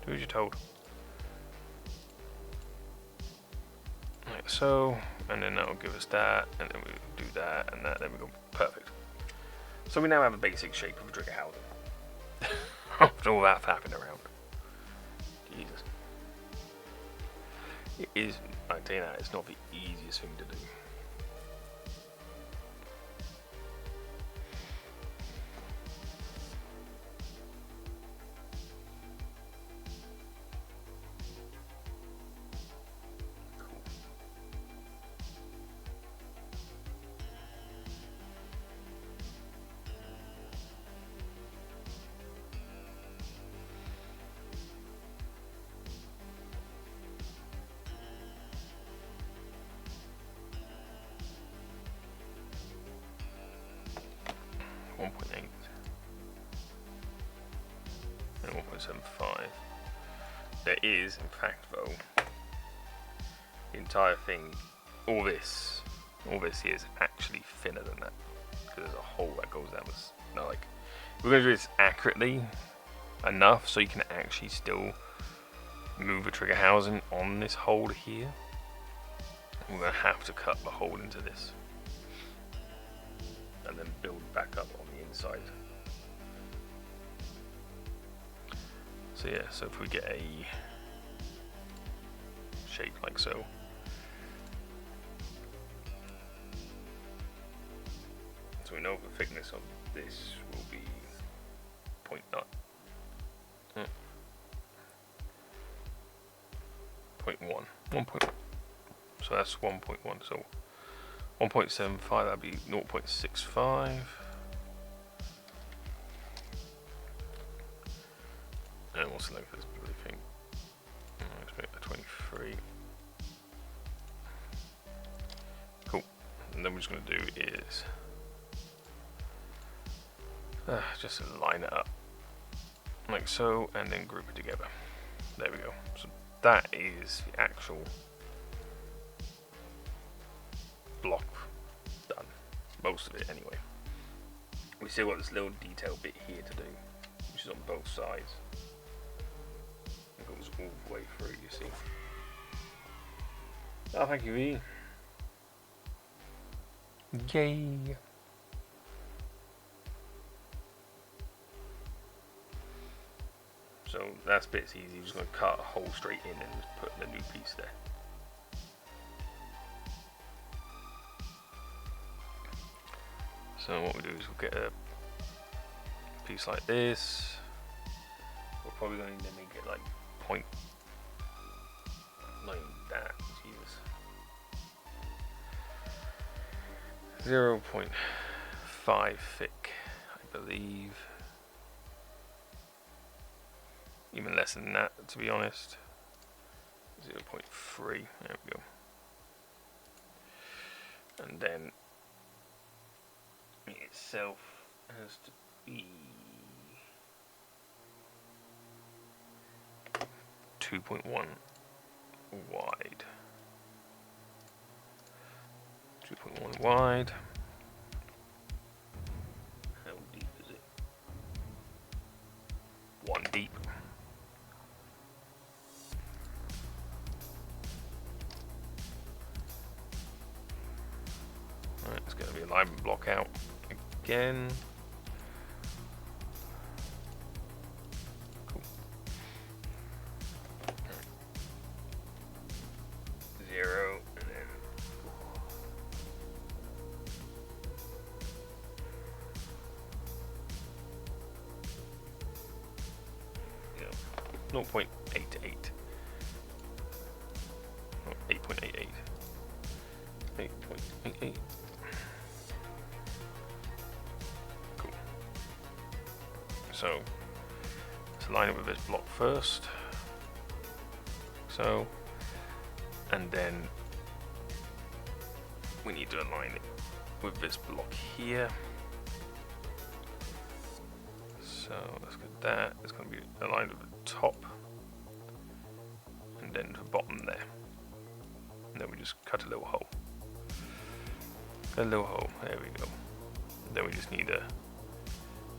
Do as you're told. Like so, and then that will give us that, and then we do that and that. There we go. Perfect. So we now have a basic shape of a trigger housing. After all that faffing around. Jesus. It is, I tell you that, it's not the easiest thing to do. And 1.75. There is, in fact, though, the entire thing, all this here is actually thinner than that, because there's a hole that goes down this. No, like, we're going to do this accurately enough so you can actually still move the trigger housing on this hole here. We're going to have to cut the hole into this and then build back up on the inside. So yeah, so if we get a shape like so, so we know the thickness of this will be 0.9. 1.1. So that's 1.1. So 1.75, that'd be 0.65. And what's the length of this bloody thing? Let's make that 23. Cool. And then what we're just going to do is just line it up like so, and then group it together. There we go. So that is the actual block done. Most of it anyway. We still got this little detail bit here to do, which is on both sides. It goes all the way through, you see. Oh, thank you, V. Yay! So that's bit's easy. You're just going to cut a hole straight in and just put in a new piece there. So what we do is we'll get a piece like this. We're probably going to make it like point, not even that, Jesus. 0.5 thick, I believe. Even less than that, to be honest. 0.3. There we go. And then it itself has to be 2.1 wide. 2.1 wide. How deep is it? 1 deep. Right, it's going to be alignment block out again. Cool. 0 and then yeah, 0.88. 8.88. 8.88. Cool. So let's line it with this block first. So, and then we need to align it with this block here. So let's get that. It's going to be aligned with the top, and then the bottom there. And then we just cut a little hole. Cut a little hole. There we go. And then we just need a.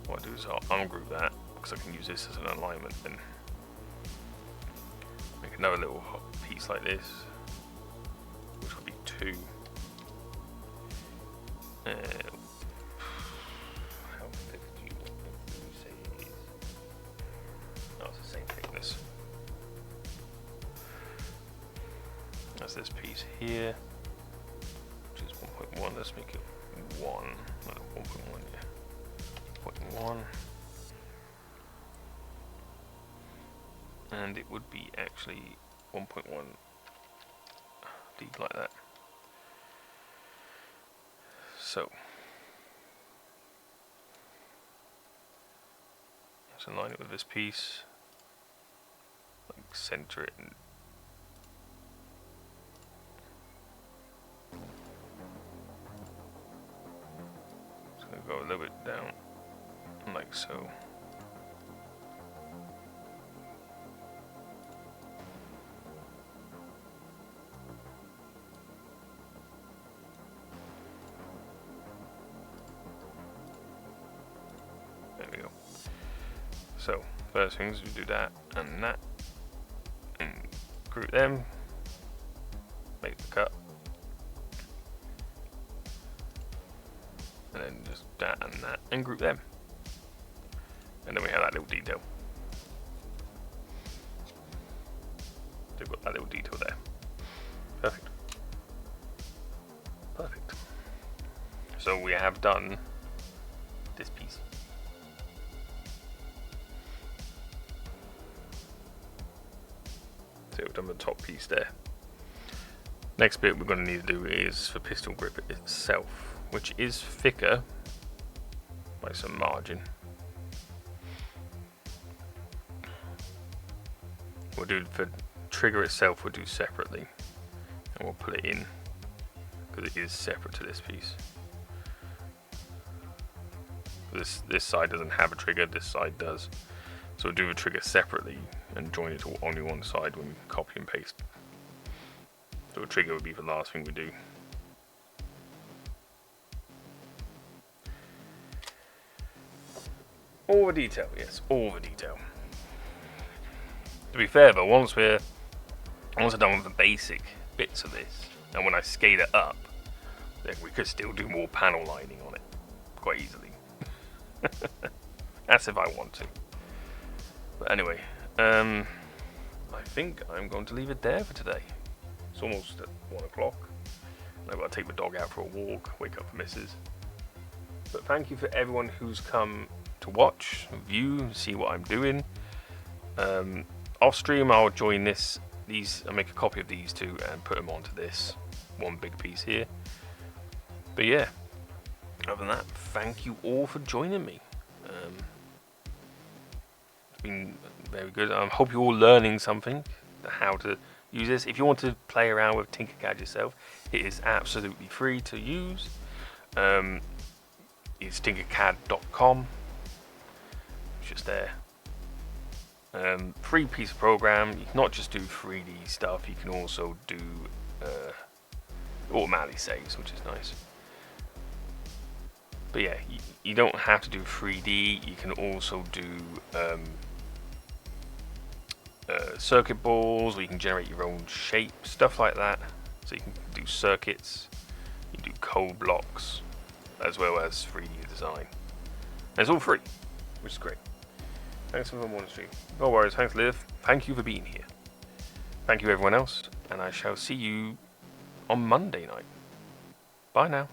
What I'll do is I'll ungroup that because I can use this as an alignment. Then make another little piece like this, which will be 2. How thick do you say it is? No, it's the same thickness. That's this piece here, which is 1.1. Let's make it 1. 1.1, yeah. 0.1. And it would be actually 1.1 deep like that. So let's align it with this piece, like center it and it's going to go a little bit down like so. There we go. So first things we do that and that, and group them, make the cut, and then just that and group them, and then we have that little detail. They've got that little detail there. Perfect. Perfect. So we have done this piece. So we've done the top piece there. Next bit we're going to need to do is for pistol grip itself, which is thicker by some margin. We'll do for trigger itself, we'll do separately, and we'll put it in because it is separate to this piece. This side doesn't have a trigger, this side does. So we'll do the trigger separately and join it to only one side when we copy and paste. So the trigger would be the last thing we do. All the detail, yes, all the detail. To be fair though, once we're done with the basic bits of this, and when I scale it up, then we could still do more panel lining on it quite easily. That's if I want to. But anyway, I think I'm going to leave it there for today. It's almost at 1 o'clock. I've got to take the dog out for a walk, wake up the missus. But thank you for everyone who's come to watch, view, see what I'm doing. Off stream, I'll join these. I'll make a copy of these two and put them onto this one big piece here. But yeah, other than that, thank you all for joining me. It's been very good. I hope you're all learning something, how to use this. If you want to play around with Tinkercad yourself, it is absolutely free to use. It's tinkercad.com. It's just there. Free piece of program. You can not just do 3D stuff, you can also do automatically saves, which is nice. But yeah, you don't have to do 3D. You can also do circuit balls, or you can generate your own shape, stuff like that. So you can do circuits, you can do code blocks, as well as 3D design. And it's all free, which is great. Thanks for the morning stream. No worries, thanks Liv. Thank you for being here. Thank you everyone else, and I shall see you on Monday night. Bye now.